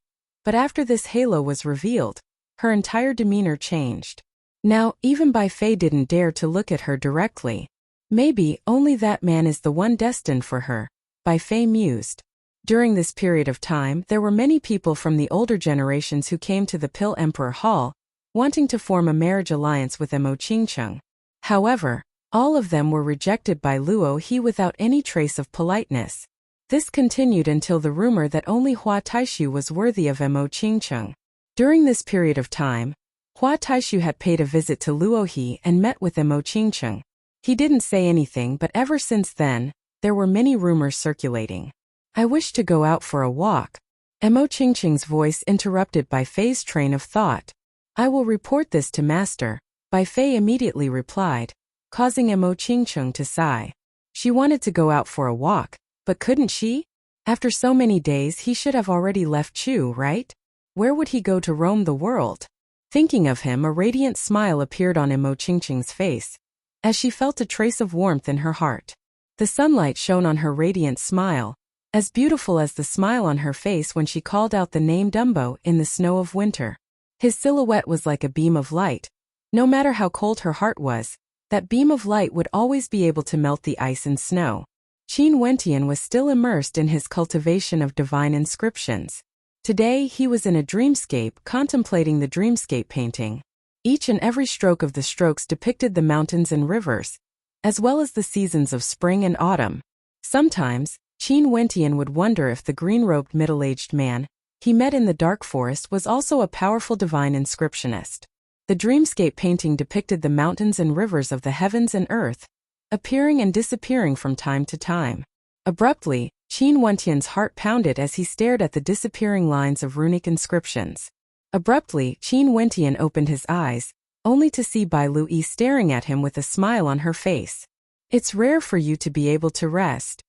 But after this halo was revealed, her entire demeanor changed. Now, even Bai Fei didn't dare to look at her directly. Maybe only that man is the one destined for her, Bai Fei mused. During this period of time, there were many people from the older generations who came to the Pill Emperor Hall, wanting to form a marriage alliance with Emo Qingqing. However, all of them were rejected by Luo He without any trace of politeness. This continued until the rumor that only Hua Taishu was worthy of Emo Qingqing. During this period of time, Hua Taishu had paid a visit to Luo He and met with Emo Qingqing. He didn't say anything, but ever since then, there were many rumors circulating. I wish to go out for a walk. Emo Qingqing's voice interrupted Bai Fei's train of thought. I will report this to master, Bai Fei immediately replied, causing Emo Qingqing to sigh. She wanted to go out for a walk, but couldn't she? After so many days he should have already left Chu, right? Where would he go to roam the world? Thinking of him, a radiant smile appeared on Emo Qingqing's face, as she felt a trace of warmth in her heart. The sunlight shone on her radiant smile, as beautiful as the smile on her face when she called out the name Dumbo in the snow of winter. His silhouette was like a beam of light. No matter how cold her heart was, that beam of light would always be able to melt the ice and snow. Qin Wentian was still immersed in his cultivation of divine inscriptions. Today he was in a dreamscape contemplating the dreamscape painting. Each and every stroke of the strokes depicted the mountains and rivers, as well as the seasons of spring and autumn. Sometimes, Qin Wentian would wonder if the green-robed middle-aged man he met in the dark forest was also a powerful divine inscriptionist. The dreamscape painting depicted the mountains and rivers of the heavens and earth, appearing and disappearing from time to time. Abruptly, Qin Wentian's heart pounded as he stared at the disappearing lines of runic inscriptions. Abruptly, Qin Wentian opened his eyes, only to see Bai Lui staring at him with a smile on her face. It's rare for you to be able to rest.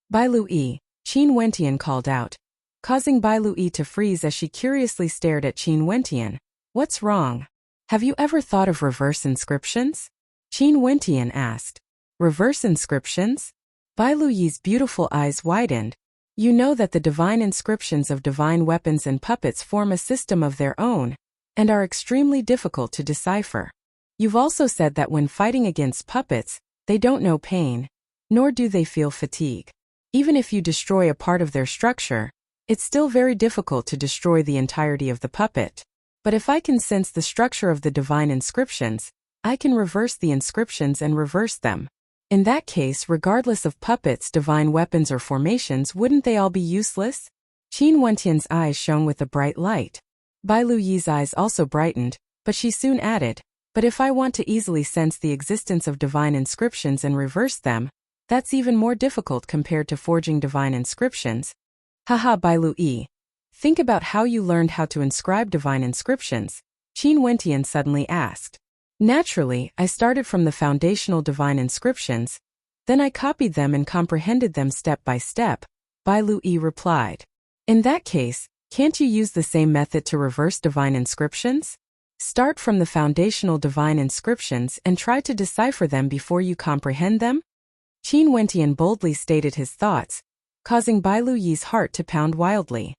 Bai Lui, Qin Wentian called out, causing Bai Lui to freeze as she curiously stared at Qin Wentian. What's wrong? Have you ever thought of reverse inscriptions? Qin Wentian asked. Reverse inscriptions? Bai Lui's beautiful eyes widened. You know that the divine inscriptions of divine weapons and puppets form a system of their own, and are extremely difficult to decipher. You've also said that when fighting against puppets, they don't know pain, nor do they feel fatigue. Even if you destroy a part of their structure, it's still very difficult to destroy the entirety of the puppet. But if I can sense the structure of the divine inscriptions, I can reverse the inscriptions and reverse them. In that case, regardless of puppets, divine weapons or formations, wouldn't they all be useless? Qin Wentian's eyes shone with a bright light. Bai Lui's eyes also brightened, but she soon added, but if I want to easily sense the existence of divine inscriptions and reverse them, that's even more difficult compared to forging divine inscriptions. Haha, Bai Lui. Think about how you learned how to inscribe divine inscriptions, Qin Wentian suddenly asked. Naturally, I started from the foundational divine inscriptions, then I copied them and comprehended them step by step, Bai Lui replied. In that case, can't you use the same method to reverse divine inscriptions? Start from the foundational divine inscriptions and try to decipher them before you comprehend them? Qin Wentian boldly stated his thoughts, causing Bai Lui's heart to pound wildly.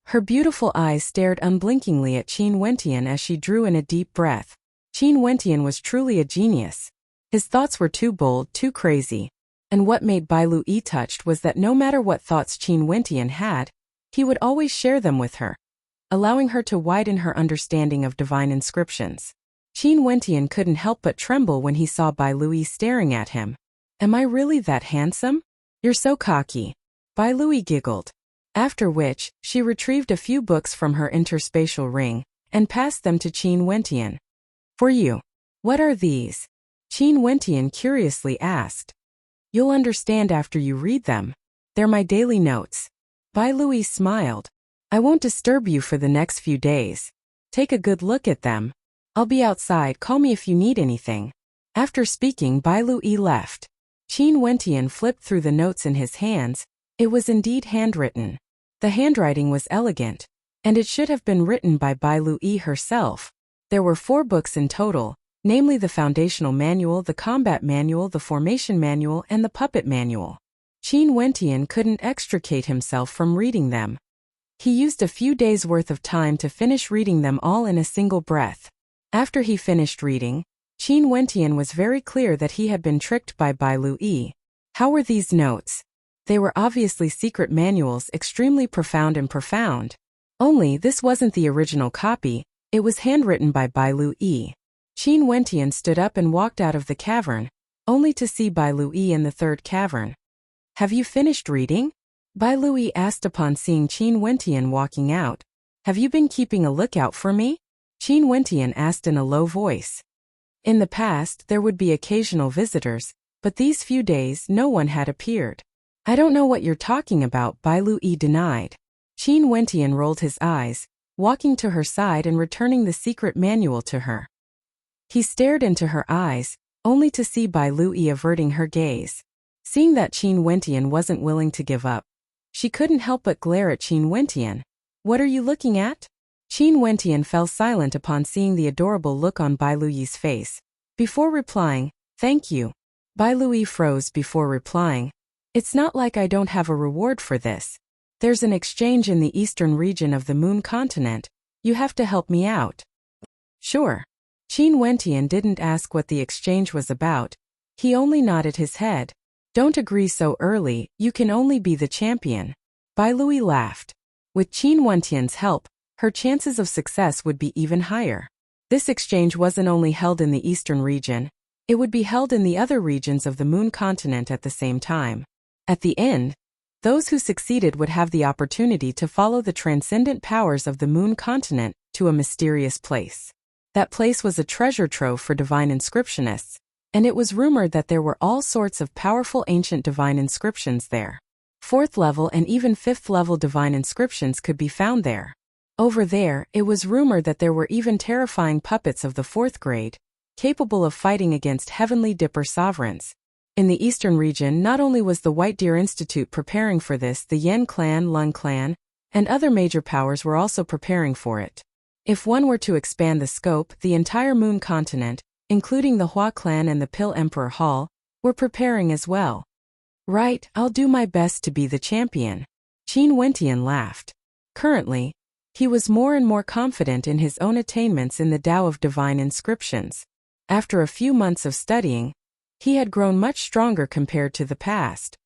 Her beautiful eyes stared unblinkingly at Qin Wentian as she drew in a deep breath. Qin Wentian was truly a genius. His thoughts were too bold, too crazy. And what made Bai Lui touched was that no matter what thoughts Qin Wentian had, he would always share them with her, allowing her to widen her understanding of divine inscriptions. Qin Wentian couldn't help but tremble when he saw Bai Lui staring at him. Am I really that handsome? You're so cocky. Bai Lui giggled. After which, she retrieved a few books from her interspatial ring and passed them to Qin Wentian. For you. What are these? Qin Wentian curiously asked. You'll understand after you read them. They're my daily notes. Bai Lui smiled. I won't disturb you for the next few days. Take a good look at them. I'll be outside, call me if you need anything. After speaking, Bai Lui left. Qin Wentian flipped through the notes in his hands. It was indeed handwritten. The handwriting was elegant, and it should have been written by Bai Lui herself. There were 4 books in total, namely the Foundational Manual, the Combat Manual, the Formation Manual, and the Puppet Manual. Qin Wentian couldn't extricate himself from reading them. He used a few days' worth of time to finish reading them all in a single breath. After he finished reading, Qin Wentian was very clear that he had been tricked by Bai Lui. How were these notes? They were obviously secret manuals, extremely profound and profound. Only this wasn't the original copy, it was handwritten by Bai Lui. Qin Wentian stood up and walked out of the cavern, only to see Bai Lui in the 3rd cavern. Have you finished reading? Bai Lui asked upon seeing Qin Wentian walking out. Have you been keeping a lookout for me? Qin Wentian asked in a low voice. In the past, there would be occasional visitors, but these few days no one had appeared. I don't know what you're talking about, Bai Lui denied. Qin Wentian rolled his eyes, walking to her side and returning the secret manual to her. He stared into her eyes, only to see Bai Lui averting her gaze. Seeing that Qin Wentian wasn't willing to give up, she couldn't help but glare at Qin Wentian. What are you looking at? Qin Wentian fell silent upon seeing the adorable look on Bai Lui's face. Before replying, thank you. Bai Lui froze before replying. It's not like I don't have a reward for this. There's an exchange in the eastern region of the Moon continent. You have to help me out. Sure. Qin Wentian didn't ask what the exchange was about. He only nodded his head. Don't agree so early, you can only be the champion. Bai Lui laughed. With Qin Wentian's help, her chances of success would be even higher. This exchange wasn't only held in the eastern region, it would be held in the other regions of the Moon continent at the same time. At the end, those who succeeded would have the opportunity to follow the transcendent powers of the Moon continent to a mysterious place. That place was a treasure trove for divine inscriptionists, and it was rumored that there were all sorts of powerful ancient divine inscriptions there. 4th level and even 5th level divine inscriptions could be found there. Over there, it was rumored that there were even terrifying puppets of the 4th grade, capable of fighting against heavenly dipper sovereigns. In the eastern region, not only was the White Deer Institute preparing for this, the Yen clan, Lung clan, and other major powers were also preparing for it. If one were to expand the scope, the entire Moon continent, including the Hua clan and the Pill Emperor Hall, were preparing as well. Right, I'll do my best to be the champion. Qin Wentian laughed. Currently, he was more and more confident in his own attainments in the Tao of Divine Inscriptions. After a few months of studying, he had grown much stronger compared to the past.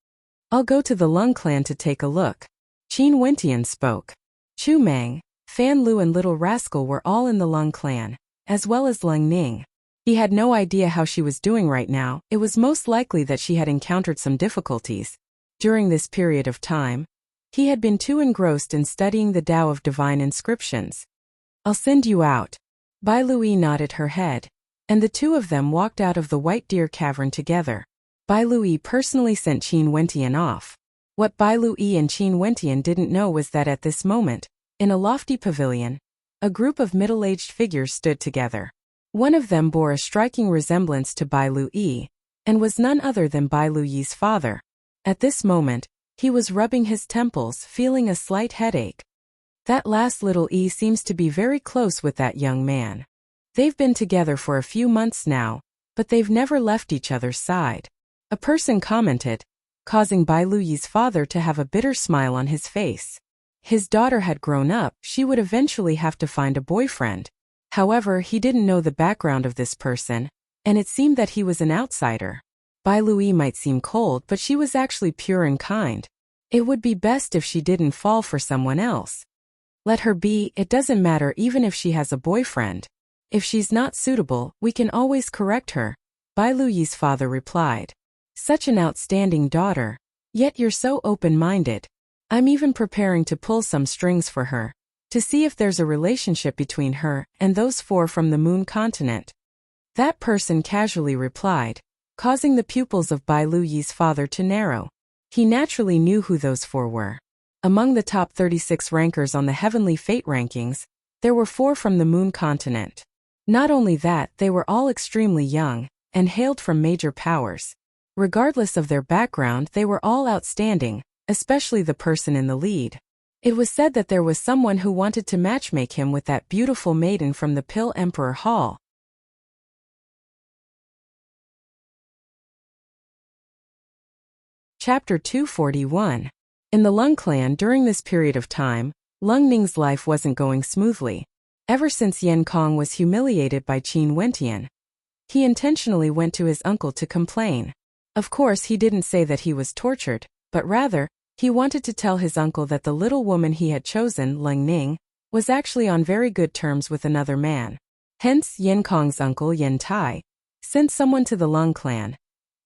I'll go to the Lung clan to take a look. Qin Wentian spoke. Chu Mang, Fan Lu and Little Rascal were all in the Lung clan, as well as Lung Ning. He had no idea how she was doing right now. It was most likely that she had encountered some difficulties. During this period of time, he had been too engrossed in studying the Tao of Divine Inscriptions. I'll send you out. Bai Lui nodded her head, and the two of them walked out of the White Deer Cavern together. Bai Lui personally sent Qin Wentian off. What Bai Lui and Qin Wentian didn't know was that at this moment, in a lofty pavilion, a group of middle-aged figures stood together. One of them bore a striking resemblance to Bai Lui, and was none other than Bai Lui's father. At this moment, he was rubbing his temples, feeling a slight headache. That last little E seems to be very close with that young man. They've been together for a few months now, but they've never left each other's side. A person commented, causing Bai Lui's father to have a bitter smile on his face. His daughter had grown up, she would eventually have to find a boyfriend. However, he didn't know the background of this person, and it seemed that he was an outsider. Bai Lui might seem cold, but she was actually pure and kind. It would be best if she didn't fall for someone else. Let her be, it doesn't matter even if she has a boyfriend. If she's not suitable, we can always correct her, Bai Luyi's father replied. Such an outstanding daughter. Yet you're so open-minded. I'm even preparing to pull some strings for her, to see if there's a relationship between her and those 4 from the moon continent. That person casually replied, causing the pupils of Bai Luyi's father to narrow. He naturally knew who those 4 were. Among the top 36 rankers on the heavenly fate rankings, there were 4 from the moon continent. Not only that, they were all extremely young and hailed from major powers. Regardless of their background, they were all outstanding, especially the person in the lead. It was said that there was someone who wanted to matchmake him with that beautiful maiden from the Pill Emperor Hall. Chapter 241. In the Lung clan during this period of time, Lung Ning's life wasn't going smoothly. Ever since Yan Kong was humiliated by Qin Wentian, he intentionally went to his uncle to complain. Of course, he didn't say that he was tortured, but rather, he wanted to tell his uncle that the little woman he had chosen, Lung Ning, was actually on very good terms with another man. Hence, Yan Kong's uncle, Yan Tai, sent someone to the Lung clan,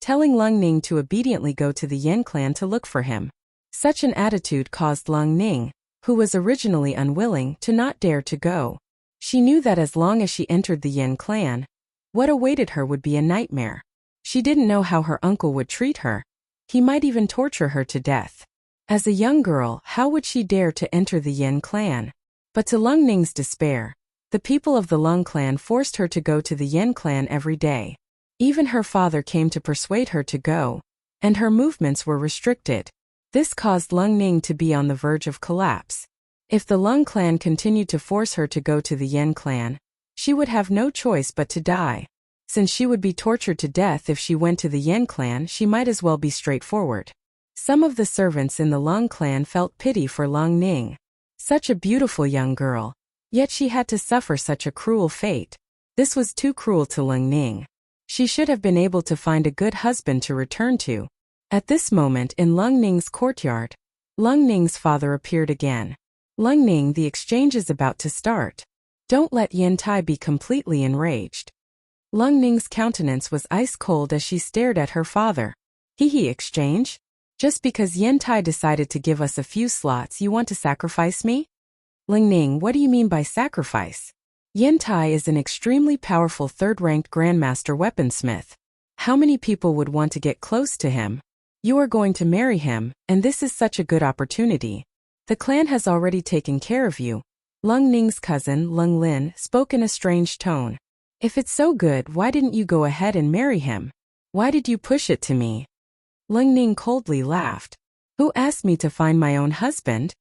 telling Lung Ning to obediently go to the Yan clan to look for him. Such an attitude caused Lung Ning, who was originally unwilling, to not dare to go. She knew that as long as she entered the Yan clan, what awaited her would be a nightmare. She didn't know how her uncle would treat her. He might even torture her to death. As a young girl, how would she dare to enter the Yan clan? But to Lung Ning's despair, the people of the Lung clan forced her to go to the Yan clan every day. Even her father came to persuade her to go, and her movements were restricted. This caused Lung Ning to be on the verge of collapse. If the Lung clan continued to force her to go to the Yan clan, she would have no choice but to die. Since she would be tortured to death if she went to the Yan clan, she might as well be straightforward. Some of the servants in the Lung clan felt pity for Lung Ning. Such a beautiful young girl, yet she had to suffer such a cruel fate. This was too cruel to Lung Ning. She should have been able to find a good husband to return to. At this moment in Lung Ning's courtyard, Lung Ning's father appeared again. Lung Ning, the exchange is about to start. Don't let Yan Tai be completely enraged. Lung Ning's countenance was ice-cold as she stared at her father. Exchange? Just because Yan Tai decided to give us a few slots, you want to sacrifice me? Lung Ning, what do you mean by sacrifice? Yan Tai is an extremely powerful third-ranked grandmaster weaponsmith. How many people would want to get close to him? You are going to marry him, and this is such a good opportunity. The clan has already taken care of you. Lung Ning's cousin, Lung Lin, spoke in a strange tone. If it's so good, why didn't you go ahead and marry him? Why did you push it to me? Lung Ning coldly laughed. Who asked me to find my own husband?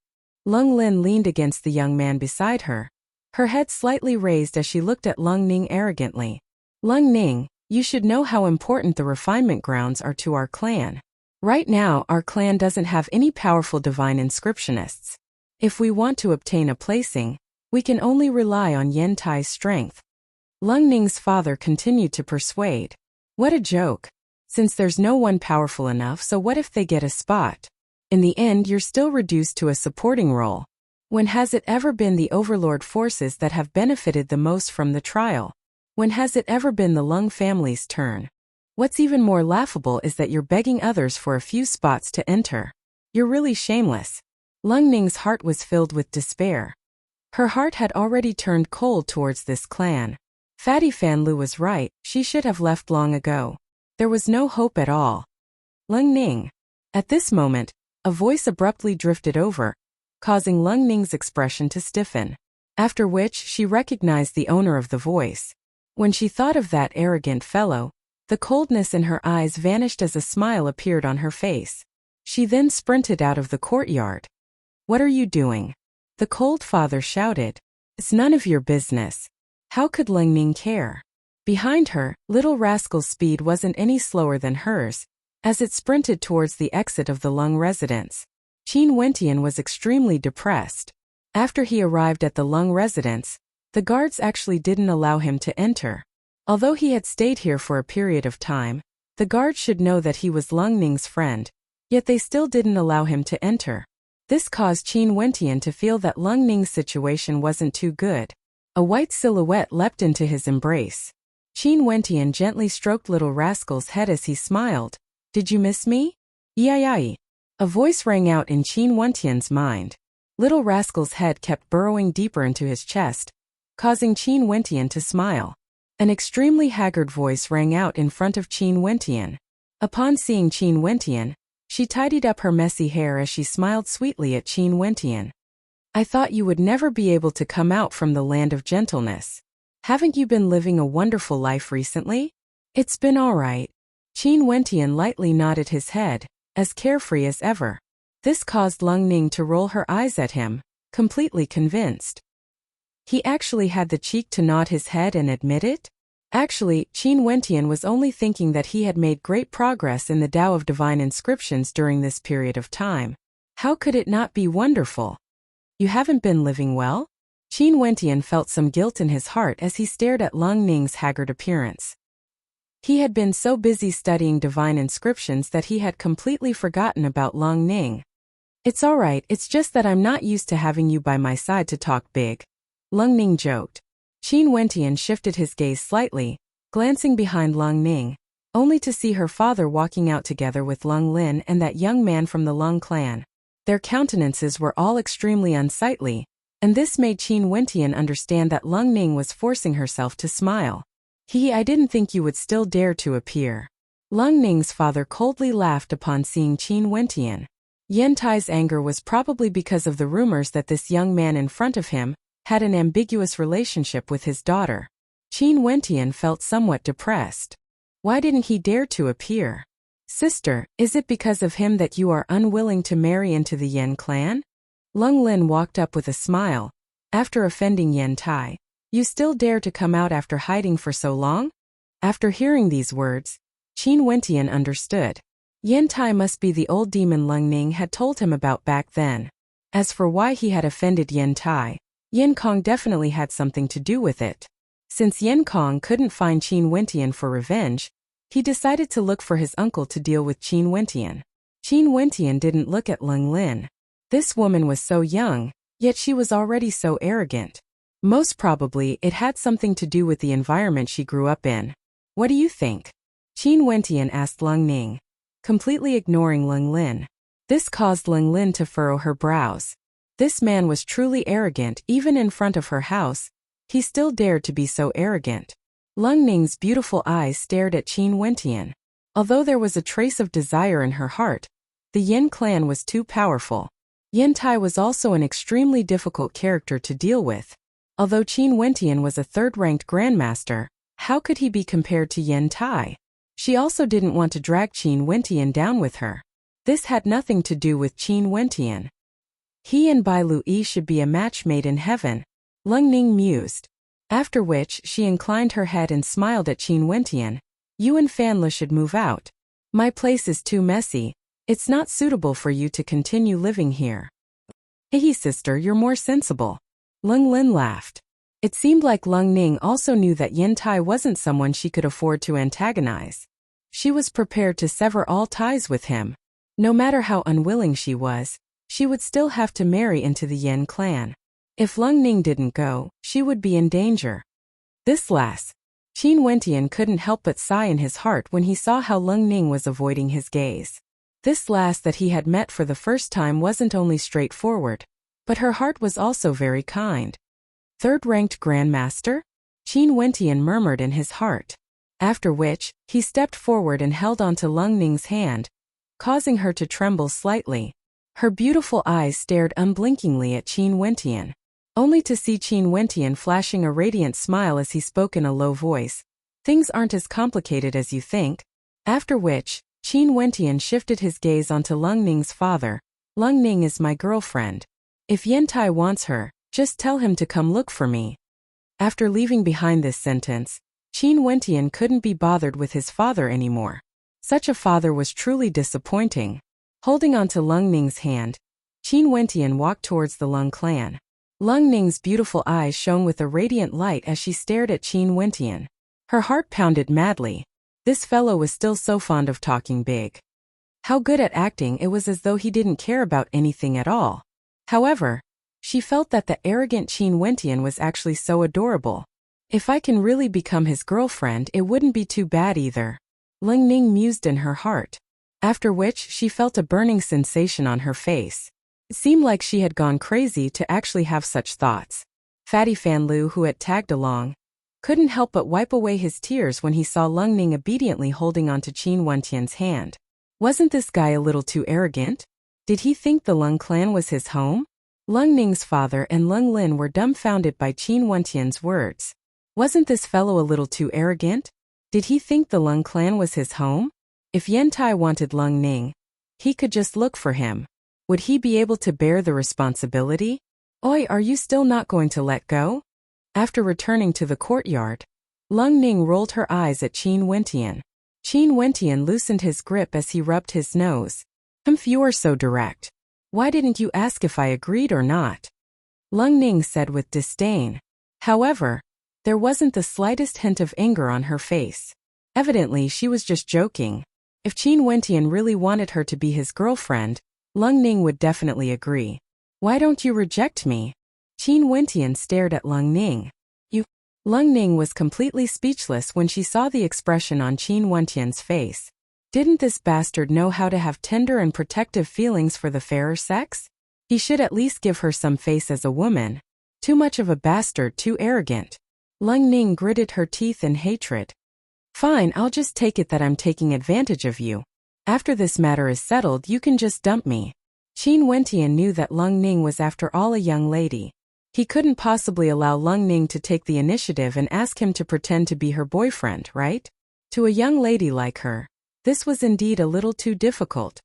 Lung Lin leaned against the young man beside her, her head slightly raised as she looked at Lung Ning arrogantly. Lung Ning, you should know how important the refinement grounds are to our clan. Right now, our clan doesn't have any powerful divine inscriptionists. If we want to obtain a placing, we can only rely on Yan Tai's strength. Lung Ning's father continued to persuade. What a joke. Since there's no one powerful enough, so what if they get a spot? In the end, you're still reduced to a supporting role. When has it ever been the overlord forces that have benefited the most from the trial? When has it ever been the Lung family's turn? What's even more laughable is that you're begging others for a few spots to enter. You're really shameless. Lung Ning's heart was filled with despair. Her heart had already turned cold towards this clan. Fatty Fan Lu was right, she should have left long ago. There was no hope at all. Lung Ning. At this moment, a voice abruptly drifted over, causing Lung Ning's expression to stiffen. After which, she recognized the owner of the voice. When she thought of that arrogant fellow, the coldness in her eyes vanished as a smile appeared on her face. She then sprinted out of the courtyard. What are you doing? The cold father shouted. It's none of your business. How could Lung Ning care? Behind her, little rascal's speed wasn't any slower than hers, as it sprinted towards the exit of the Lung residence. Qin Wentian was extremely depressed. After he arrived at the Lung residence, the guards actually didn't allow him to enter. Although he had stayed here for a period of time, the guards should know that he was Lung Ning's friend, yet they still didn't allow him to enter. This caused Qin Wentian to feel that Lung Ning's situation wasn't too good. A white silhouette leapt into his embrace. Qin Wentian gently stroked little rascal's head as he smiled. Did you miss me? Yai. A voice rang out in Qin Wentian's mind. Little rascal's head kept burrowing deeper into his chest, causing Qin Wentian to smile. An extremely haggard voice rang out in front of Qin Wentian. Upon seeing Qin Wentian, she tidied up her messy hair as she smiled sweetly at Qin Wentian. I thought you would never be able to come out from the land of gentleness. Haven't you been living a wonderful life recently? It's been all right. Qin Wentian lightly nodded his head, as carefree as ever. This caused Lung Ning to roll her eyes at him, completely convinced. He actually had the cheek to nod his head and admit it? Actually, Qin Wentian was only thinking that he had made great progress in the Tao of Divine Inscriptions during this period of time. How could it not be wonderful? You haven't been living well? Qin Wentian felt some guilt in his heart as he stared at Lung Ning's haggard appearance. He had been so busy studying divine inscriptions that he had completely forgotten about Lung Ning. It's all right, it's just that I'm not used to having you by my side to talk big. Lung Ning joked. Qin Wentian shifted his gaze slightly, glancing behind Lung Ning, only to see her father walking out together with Lung Lin and that young man from the Lung clan. Their countenances were all extremely unsightly, and this made Qin Wentian understand that Lung Ning was forcing herself to smile. I didn't think you would still dare to appear. Lung Ning's father coldly laughed upon seeing Qin Wentian. Yen Tai's anger was probably because of the rumors that this young man in front of him had an ambiguous relationship with his daughter. Qin Wentian felt somewhat depressed. Why didn't he dare to appear? Sister, is it because of him that you are unwilling to marry into the Yen clan? Lung Lin walked up with a smile. After offending Yen Tai, you still dare to come out after hiding for so long? After hearing these words, Qin Wentian understood. Yen Tai must be the old demon Lung Ning had told him about back then. As for why he had offended Yen Tai, Yen Kong definitely had something to do with it. Since Yen Kong couldn't find Qin Wentian for revenge, he decided to look for his uncle to deal with Qin Wentian. Qin Wentian didn't look at Lung Lin. This woman was so young, yet she was already so arrogant. Most probably it had something to do with the environment she grew up in. What do you think? Qin Wentian asked Lung Ning, completely ignoring Lung Lin. This caused Lung Lin to furrow her brows. This man was truly arrogant even in front of her house. He still dared to be so arrogant. Lung Ning's beautiful eyes stared at Qin Wentian. Although there was a trace of desire in her heart, the Yen clan was too powerful. Yen Tai was also an extremely difficult character to deal with. Although Qin Wentian was a third-ranked grandmaster, how could he be compared to Yen Tai? She also didn't want to drag Qin Wentian down with her. This had nothing to do with Qin Wentian. He and Bai Lui should be a match made in heaven, Lung Ning mused. After which she inclined her head and smiled at Qin Wentian. You and Fanla should move out. My place is too messy. It's not suitable for you to continue living here. Hey sister, you're more sensible. Lung Lin laughed. It seemed like Lung Ning also knew that Yen Tai wasn't someone she could afford to antagonize. She was prepared to sever all ties with him. No matter how unwilling she would still have to marry into the Yen clan. If Lung Ning didn't go, she would be in danger. This last. Qin Wentian couldn't help but sigh in his heart when he saw how Lung Ning was avoiding his gaze. This lass that he had met for the first time wasn't only straightforward, but her heart was also very kind. Third-ranked grandmaster? Qin Wentian murmured in his heart. After which, he stepped forward and held onto Lung Ning's hand, causing her to tremble slightly. Her beautiful eyes stared unblinkingly at Qin Wentian, only to see Qin Wentian flashing a radiant smile as he spoke in a low voice. Things aren't as complicated as you think. After which, Qin Wentian shifted his gaze onto Lung Ning's father. Lung Ning is my girlfriend. If Yen Tai wants her, just tell him to come look for me. After leaving behind this sentence, Qin Wentian couldn't be bothered with his father anymore. Such a father was truly disappointing. Holding onto Lung Ning's hand, Qin Wentian walked towards the Lung clan. Lung Ning's beautiful eyes shone with a radiant light as she stared at Qin Wentian. Her heart pounded madly. This fellow was still so fond of talking big. How good at acting, it was as though he didn't care about anything at all. However, She felt that the arrogant Qin Wentian was actually so adorable. If I can really become his girlfriend, it wouldn't be too bad either. Lung Ning mused in her heart. After which, she felt a burning sensation on her face. It seemed like she had gone crazy to actually have such thoughts. Fatty Fan Lu, who had tagged along, couldn't help but wipe away his tears when he saw Lung Ning obediently holding onto Qin Wentian's hand. Wasn't this guy a little too arrogant? Did he think the Lung clan was his home? Lung Ning's father and Lung Lin were dumbfounded by Qin Wentian's words. Wasn't this fellow a little too arrogant? Did he think the Lung clan was his home? If Yantai wanted Lung Ning, he could just look for him. Would he be able to bear the responsibility? Oi, are you still not going to let go? After returning to the courtyard, Lung Ning rolled her eyes at Qin Wentian. Qin Wentian loosened his grip as he rubbed his nose. You are so direct. Why didn't you ask if I agreed or not? Lung Ning said with disdain. However, there wasn't the slightest hint of anger on her face. Evidently, she was just joking. If Qin Wentian really wanted her to be his girlfriend, Lung Ning would definitely agree. Why don't you reject me? Qin Wentian stared at Lung Ning. You. Lung Ning was completely speechless when she saw the expression on Qin Wentian's face. Didn't this bastard know how to have tender and protective feelings for the fairer sex? He should at least give her some face as a woman. Too much of a bastard, too arrogant. Lung Ning gritted her teeth in hatred. Fine, I'll just take it that I'm taking advantage of you. After this matter is settled, you can just dump me. Qin Wentian knew that Lung Ning was after all a young lady. He couldn't possibly allow Lung Ning to take the initiative and ask him to pretend to be her boyfriend, right? To a young lady like her, this was indeed a little too difficult.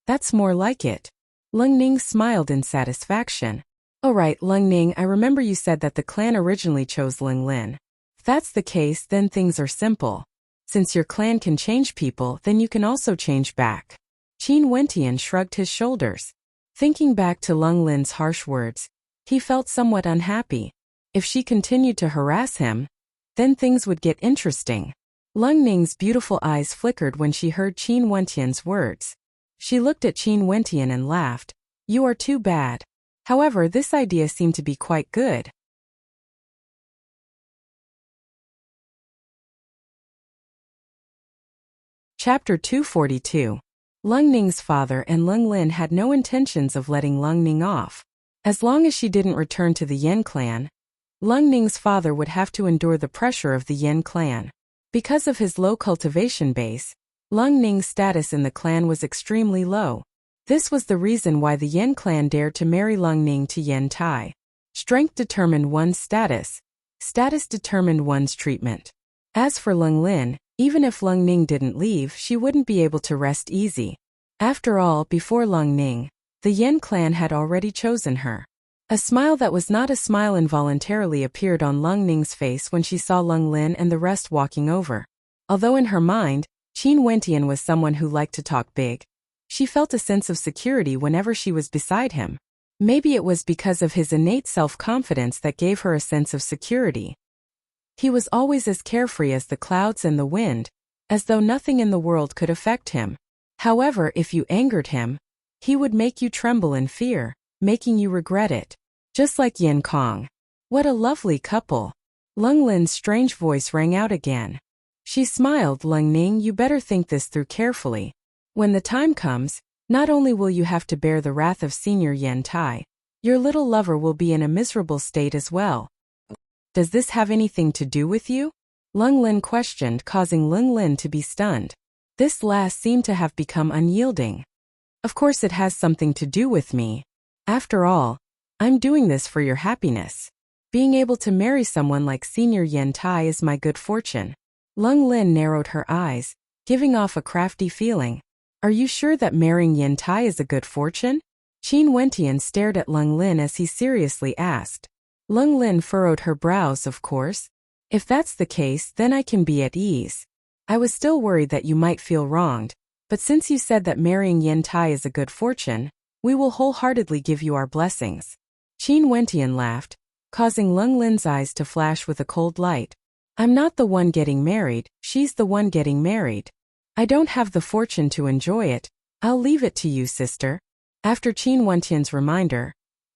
That's more like it. Lung Ning smiled in satisfaction. Alright, Lung Ning, I remember you said that the clan originally chose Ling Lin. If that's the case, then things are simple. Since your clan can change people, then you can also change back. Qin Wentian shrugged his shoulders. Thinking back to Lung Lin's harsh words, he felt somewhat unhappy. If she continued to harass him, then things would get interesting. Lung Ning's beautiful eyes flickered when she heard Qin Wentian's words. She looked at Qin Wentian and laughed. You are too bad. However, this idea seemed to be quite good. Chapter 242. Lung Ning's father and Lung Lin had no intentions of letting Lung Ning off. As long as she didn't return to the Yen clan, Lung Ning's father would have to endure the pressure of the Yen clan. Because of his low cultivation base, Lung Ning's status in the clan was extremely low. This was the reason why the Yen clan dared to marry Lung Ning to Yen Tai. Strength determined one's status. Status determined one's treatment. As for Lung Lin, even if Lung Ning didn't leave, she wouldn't be able to rest easy. After all, before Lung Ning, the Yen clan had already chosen her. A smile that was not a smile involuntarily appeared on Lung Ning's face when she saw Lung Lin and the rest walking over. Although in her mind, Qin Wentian was someone who liked to talk big, she felt a sense of security whenever she was beside him. Maybe it was because of his innate self-confidence that gave her a sense of security. He was always as carefree as the clouds and the wind, as though nothing in the world could affect him. However, if you angered him, he would make you tremble in fear, making you regret it. Just like Yen Kong. What a lovely couple. Lung Lin's strange voice rang out again. She smiled. Lung Ning, you better think this through carefully. When the time comes, not only will you have to bear the wrath of Senior Yen Tai, your little lover will be in a miserable state as well. Does this have anything to do with you? Lung Lin questioned, causing Lung Lin to be stunned. This last seemed to have become unyielding. Of course it has something to do with me. After all, I'm doing this for your happiness. Being able to marry someone like Senior Yen Tai is my good fortune. Lung Lin narrowed her eyes, giving off a crafty feeling. Are you sure that marrying Yen Tai is a good fortune? Qin Wentian stared at Lung Lin as he seriously asked. Lung Lin furrowed her brows. Of course. If that's the case, then I can be at ease. I was still worried that you might feel wronged, but since you said that marrying Yen Tai is a good fortune, we will wholeheartedly give you our blessings. Qin Wentian laughed, causing Lung Lin's eyes to flash with a cold light. I'm not the one getting married, she's the one getting married. I don't have the fortune to enjoy it, I'll leave it to you, sister. After Qin Wentian's reminder,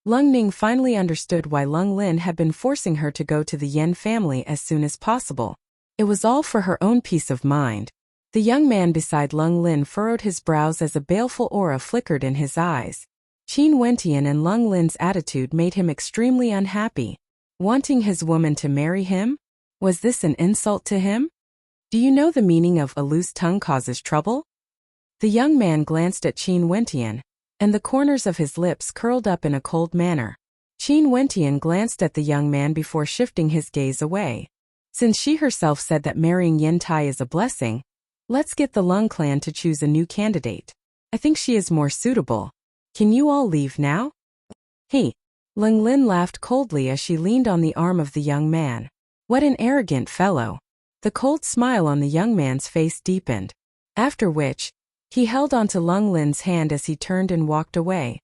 Lung Ning finally understood why Lung Lin had been forcing her to go to the Yen family as soon as possible. It was all for her own peace of mind. The young man beside Lung Lin furrowed his brows as a baleful aura flickered in his eyes. Qin Wentian and Lung Lin's attitude made him extremely unhappy. Wanting his woman to marry him? Was this an insult to him? Do you know the meaning of "a loose tongue causes trouble"? The young man glanced at Qin Wentian, and the corners of his lips curled up in a cold manner. Qin Wentian glanced at the young man before shifting his gaze away. Since she herself said that marrying Yen Tai is a blessing, let's get the Lung clan to choose a new candidate. I think she is more suitable. Can you all leave now? Hey. Lung Lin laughed coldly as she leaned on the arm of the young man. What an arrogant fellow. The cold smile on the young man's face deepened. After which, he held onto Lung Lin's hand as he turned and walked away.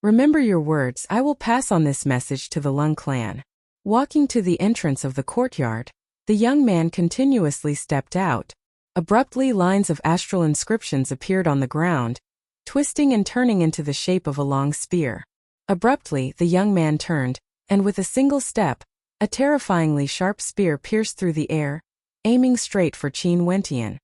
Remember your words. I will pass on this message to the Lung clan. Walking to the entrance of the courtyard, the young man continuously stepped out. Abruptly, lines of astral inscriptions appeared on the ground, twisting and turning into the shape of a long spear. Abruptly, the young man turned, and with a single step, a terrifyingly sharp spear pierced through the air, aiming straight for Qin Wentian.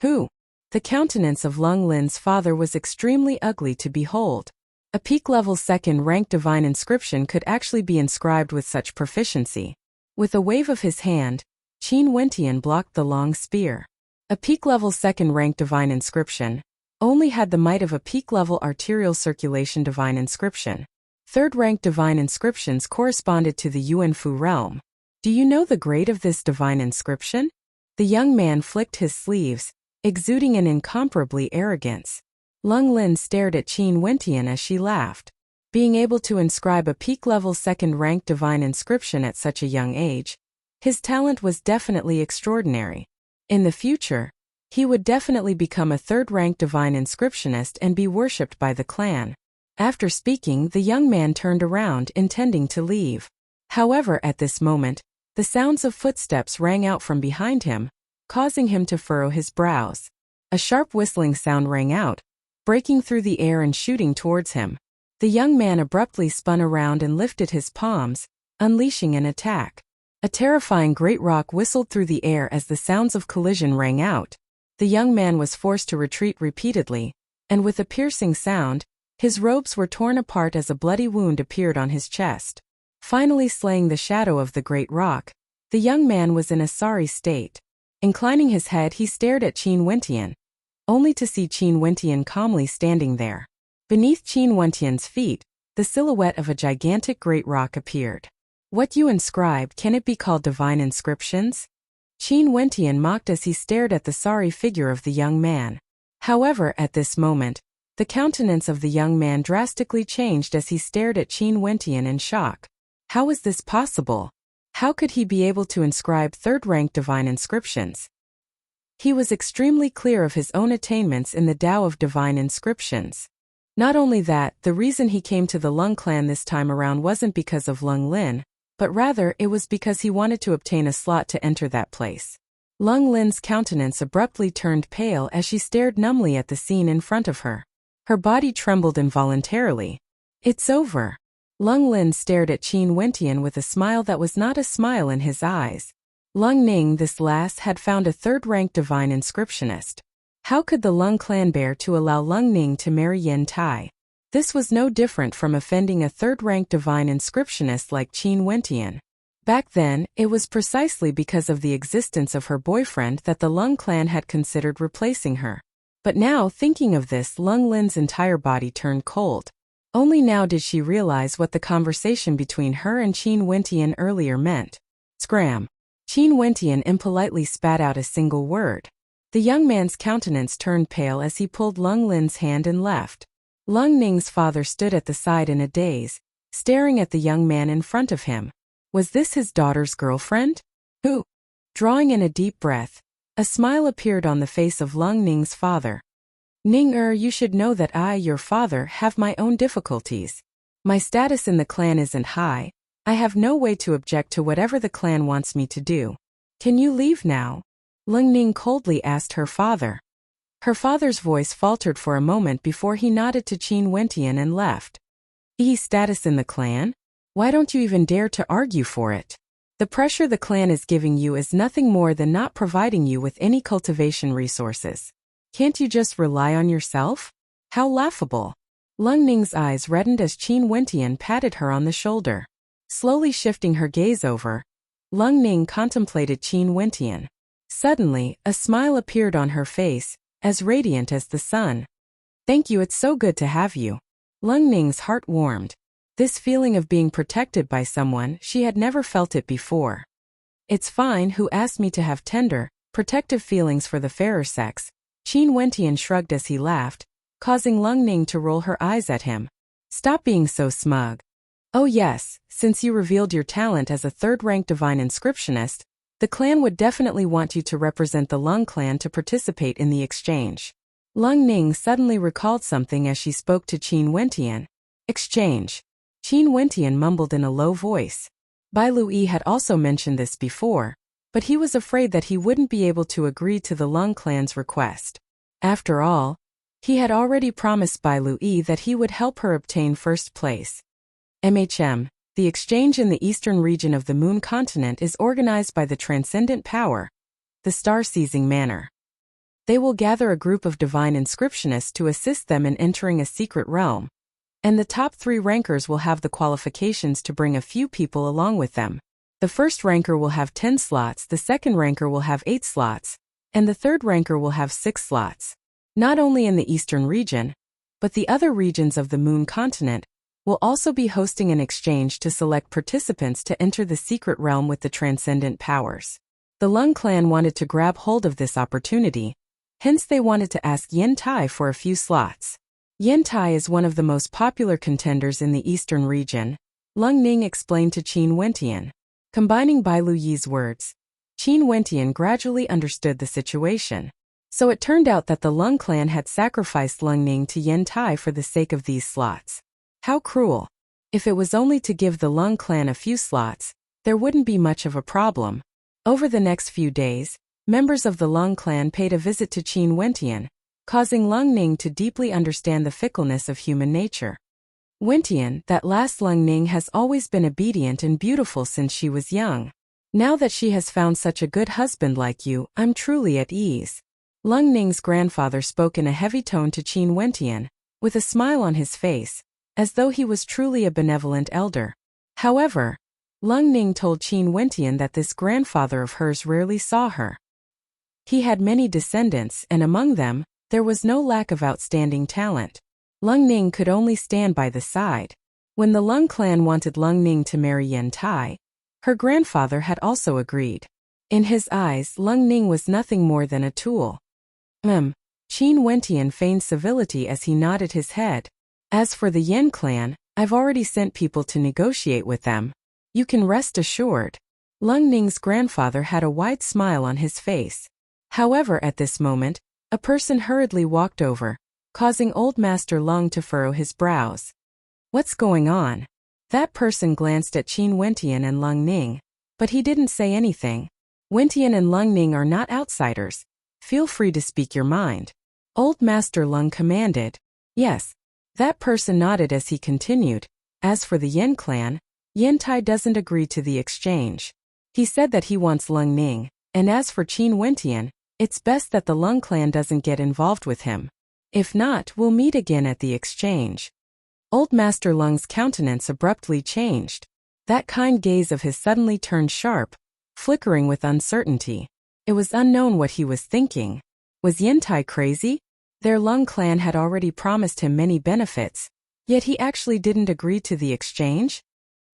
Who? The countenance of Lung Lin's father was extremely ugly to behold. A peak-level second-rank divine inscription could actually be inscribed with such proficiency. With a wave of his hand, Qin Wentian blocked the long spear. A peak-level second-rank divine inscription only had the might of a peak-level arterial circulation divine inscription. Third-rank divine inscriptions corresponded to the Yuanfu realm. Do you know the grade of this divine inscription? The young man flicked his sleeves, exuding an incomparably arrogance. Lung Lin stared at Qin Wentian as she laughed. Being able to inscribe a peak-level second-rank divine inscription at such a young age, his talent was definitely extraordinary. In the future, he would definitely become a third-rank divine inscriptionist and be worshipped by the clan. After speaking, the young man turned around, intending to leave. However, at this moment, the sounds of footsteps rang out from behind him, causing him to furrow his brows. A sharp whistling sound rang out, breaking through the air and shooting towards him. The young man abruptly spun around and lifted his palms, unleashing an attack. A terrifying great rock whistled through the air as the sounds of collision rang out. The young man was forced to retreat repeatedly, and with a piercing sound, his robes were torn apart as a bloody wound appeared on his chest. Finally slaying the shadow of the great rock, the young man was in a sorry state. Inclining his head, he stared at Qin Wentian, only to see Qin Wentian calmly standing there. Beneath Qin Wentian's feet, the silhouette of a gigantic great rock appeared. What you inscribe, can it be called divine inscriptions? Qin Wentian mocked as he stared at the sorry figure of the young man. However, at this moment, the countenance of the young man drastically changed as he stared at Qin Wentian in shock. How was this possible? How could he be able to inscribe third-rank divine inscriptions? He was extremely clear of his own attainments in the Tao of divine inscriptions. Not only that, the reason he came to the Lung clan this time around wasn't because of Lung Lin, but rather it was because he wanted to obtain a slot to enter that place. Lung Lin's countenance abruptly turned pale as she stared numbly at the scene in front of her. Her body trembled involuntarily. It's over. Lung Lin stared at Qin Wentian with a smile that was not a smile in his eyes. Lung Ning, this lass, had found a third-rank divine inscriptionist. How could the Lung clan bear to allow Lung Ning to marry Yen Tai? This was no different from offending a third-rank divine inscriptionist like Qin Wentian. Back then, it was precisely because of the existence of her boyfriend that the Lung clan had considered replacing her. But now, thinking of this, Lung Lin's entire body turned cold. Only now did she realize what the conversation between her and Qin Wentian earlier meant. Scram. Qin Wentian impolitely spat out a single word. The young man's countenance turned pale as he pulled Lung Lin's hand and left. Lung Ning's father stood at the side in a daze, staring at the young man in front of him. Was this his daughter's girlfriend? Who? Drawing in a deep breath, a smile appeared on the face of Lung Ning's father. Ning-er, you should know that I, your father, have my own difficulties. My status in the clan isn't high. I have no way to object to whatever the clan wants me to do. Can you leave now? Lung Ning coldly asked her father. Her father's voice faltered for a moment before he nodded to Qin Wentian and left. Status in the clan? Why don't you even dare to argue for it? The pressure the clan is giving you is nothing more than not providing you with any cultivation resources. Can't you just rely on yourself? How laughable. Lung Ning's eyes reddened as Qin Wentian patted her on the shoulder. Slowly shifting her gaze over, Lung Ning contemplated Qin Wentian. Suddenly, a smile appeared on her face, as radiant as the sun. Thank you, it's so good to have you. Lung Ning's heart warmed. This feeling of being protected by someone, she had never felt it before. It's fine. Who asked me to have tender, protective feelings for the fairer sex? Qin Wentian shrugged as he laughed, causing Lung Ning to roll her eyes at him. Stop being so smug. Oh yes, since you revealed your talent as a third-rank divine inscriptionist, the clan would definitely want you to represent the Lung clan to participate in the exchange. Lung Ning suddenly recalled something as she spoke to Qin Wentian. Exchange. Qin Wentian mumbled in a low voice. Bai Lui had also mentioned this before, but he was afraid that he wouldn't be able to agree to the Lung clan's request. After all, he had already promised Bai Lui that he would help her obtain first place. The exchange in the eastern region of the Moon continent is organized by the Transcendent Power, the Star-Seizing Manor. They will gather a group of divine inscriptionists to assist them in entering a secret realm, and the top 3 rankers will have the qualifications to bring a few people along with them. The first ranker will have 10 slots, the second ranker will have 8 slots, and the third ranker will have 6 slots. Not only in the eastern region, but the other regions of the Moon continent will also be hosting an exchange to select participants to enter the secret realm with the transcendent powers. The Lung clan wanted to grab hold of this opportunity, hence they wanted to ask Yen Tai for a few slots. Yen Tai is one of the most popular contenders in the eastern region, Lung Ning explained to Qin Wentian. Combining Bai Luyi's words, Qin Wentian gradually understood the situation. So it turned out that the Lung clan had sacrificed Lung Ning to Yen Tai for the sake of these slots. How cruel. If it was only to give the Lung clan a few slots, there wouldn't be much of a problem. Over the next few days, members of the Lung clan paid a visit to Qin Wentian, causing Lung Ning to deeply understand the fickleness of human nature. Wentian, that last Lung Ning has always been obedient and beautiful since she was young. Now that she has found such a good husband like you, I'm truly at ease. Lung Ning's grandfather spoke in a heavy tone to Qin Wentian, with a smile on his face, as though he was truly a benevolent elder. However, Lung Ning told Qin Wentian that this grandfather of hers rarely saw her. He had many descendants, and among them, there was no lack of outstanding talent. Lung Ning could only stand by the side. When the Lung clan wanted Lung Ning to marry Yen Tai, her grandfather had also agreed. In his eyes, Lung Ning was nothing more than a tool. Qin Wentian feigned civility as he nodded his head. As for the Yen clan, I've already sent people to negotiate with them. You can rest assured. Lung Ning's grandfather had a wide smile on his face. However, at this moment, a person hurriedly walked over, causing Old Master Lung to furrow his brows. What's going on? That person glanced at Qin Wentian and Lung Ning, but he didn't say anything. Wentian and Lung Ning are not outsiders. Feel free to speak your mind. Old Master Lung commanded. Yes. That person nodded as he continued. As for the Yen clan, Yen Tai doesn't agree to the exchange. He said that he wants Lung Ning, and as for Qin Wentian, it's best that the Lung clan doesn't get involved with him. If not, we'll meet again at the exchange. Old Master Lung's countenance abruptly changed. That kind gaze of his suddenly turned sharp, flickering with uncertainty. It was unknown what he was thinking. Was Yen Tai crazy? Their Lung clan had already promised him many benefits, yet he actually didn't agree to the exchange?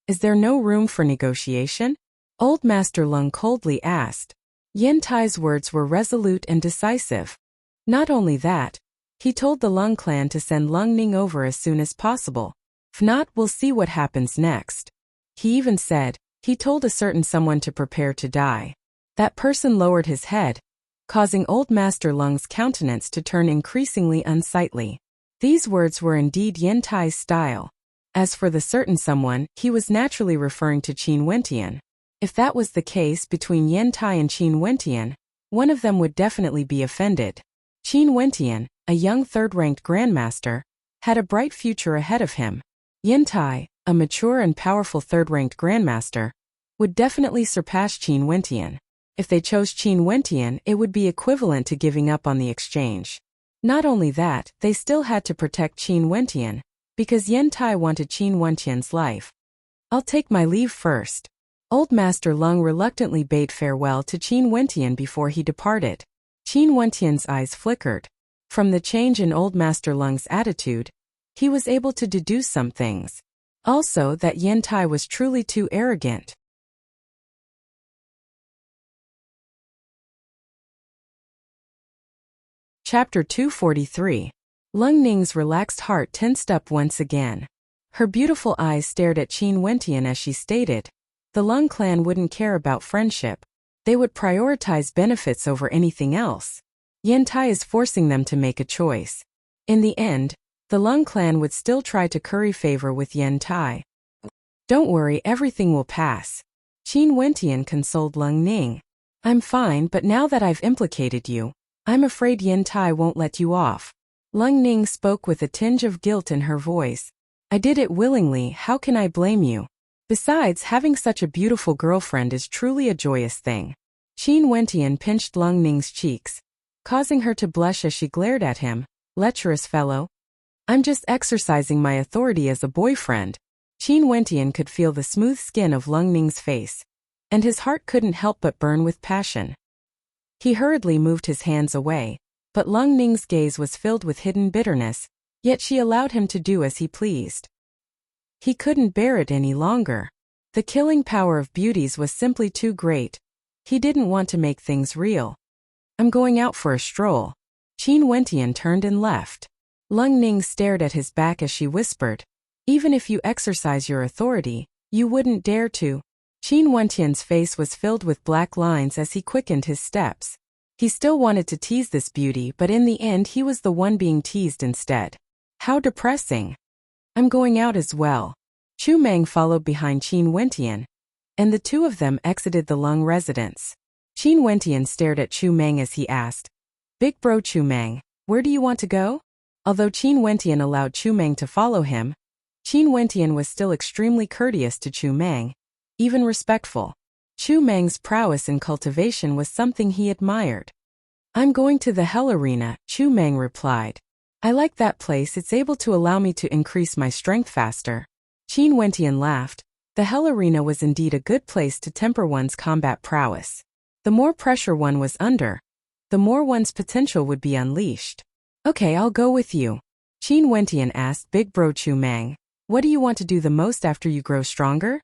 Is there no room for negotiation? Old Master Lung coldly asked. Yen Tai's words were resolute and decisive. Not only that, he told the Lung clan to send Lung Ning over as soon as possible. If not, we'll see what happens next. He even said, he told a certain someone to prepare to die. That person lowered his head, causing Old Master Lung's countenance to turn increasingly unsightly. These words were indeed Yen Tai's style. As for the certain someone, he was naturally referring to Qin Wentian. If that was the case between Yen Tai and Qin Wentian, one of them would definitely be offended. Qin Wentian, a young third-ranked grandmaster, had a bright future ahead of him. Yen Tai, a mature and powerful third-ranked grandmaster, would definitely surpass Qin Wentian. If they chose Qin Wentian, it would be equivalent to giving up on the exchange. Not only that, they still had to protect Qin Wentian, because Yen Tai wanted Qin Wentian's life. I'll take my leave first. Old Master Lung reluctantly bade farewell to Qin Wentian before he departed. Qin Wentian's eyes flickered. From the change in Old Master Lung's attitude, he was able to deduce some things. Also that Yen Tai was truly too arrogant. Chapter 243. Lung Ning's relaxed heart tensed up once again. Her beautiful eyes stared at Qin Wentian as she stated, the Lung clan wouldn't care about friendship. They would prioritize benefits over anything else. Yen Tai is forcing them to make a choice. In the end, the Lung clan would still try to curry favor with Yen Tai. Don't worry, everything will pass. Qin Wentian consoled Lung Ning. I'm fine, but now that I've implicated you, I'm afraid Yen Tai won't let you off. Lung Ning spoke with a tinge of guilt in her voice. I did it willingly, how can I blame you? Besides, having such a beautiful girlfriend is truly a joyous thing. Qin Wentian pinched Lung Ning's cheeks, causing her to blush as she glared at him. Lecherous fellow. I'm just exercising my authority as a boyfriend. Qin Wentian could feel the smooth skin of Lung Ning's face, and his heart couldn't help but burn with passion. He hurriedly moved his hands away, but Lung Ning's gaze was filled with hidden bitterness, yet she allowed him to do as he pleased. He couldn't bear it any longer. The killing power of beauties was simply too great. He didn't want to make things real. I'm going out for a stroll. Qin Wentian turned and left. Lung Ning stared at his back as she whispered, even if you exercise your authority, you wouldn't dare to. Qin Wentian's face was filled with black lines as he quickened his steps. He still wanted to tease this beauty, but in the end he was the one being teased instead. How depressing. I'm going out as well. Chu Meng followed behind Qin Wentian, and the two of them exited the Lung residence. Qin Wentian stared at Chu Meng as he asked, Big bro Chu Meng, where do you want to go? Although Qin Wentian allowed Chu Meng to follow him, Qin Wentian was still extremely courteous to Chu Meng, even respectful. Chu Meng's prowess in cultivation was something he admired. I'm going to the Hell Arena, Chu Meng replied. I like that place, it's able to allow me to increase my strength faster. Qin Wentian laughed. The Hell Arena was indeed a good place to temper one's combat prowess. The more pressure one was under, the more one's potential would be unleashed. Okay, I'll go with you. Qin Wentian asked Big Bro Chu Meng, what do you want to do the most after you grow stronger?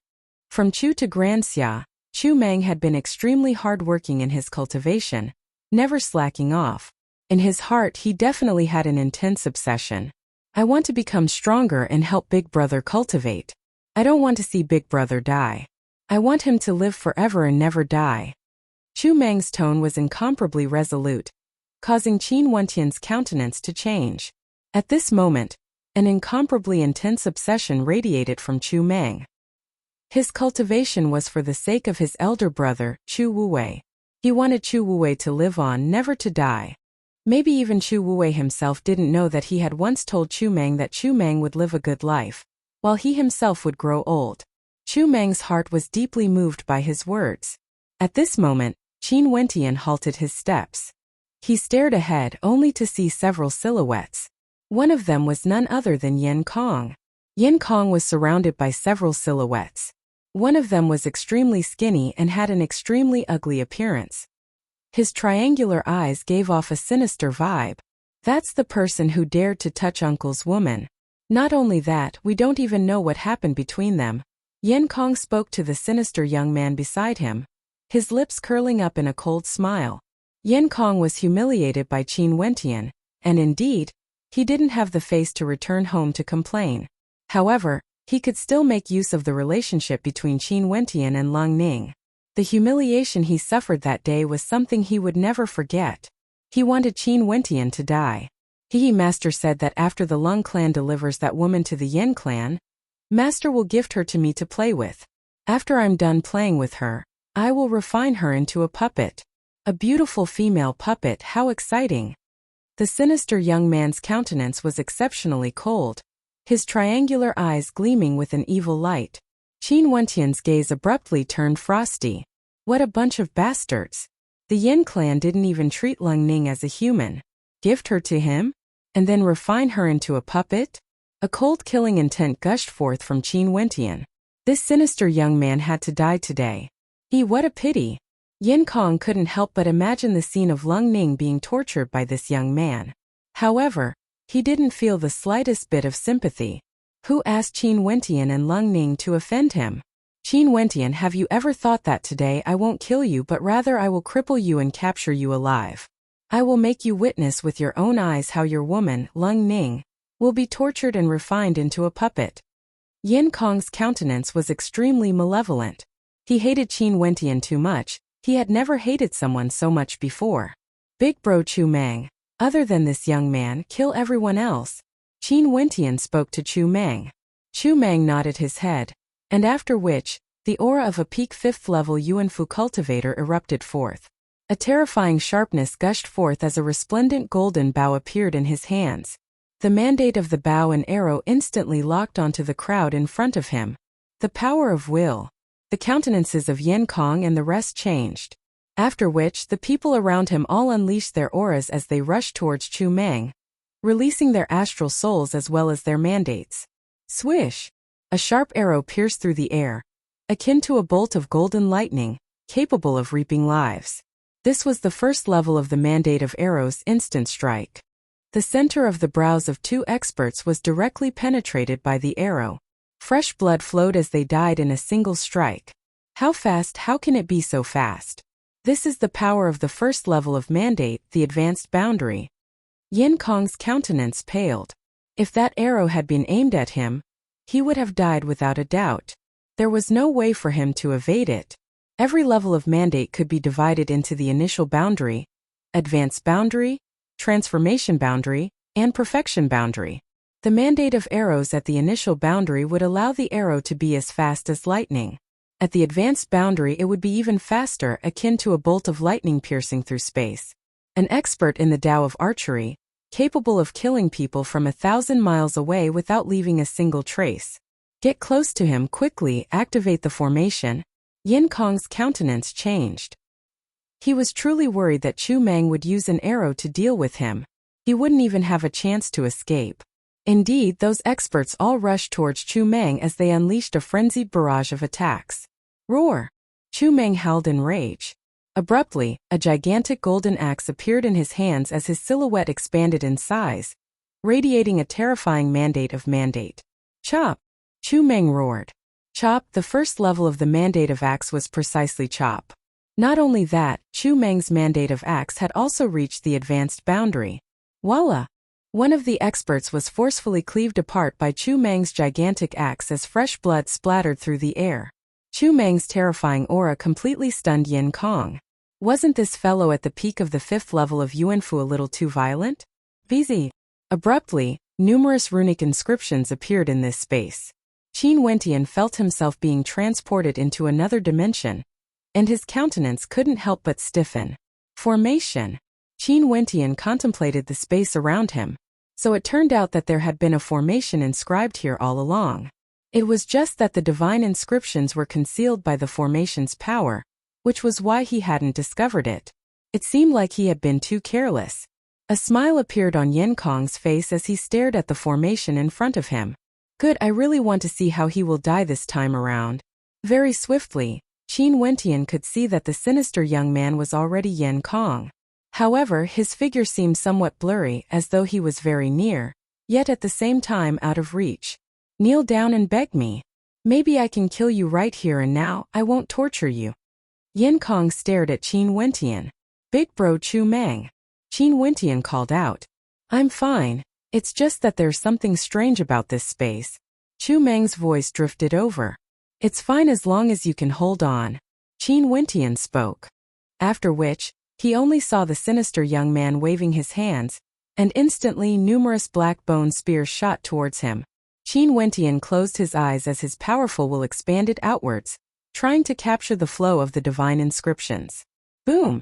From Chu to Grand Xia, Chu Meng had been extremely hard-working in his cultivation, never slacking off. In his heart, he definitely had an intense obsession. I want to become stronger and help Big Brother cultivate. I don't want to see Big Brother die. I want him to live forever and never die. Chu Meng's tone was incomparably resolute, causing Qin Wentian's countenance to change. At this moment, an incomparably intense obsession radiated from Chu Meng. His cultivation was for the sake of his elder brother, Chu Wuwei. He wanted Chu Wuwei to live on, never to die. Maybe even Chu Wuwei himself didn't know that he had once told Chu Meng that Chu Meng would live a good life, while he himself would grow old. Chu Meng's heart was deeply moved by his words. At this moment, Qin Wentian halted his steps. He stared ahead only to see several silhouettes. One of them was none other than Yen Kong. Yen Kong was surrounded by several silhouettes. One of them was extremely skinny and had an extremely ugly appearance. His triangular eyes gave off a sinister vibe. That's the person who dared to touch Uncle's woman. Not only that, we don't even know what happened between them. Yen Kong spoke to the sinister young man beside him, his lips curling up in a cold smile. Yen Kong was humiliated by Qin Wentian, and indeed, he didn't have the face to return home to complain. However, he could still make use of the relationship between Qin Wentian and Lung Ning. The humiliation he suffered that day was something he would never forget. He wanted Qin Wentian to die. Master said that after the Lung clan delivers that woman to the Yen clan, Master will gift her to me to play with. After I'm done playing with her, I will refine her into a puppet. A beautiful female puppet, how exciting. The sinister young man's countenance was exceptionally cold. his triangular eyes gleaming with an evil light. Qin Wentian's gaze abruptly turned frosty. What a bunch of bastards. The Yin clan didn't even treat Lung Ning as a human. Gift her to him? And then refine her into a puppet? A cold killing intent gushed forth from Qin Wentian. This sinister young man had to die today. What a pity. Yin Kong couldn't help but imagine the scene of Lung Ning being tortured by this young man. However, he didn't feel the slightest bit of sympathy. Who asked Qin Wentian and Lung Ning to offend him? Qin Wentian, have you ever thought that today I won't kill you but rather I will cripple you and capture you alive? I will make you witness with your own eyes how your woman, Lung Ning, will be tortured and refined into a puppet. Yin Kong's countenance was extremely malevolent. He hated Qin Wentian too much. He had never hated someone so much before. Big bro Chu Mang, other than this young man, kill everyone else. Qin Wentian spoke to Chu Mang. Chu Mang nodded his head, and after which, the aura of a peak 5th level Yuanfu cultivator erupted forth. A terrifying sharpness gushed forth as a resplendent golden bow appeared in his hands. The mandate of the bow and arrow instantly locked onto the crowd in front of him. The power of will. The countenances of Yin Kong and the rest changed. After which, the people around him all unleashed their auras as they rushed towards Chu Mang, releasing their astral souls as well as their mandates. Swish! A sharp arrow pierced through the air, akin to a bolt of golden lightning, capable of reaping lives. This was the first level of the mandate of arrows instant strike. The center of the brows of 2 experts was directly penetrated by the arrow. Fresh blood flowed as they died in a single strike. How fast? How can it be so fast? This is the power of the first level of mandate, the advanced boundary. Yin Kong's countenance paled. If that arrow had been aimed at him, he would have died without a doubt. There was no way for him to evade it. Every level of mandate could be divided into the initial boundary, advanced boundary, transformation boundary, and perfection boundary. The mandate of arrows at the initial boundary would allow the arrow to be as fast as lightning. At the advanced boundary it would be even faster, akin to a bolt of lightning piercing through space. An expert in the Tao of archery, capable of killing people from 1,000 miles away without leaving a single trace. Get close to him quickly, activate the formation. Yin Kong's countenance changed. He was truly worried that Chu Mang would use an arrow to deal with him. He wouldn't even have a chance to escape. Indeed, those experts all rushed towards Chu Mang as they unleashed a frenzied barrage of attacks. Roar! Chu Mang howled in rage. Abruptly, a gigantic golden axe appeared in his hands as his silhouette expanded in size, radiating a terrifying mandate of mandate. Chop! Chu Mang roared. Chop, the first level of the mandate of axe was precisely chop. Not only that, Chu Mang's mandate of axe had also reached the advanced boundary. Voila! One of the experts was forcefully cleaved apart by Chu Mang's gigantic axe as fresh blood splattered through the air. Chu Mang's terrifying aura completely stunned Yin Kong. Wasn't this fellow at the peak of the 5th level of Yuanfu a little too violent? BZ. Abruptly, numerous runic inscriptions appeared in this space. Qin Wentian felt himself being transported into another dimension, and his countenance couldn't help but stiffen. Formation. Qin Wentian contemplated the space around him. So it turned out that there had been a formation inscribed here all along. It was just that the divine inscriptions were concealed by the formation's power, which was why he hadn't discovered it. It seemed like he had been too careless. A smile appeared on Yin Kong's face as he stared at the formation in front of him. Good, I really want to see how he will die this time around. Very swiftly, Qin Wentian could see that the sinister young man was already Yin Kong. However, his figure seemed somewhat blurry, as though he was very near, yet at the same time out of reach. Kneel down and beg me. Maybe I can kill you right here and now, I won't torture you. Yin Kong stared at Qin Wentian. Big bro Chu Mang. Qin Wentian called out. I'm fine. It's just that there's something strange about this space. Chu Mang's voice drifted over. It's fine as long as you can hold on. Qin Wentian spoke. After which, he only saw the sinister young man waving his hands, and instantly numerous black bone spears shot towards him. Qin Wentian closed his eyes as his powerful will expanded outwards, trying to capture the flow of the divine inscriptions. Boom!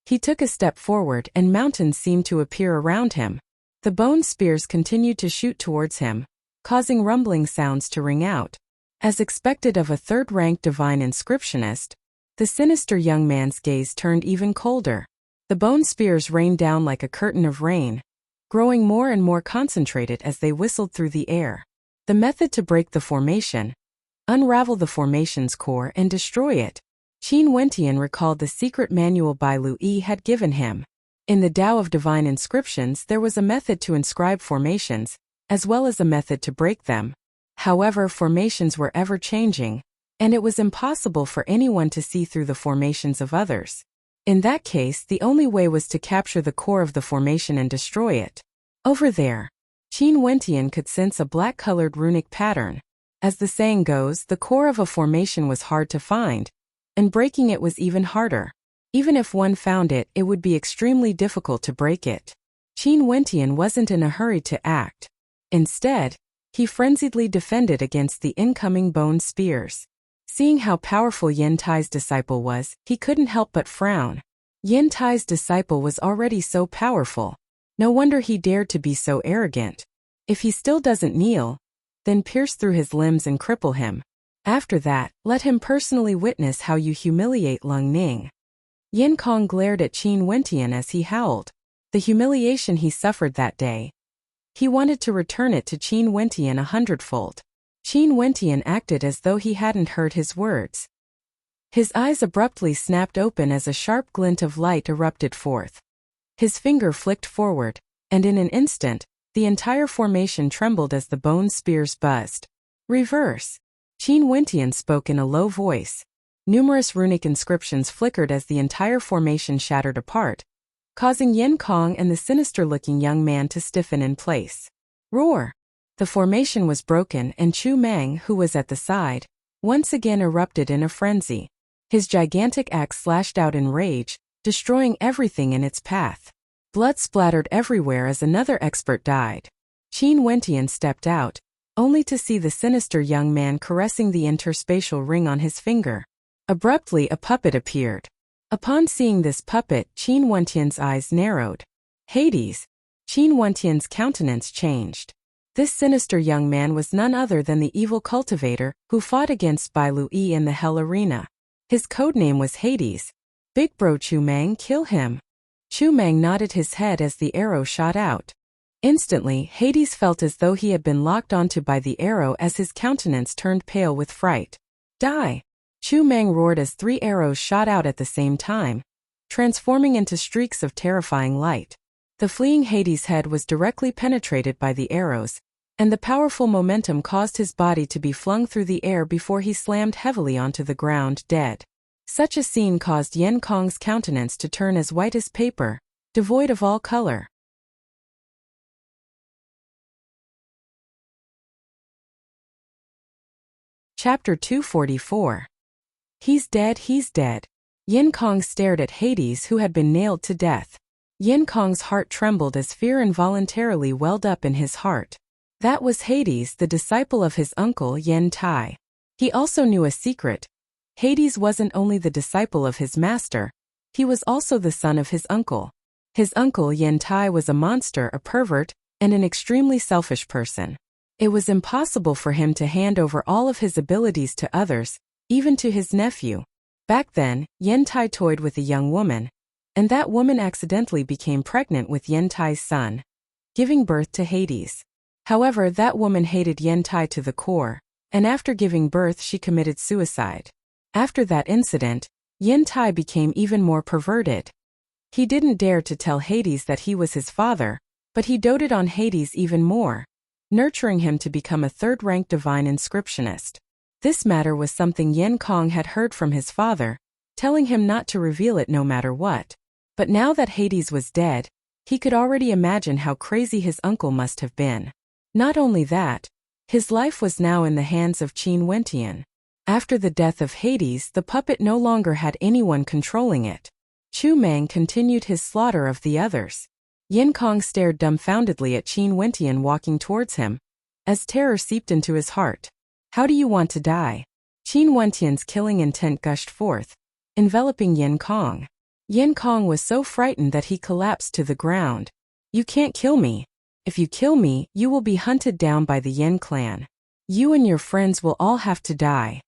He took a step forward and mountains seemed to appear around him. The bone spears continued to shoot towards him, causing rumbling sounds to ring out. As expected of a third-rank divine inscriptionist, the sinister young man's gaze turned even colder. The bone spears rained down like a curtain of rain, growing more and more concentrated as they whistled through the air. The method to break the formation: unravel the formation's core and destroy it. Qin Wentian recalled the secret manual Bai Lui had given him. In the Tao of Divine Inscriptions there was a method to inscribe formations, as well as a method to break them. However, formations were ever-changing, and it was impossible for anyone to see through the formations of others. In that case, the only way was to capture the core of the formation and destroy it. Over there, Qin Wentian could sense a black-colored runic pattern. As the saying goes, the core of a formation was hard to find, and breaking it was even harder. Even if one found it, it would be extremely difficult to break it. Qin Wentian wasn't in a hurry to act. Instead, he frenziedly defended against the incoming bone spears. Seeing how powerful Yen Tai's disciple was, he couldn't help but frown. Yen Tai's disciple was already so powerful. No wonder he dared to be so arrogant. If he still doesn't kneel, then pierce through his limbs and cripple him. After that, let him personally witness how you humiliate Lung Ning. Yin Kong glared at Qin Wentian as he howled. The humiliation he suffered that day, he wanted to return it to Qin Wentian 100-fold. Qin Wentian acted as though he hadn't heard his words. His eyes abruptly snapped open as a sharp glint of light erupted forth. His finger flicked forward, and in an instant, the entire formation trembled as the bone spears buzzed. Reverse. Qin Wentian spoke in a low voice. Numerous runic inscriptions flickered as the entire formation shattered apart, causing Yin Kong and the sinister-looking young man to stiffen in place. Roar! The formation was broken and Chu Meng, who was at the side, once again erupted in a frenzy. His gigantic axe slashed out in rage, destroying everything in its path. Blood splattered everywhere as another expert died. Qin Wentian stepped out, only to see the sinister young man caressing the interspatial ring on his finger. Abruptly, a puppet appeared. Upon seeing this puppet, Qin Wentian's eyes narrowed. Hades! Qin Wentian's countenance changed. This sinister young man was none other than the evil cultivator who fought against Bai Lui in the Hell Arena. His codename was Hades. Big bro Chu Meng, kill him. Chu Meng nodded his head as the arrow shot out. Instantly, Hades felt as though he had been locked onto by the arrow as his countenance turned pale with fright. Die! Chu Meng roared as 3 arrows shot out at the same time, transforming into streaks of terrifying light. The fleeing Hades' head was directly penetrated by the arrows, and the powerful momentum caused his body to be flung through the air before he slammed heavily onto the ground, dead. Such a scene caused Yen Kong's countenance to turn as white as paper, devoid of all color. Chapter 244. He's dead, he's dead. Yen Kong stared at Hades, who had been nailed to death. Yen Kong's heart trembled as fear involuntarily welled up in his heart. That was Hades, the disciple of his uncle Yen Tai. He also knew a secret. Hades wasn't only the disciple of his master, he was also the son of his uncle. His uncle Yen Tai was a monster, a pervert, and an extremely selfish person. It was impossible for him to hand over all of his abilities to others, even to his nephew. Back then, Yen Tai toyed with a young woman, and that woman accidentally became pregnant with Yen Tai's son, giving birth to Hades. However, that woman hated Yen Tai to the core, and after giving birth she committed suicide. After that incident, Yen Tai became even more perverted. He didn't dare to tell Hades that he was his father, but he doted on Hades even more, nurturing him to become a third-rank divine inscriptionist. This matter was something Yen Kong had heard from his father, telling him not to reveal it no matter what. But now that Hades was dead, he could already imagine how crazy his uncle must have been. Not only that, his life was now in the hands of Qin Wentian. After the death of Hades, the puppet no longer had anyone controlling it. Chu Meng continued his slaughter of the others. Yen Kong stared dumbfoundedly at Qin Wentian walking towards him, as terror seeped into his heart. How do you want to die? Qin Wentian's killing intent gushed forth, enveloping Yen Kong. Yen Kong was so frightened that he collapsed to the ground. You can't kill me. If you kill me, you will be hunted down by the Yin clan. You and your friends will all have to die.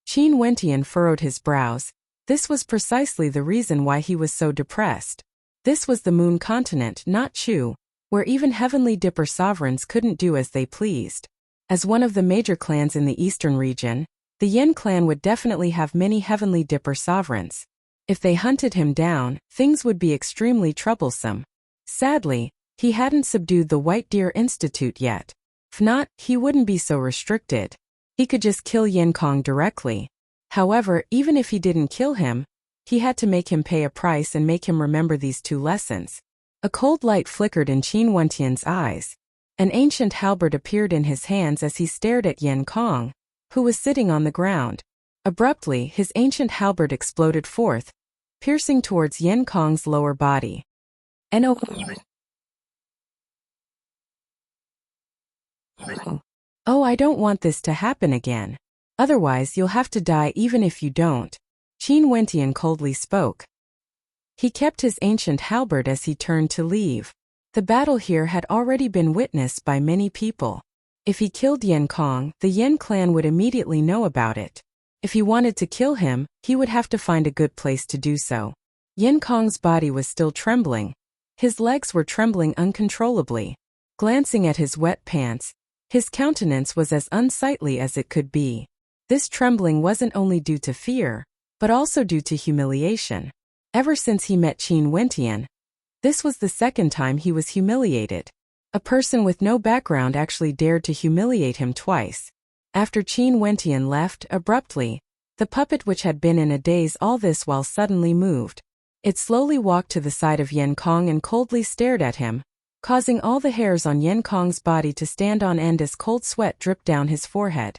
Qin Wentian furrowed his brows. This was precisely the reason why he was so depressed. This was the Moon Continent, not Chu, where even Heavenly Dipper sovereigns couldn't do as they pleased. As one of the major clans in the eastern region, the Yin clan would definitely have many Heavenly Dipper sovereigns. If they hunted him down, things would be extremely troublesome. Sadly, he hadn't subdued the White Deer Institute yet. If not, he wouldn't be so restricted. He could just kill Yin Kong directly. However, even if he didn't kill him, he had to make him pay a price and make him remember these two lessons. A cold light flickered in Qin Wentian's eyes. An ancient halberd appeared in his hands as he stared at Yin Kong, who was sitting on the ground. Abruptly, his ancient halberd exploded forth, piercing towards Yin Kong's lower body. Oh, I don't want this to happen again. Otherwise you'll have to die even if you don't. Qin Wentian coldly spoke. He kept his ancient halberd as he turned to leave. The battle here had already been witnessed by many people. If he killed Yin Kong, the Yin clan would immediately know about it. If he wanted to kill him, he would have to find a good place to do so. Yin Kong's body was still trembling. His legs were trembling uncontrollably. Glancing at his wet pants, his countenance was as unsightly as it could be. This trembling wasn't only due to fear, but also due to humiliation. Ever since he met Qin Wentian, this was the second time he was humiliated. A person with no background actually dared to humiliate him twice. After Qin Wentian left, abruptly, the puppet which had been in a daze all this while suddenly moved. It slowly walked to the side of Yin Kong and coldly stared at him, causing all the hairs on Yin Kong's body to stand on end as cold sweat dripped down his forehead.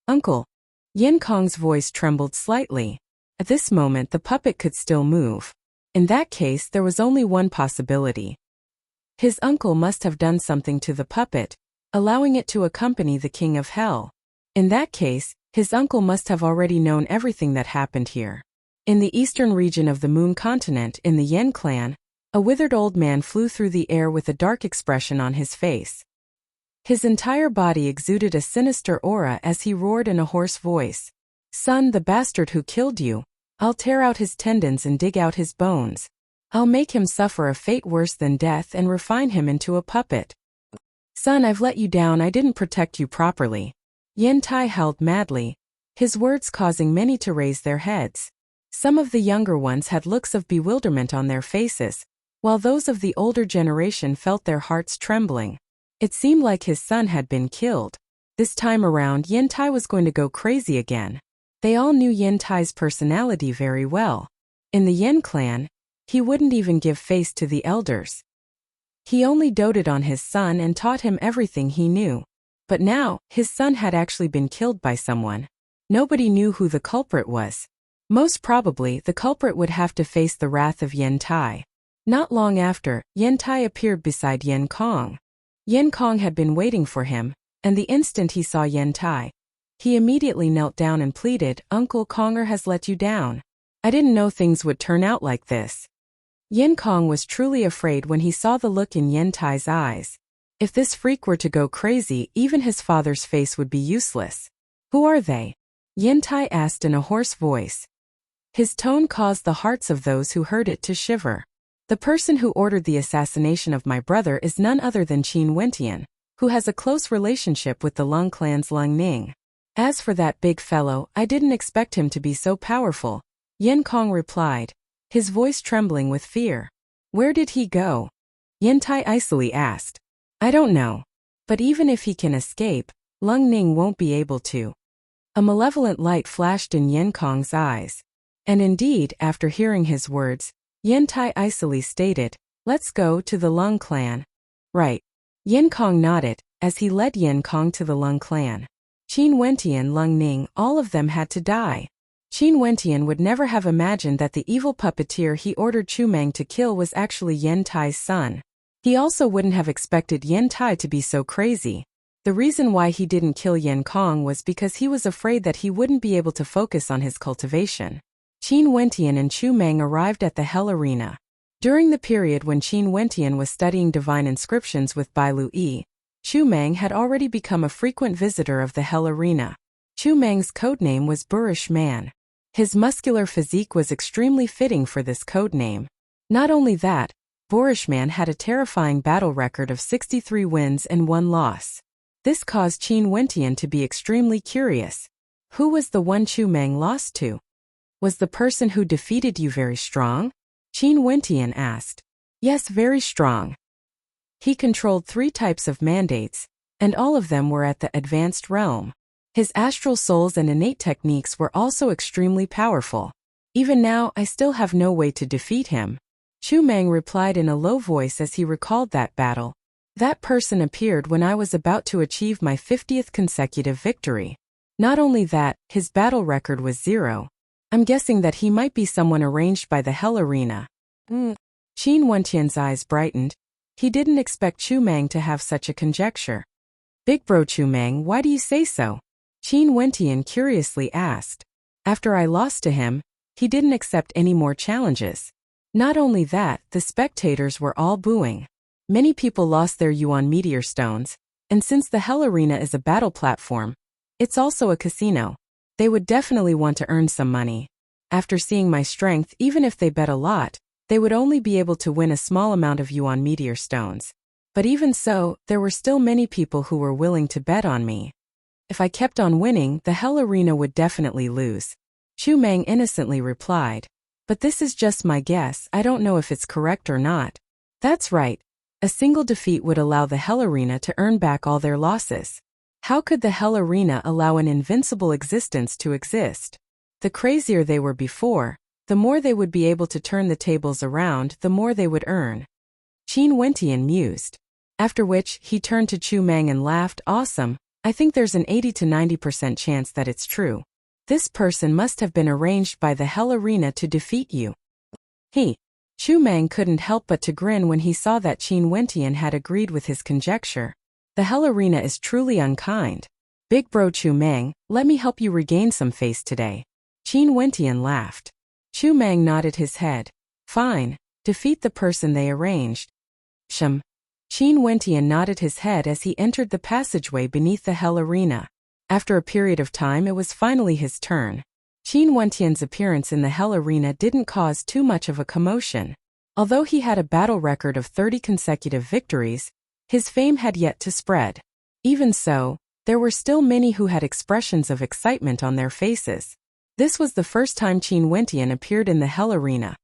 Uncle. Yin Kong's voice trembled slightly. At this moment the puppet could still move. In that case there was only one possibility. His uncle must have done something to the puppet, allowing it to accompany the King of Hell. In that case, his uncle must have already known everything that happened here. In the eastern region of the Moon Continent in the Yin clan, a withered old man flew through the air with a dark expression on his face. His entire body exuded a sinister aura as he roared in a hoarse voice. Son, the bastard who killed you. I'll tear out his tendons and dig out his bones. I'll make him suffer a fate worse than death and refine him into a puppet. Son, I've let you down, I didn't protect you properly. Yin Tai howled madly, his words causing many to raise their heads. Some of the younger ones had looks of bewilderment on their faces, while those of the older generation felt their hearts trembling. It seemed like his son had been killed. This time around Yin Tai was going to go crazy again. They all knew Yin Tai's personality very well. In the Yin clan, he wouldn't even give face to the elders. He only doted on his son and taught him everything he knew. But now, his son had actually been killed by someone. Nobody knew who the culprit was. Most probably, the culprit would have to face the wrath of Yin Tai. Not long after, Yin Tai appeared beside Yin Kong. Yin Kong had been waiting for him, and the instant he saw Yin Tai, he immediately knelt down and pleaded, Uncle Konger has let you down. I didn't know things would turn out like this. Yin Kong was truly afraid when he saw the look in Yin Tai's eyes. If this freak were to go crazy, even his father's face would be useless. Who are they? Yin Tai asked in a hoarse voice. His tone caused the hearts of those who heard it to shiver. The person who ordered the assassination of my brother is none other than Qin Wentian, who has a close relationship with the Lung clan's Lung Ning. As for that big fellow, I didn't expect him to be so powerful, Yin Kong replied, his voice trembling with fear. Where did he go? Yin Tai icily asked. I don't know. But even if he can escape, Lung Ning won't be able to. A malevolent light flashed in Yin Kong's eyes. And indeed, after hearing his words, Yin Tai icily stated, let's go to the Lung clan. Right. Yin Kong nodded, as he led Yin Kong to the Lung clan. Qin Wentian, Lung Ning, all of them had to die. Qin Wentian would never have imagined that the evil puppeteer he ordered Chu Meng to kill was actually Yin Tai's son. He also wouldn't have expected Yin Tai to be so crazy. The reason why he didn't kill Yin Kong was because he was afraid that he wouldn't be able to focus on his cultivation. Qin Wentian and Chu Meng arrived at the Hell Arena. During the period when Qin Wentian was studying divine inscriptions with Bai Lui, Chu Meng had already become a frequent visitor of the Hell Arena. Chu Meng's codename was Boorish Man. His muscular physique was extremely fitting for this codename. Not only that, Boorish Man had a terrifying battle record of 63 wins and 1 loss. This caused Qin Wentian to be extremely curious. Who was the one Chu Meng lost to? Was the person who defeated you very strong? Qin Wentian asked. Yes, very strong. He controlled 3 types of mandates, and all of them were at the advanced realm. His astral souls and innate techniques were also extremely powerful. Even now, I still have no way to defeat him. Chu Meng replied in a low voice as he recalled that battle. That person appeared when I was about to achieve my 50th consecutive victory. Not only that, his battle record was 0. I'm guessing that he might be someone arranged by the Hell Arena. Qin Wentian's eyes brightened. He didn't expect Chu Meng to have such a conjecture. Big bro Chu Meng, why do you say so? Qin Wentian curiously asked. After I lost to him, he didn't accept any more challenges. Not only that, the spectators were all booing. Many people lost their yuan meteor stones, and since the Hell Arena is a battle platform, it's also a casino. They would definitely want to earn some money. After seeing my strength, even if they bet a lot, they would only be able to win a small amount of yuan meteor stones. But even so, there were still many people who were willing to bet on me. If I kept on winning, the Hell Arena would definitely lose. Chu Meng innocently replied. But this is just my guess, I don't know if it's correct or not. That's right. A single defeat would allow the Hell Arena to earn back all their losses. How could the Hell Arena allow an invincible existence to exist? The crazier they were before, the more they would be able to turn the tables around, the more they would earn. Qin Wentian mused. After which, he turned to Chu Meng and laughed, awesome, I think there's an 80 to 90% chance that it's true. This person must have been arranged by the Hell Arena to defeat you. Chu Meng couldn't help but to grin when he saw that Qin Wentian had agreed with his conjecture. The Hell Arena is truly unkind. Big bro Chu Meng, let me help you regain some face today. Qin Wentian laughed. Chu Meng nodded his head. Fine, defeat the person they arranged. Qin Wentian nodded his head as he entered the passageway beneath the Hell Arena. After a period of time, it was finally his turn. Qin Wentian's appearance in the Hell Arena didn't cause too much of a commotion. Although he had a battle record of 30 consecutive victories, his fame had yet to spread. Even so, there were still many who had expressions of excitement on their faces. This was the first time Qin Wentian appeared in the Hell Arena.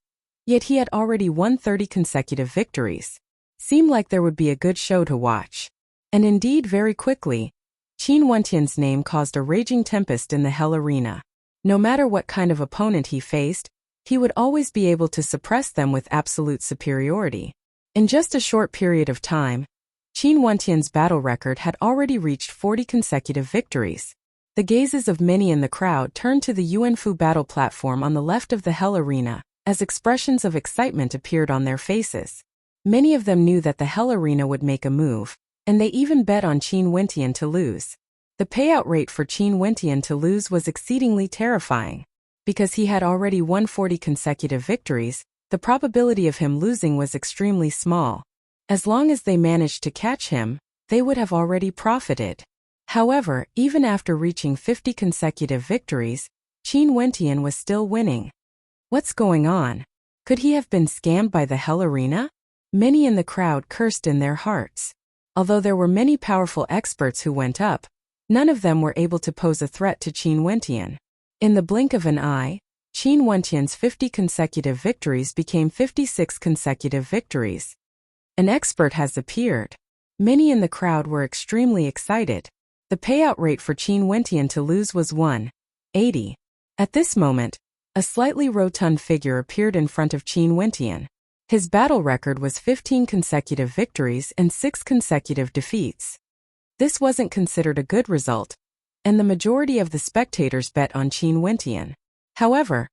Yet he had already won 30 consecutive victories. Seemed like there would be a good show to watch. And indeed, very quickly, Qin Wentian's name caused a raging tempest in the Hell Arena. No matter what kind of opponent he faced, he would always be able to suppress them with absolute superiority. In just a short period of time, Qin Wentian's battle record had already reached 40 consecutive victories. The gazes of many in the crowd turned to the Yuanfu battle platform on the left of the Hell Arena, as expressions of excitement appeared on their faces. Many of them knew that the Hell Arena would make a move, and they even bet on Qin Wentian to lose. The payout rate for Qin Wentian to lose was exceedingly terrifying. Because he had already won 40 consecutive victories, the probability of him losing was extremely small. As long as they managed to catch him, they would have already profited. However, even after reaching 50 consecutive victories, Qin Wentian was still winning. What's going on? Could he have been scammed by the Hell Arena? Many in the crowd cursed in their hearts. Although there were many powerful experts who went up, none of them were able to pose a threat to Qin Wentian. In the blink of an eye, Qin Wentian's 50 consecutive victories became 56 consecutive victories. An expert has appeared. Many in the crowd were extremely excited. The payout rate for Qin Wentian to lose was 1/80. At this moment, a slightly rotund figure appeared in front of Qin Wentian. His battle record was 15 consecutive victories and 6 consecutive defeats. This wasn't considered a good result, and the majority of the spectators bet on Qin Wentian. However,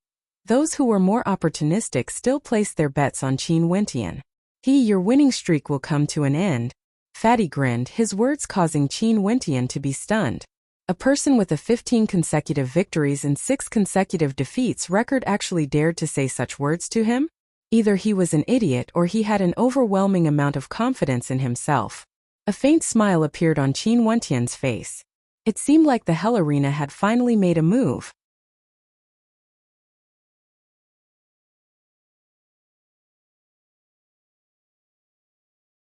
those who were more opportunistic still placed their bets on Qin Wentian. Your winning streak will come to an end. Fatty grinned, his words causing Qin Wentian to be stunned. A person with a 15 consecutive victories and 6 consecutive defeats record actually dared to say such words to him? Either he was an idiot or he had an overwhelming amount of confidence in himself. A faint smile appeared on Qin Wentian's face. It seemed like the Hell Arena had finally made a move.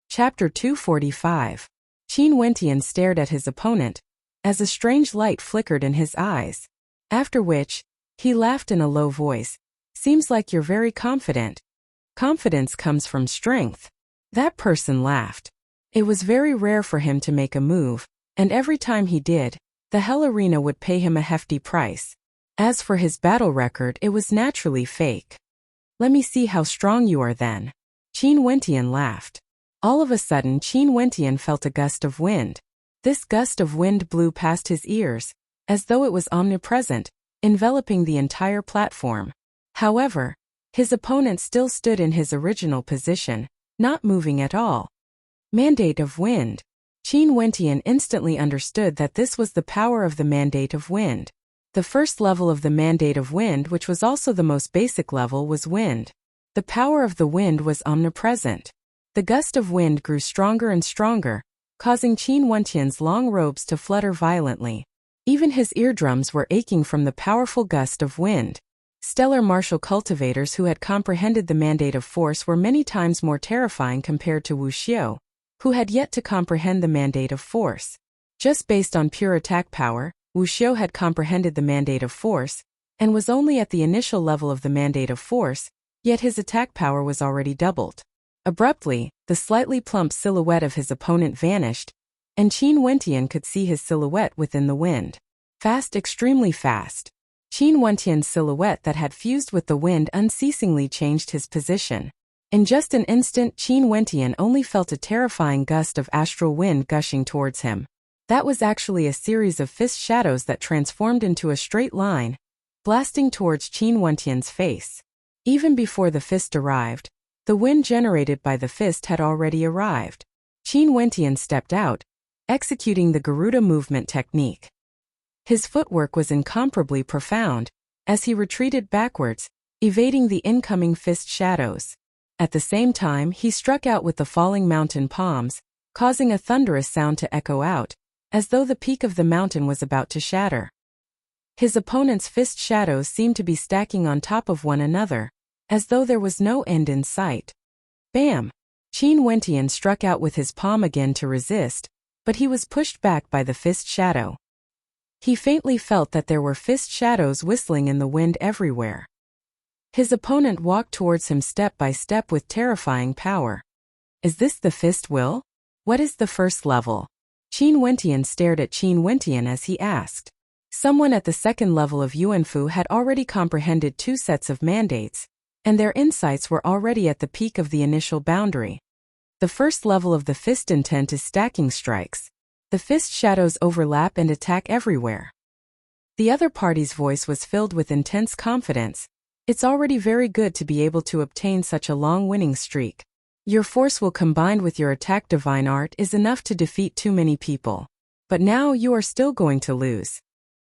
Chapter 245. Qin Wentian stared at his opponent, as a strange light flickered in his eyes. After which, he laughed in a low voice. Seems like you're very confident. Confidence comes from strength. That person laughed. It was very rare for him to make a move, and every time he did, the Hell Arena would pay him a hefty price. As for his battle record, it was naturally fake. Let me see how strong you are then. Qin Wentian laughed. All of a sudden Qin Wentian felt a gust of wind. This gust of wind blew past his ears, as though it was omnipresent, enveloping the entire platform. However, his opponent still stood in his original position, not moving at all. Mandate of wind. Qin Wentian instantly understood that this was the power of the mandate of wind. The first level of the mandate of wind, which was also the most basic level, was wind. The power of the wind was omnipresent. The gust of wind grew stronger and stronger, causing Qin Wentian's long robes to flutter violently. Even his eardrums were aching from the powerful gust of wind. Stellar martial cultivators who had comprehended the mandate of force were many times more terrifying compared to Wu Xiu, who had yet to comprehend the mandate of force. Just based on pure attack power, Wu Xiu had comprehended the mandate of force, and was only at the initial level of the mandate of force, yet his attack power was already doubled. Abruptly, the slightly plump silhouette of his opponent vanished, and Qin Wentian could see his silhouette within the wind. Fast, extremely fast. Qin Wentian's silhouette that had fused with the wind unceasingly changed his position. In just an instant, Qin Wentian only felt a terrifying gust of astral wind gushing towards him. That was actually a series of fist shadows that transformed into a straight line, blasting towards Qin Wentian's face. Even before the fist arrived, the wind generated by the fist had already arrived. Qin Wentian stepped out, executing the Garuda movement technique. His footwork was incomparably profound, as he retreated backwards, evading the incoming fist shadows. At the same time, he struck out with the falling mountain palms, causing a thunderous sound to echo out, as though the peak of the mountain was about to shatter. His opponent's fist shadows seemed to be stacking on top of one another, as though there was no end in sight. Bam! Qin Wentian struck out with his palm again to resist, but he was pushed back by the fist shadow. He faintly felt that there were fist shadows whistling in the wind everywhere. His opponent walked towards him step by step with terrifying power. Is this the fist will? What is the first level? Qin Wentian stared at Qin Wentian as he asked. Someone at the second level of Yuanfu had already comprehended 2 sets of mandates, and their insights were already at the peak of the initial boundary. The first level of the fist intent is stacking strikes. The fist shadows overlap and attack everywhere. The other party's voice was filled with intense confidence. It's already very good to be able to obtain such a long winning streak. Your force will combined with your attack divine art is enough to defeat too many people. But now you are still going to lose.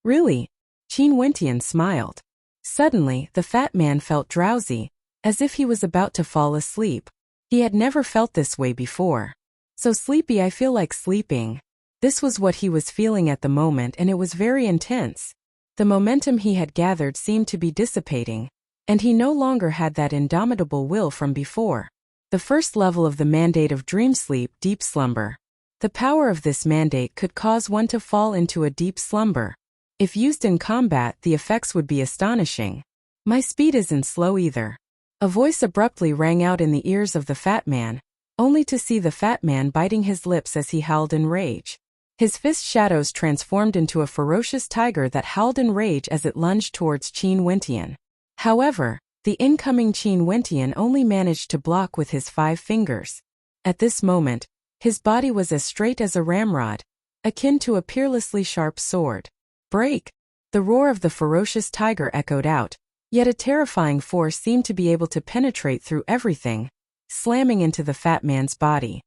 Really? Qin Wentian smiled. Suddenly, the fat man felt drowsy, as if he was about to fall asleep. He had never felt this way before. So sleepy, I feel like sleeping. This was what he was feeling at the moment, and it was very intense. The momentum he had gathered seemed to be dissipating, and he no longer had that indomitable will from before. The first level of the mandate of dream sleep, deep slumber. The power of this mandate could cause one to fall into a deep slumber. If used in combat, the effects would be astonishing. My speed isn't slow either. A voice abruptly rang out in the ears of the fat man, only to see the fat man biting his lips as he howled in rage. His fist shadows transformed into a ferocious tiger that howled in rage as it lunged towards Qin Wentian. However, the incoming Qin Wentian only managed to block with his 5 fingers. At this moment, his body was as straight as a ramrod, akin to a peerlessly sharp sword. Break! The roar of the ferocious tiger echoed out, yet a terrifying force seemed to be able to penetrate through everything, slamming into the fat man's body.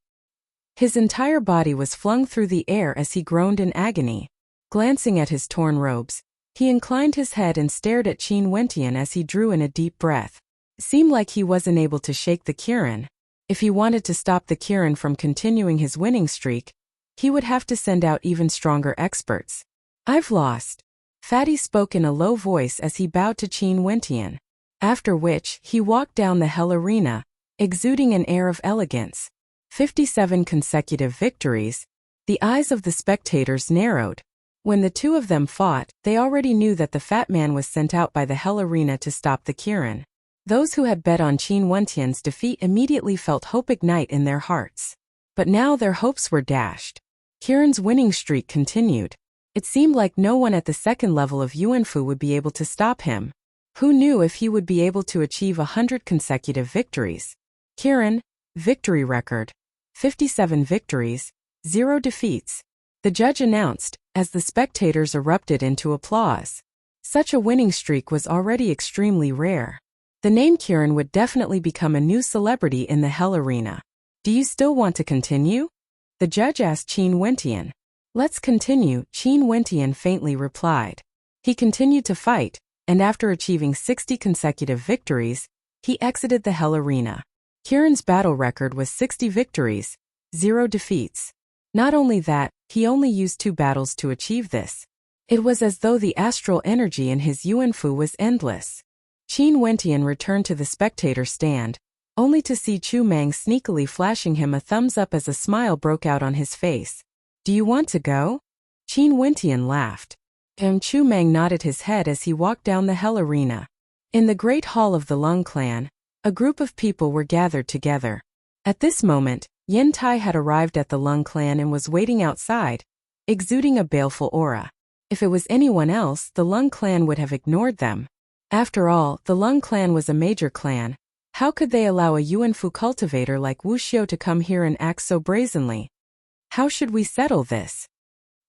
His entire body was flung through the air as he groaned in agony. Glancing at his torn robes, he inclined his head and stared at Qin Wentian as he drew in a deep breath. Seemed like he wasn't able to shake the Kirin. If he wanted to stop the Kirin from continuing his winning streak, he would have to send out even stronger experts. I've lost. Fatty spoke in a low voice as he bowed to Qin Wentian. After which, he walked down the hell arena, exuding an air of elegance. 57 consecutive victories. The eyes of the spectators narrowed. When the two of them fought, they already knew that the fat man was sent out by the hell arena to stop the Kirin. Those who had bet on Qin Wentian's defeat immediately felt hope ignite in their hearts. But now their hopes were dashed. Kirin's winning streak continued. It seemed like no one at the second level of Yuanfu would be able to stop him. Who knew if he would be able to achieve 100 consecutive victories? Kirin, victory record. 57 victories, 0 defeats. The judge announced, as the spectators erupted into applause. Such a winning streak was already extremely rare. The name Kirin would definitely become a new celebrity in the hell arena. Do you still want to continue? The judge asked Qin Wentian. Let's continue, Qin Wentian faintly replied. He continued to fight, and after achieving 60 consecutive victories, he exited the hell arena. Kirin's battle record was 60 victories, 0 defeats. Not only that, he only used 2 battles to achieve this. It was as though the astral energy in his Yuanfu was endless. Qin Wentian returned to the spectator stand, only to see Chu Mang sneakily flashing him a thumbs up as a smile broke out on his face. Do you want to go? Qin Wentian laughed. Chu Mang nodded his head as he walked down the hell arena. In the great hall of the Lung clan, a group of people were gathered together. At this moment, Yen Tai had arrived at the Lung clan and was waiting outside, exuding a baleful aura. If it was anyone else, the Lung clan would have ignored them. After all, the Lung clan was a major clan. How could they allow a Yuanfu cultivator like Wu Xiu to come here and act so brazenly? How should we settle this?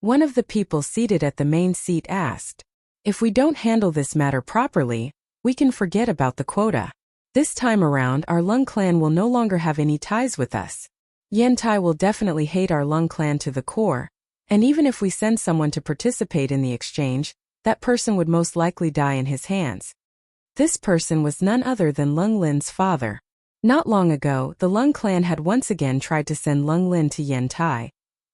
One of the people seated at the main seat asked. If we don't handle this matter properly, we can forget about the quota. This time around, our Lung clan will no longer have any ties with us. Yen Tai will definitely hate our Lung clan to the core, and even if we send someone to participate in the exchange, that person would most likely die in his hands. This person was none other than Lung Lin's father. Not long ago, the Lung clan had once again tried to send Lung Lin to Yen Tai,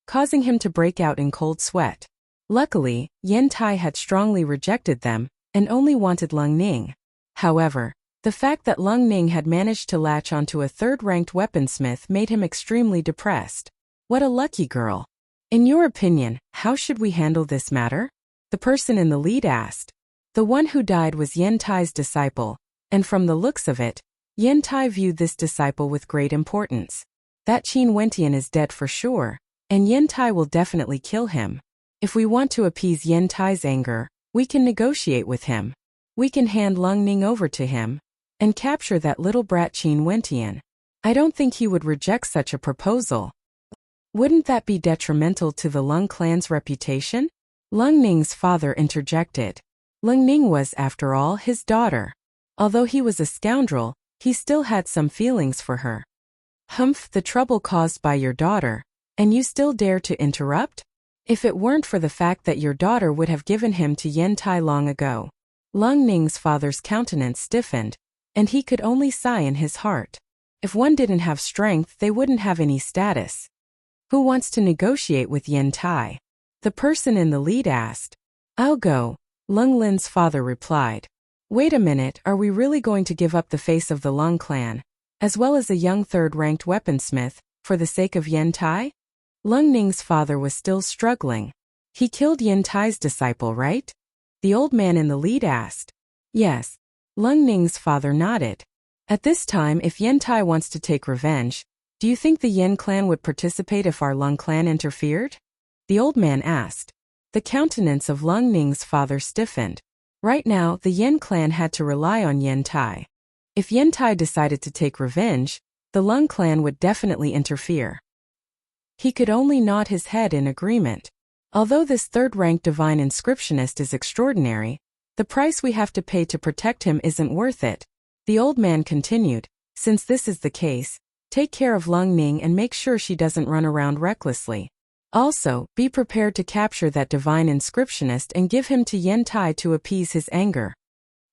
causing him to break out in cold sweat. Luckily, Yen Tai had strongly rejected them, and only wanted Lung Ning. However, the fact that Lung Ning had managed to latch onto a third-ranked weaponsmith made him extremely depressed. What a lucky girl. In your opinion, how should we handle this matter? The person in the lead asked. The one who died was Yen Tai's disciple, and from the looks of it, Yen Tai viewed this disciple with great importance. That Qin Wentian is dead for sure, and Yen Tai will definitely kill him. If we want to appease Yen Tai's anger, we can negotiate with him. We can hand Lung Ning over to him, and capture that little brat Qin Wentian. I don't think he would reject such a proposal. Wouldn't that be detrimental to the Lung clan's reputation? Lung Ning's father interjected. Lung Ning was, after all, his daughter. Although he was a scoundrel, he still had some feelings for her. Humph, the trouble caused by your daughter, and you still dare to interrupt? If it weren't for the fact that your daughter would have given him to Yen Tai long ago. Lung Ning's father's countenance stiffened, and he could only sigh in his heart. If one didn't have strength, they wouldn't have any status. Who wants to negotiate with Yen Tai? The person in the lead asked. I'll go, Lung Lin's father replied. Wait a minute, are we really going to give up the face of the Lung clan, as well as a young third-ranked weaponsmith, for the sake of Yen Tai? Lung Ning's father was still struggling. He killed Yen Tai's disciple, right? The old man in the lead asked. Yes. Lung Ning's father nodded. At this time, if Yen Tai wants to take revenge, do you think the Yen clan would participate if our Lung clan interfered? The old man asked. The countenance of Lung Ning's father stiffened. Right now, the Yen clan had to rely on Yen Tai. If Yen Tai decided to take revenge, the Lung clan would definitely interfere. He could only nod his head in agreement. Although this third-ranked divine inscriptionist is extraordinary, the price we have to pay to protect him isn't worth it. The old man continued, since this is the case, take care of Lung Ning and make sure she doesn't run around recklessly. Also, be prepared to capture that divine inscriptionist and give him to Yen Tai to appease his anger.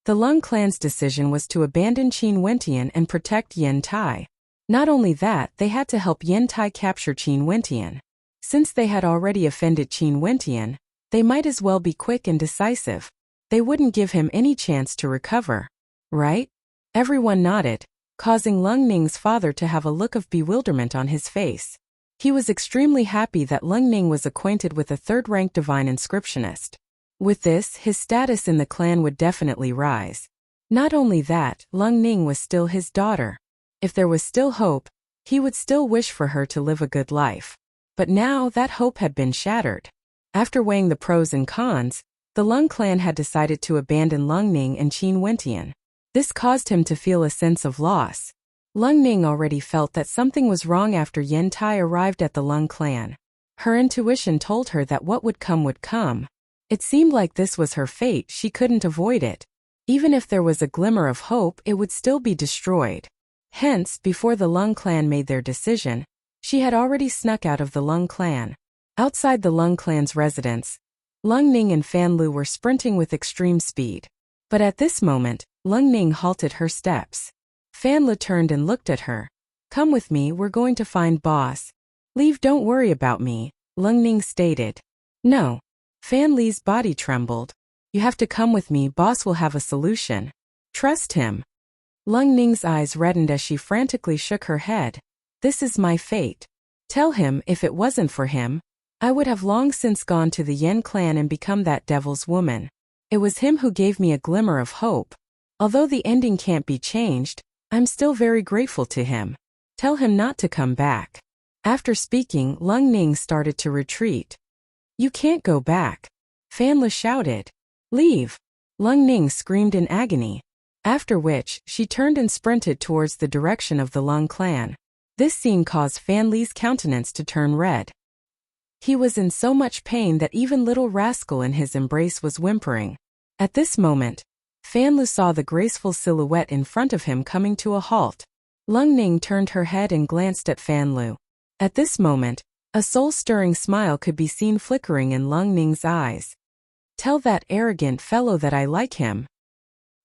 The Lung clan's decision was to abandon Qin Wentian and protect Yen Tai. Not only that, they had to help Yen Tai capture Qin Wentian. Since they had already offended Qin Wentian, they might as well be quick and decisive. They wouldn't give him any chance to recover. Right? Everyone nodded, causing Lung Ning's father to have a look of bewilderment on his face. He was extremely happy that Lung Ning was acquainted with a third-rank divine inscriptionist. With this, his status in the clan would definitely rise. Not only that, Lung Ning was still his daughter. If there was still hope, he would still wish for her to live a good life. But now that hope had been shattered. After weighing the pros and cons, the Lung clan had decided to abandon Lung Ning and Qin Wentian. This caused him to feel a sense of loss. Lung Ning already felt that something was wrong after Yen Tai arrived at the Lung clan. Her intuition told her that what would come would come. It seemed like this was her fate, she couldn't avoid it. Even if there was a glimmer of hope, it would still be destroyed. Hence, before the Lung clan made their decision, she had already snuck out of the Lung clan. Outside the Lung clan's residence, Lung Ning and Fan Lu were sprinting with extreme speed. But at this moment, Lung Ning halted her steps. Fan Lu turned and looked at her. "Come with me, we're going to find boss." "Leave, don't worry about me," Lung Ning stated. "No." Fan Li's body trembled. "You have to come with me, boss will have a solution. Trust him." Lung Ning's eyes reddened as she frantically shook her head. "This is my fate. Tell him if it wasn't for him, I would have long since gone to the Yen clan and become that devil's woman. It was him who gave me a glimmer of hope. Although the ending can't be changed, I'm still very grateful to him. Tell him not to come back." After speaking, Lung Ning started to retreat. "You can't go back," Fan Lu shouted. "Leave!" Lung Ning screamed in agony. After which, she turned and sprinted towards the direction of the Lung clan. This scene caused Fan Li's countenance to turn red. He was in so much pain that even little rascal in his embrace was whimpering. At this moment, Fan Lu saw the graceful silhouette in front of him coming to a halt. Lung Ning turned her head and glanced at Fan Lu. At this moment, a soul-stirring smile could be seen flickering in Lung Ning's eyes. "Tell that arrogant fellow that I like him."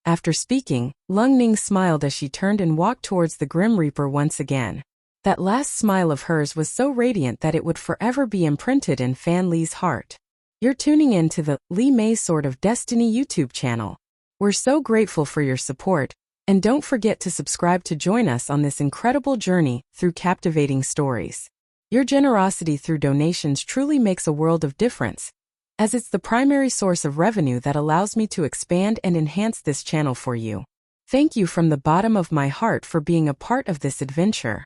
After speaking, Lung Ning smiled as she turned and walked towards the Grim Reaper once again. That last smile of hers was so radiant that it would forever be imprinted in Fan Li's heart. You're tuning in to the Li Mei Sword of Destiny YouTube channel. We're so grateful for your support, and don't forget to subscribe to join us on this incredible journey through captivating stories. Your generosity through donations truly makes a world of difference, as it's the primary source of revenue that allows me to expand and enhance this channel for you. Thank you from the bottom of my heart for being a part of this adventure.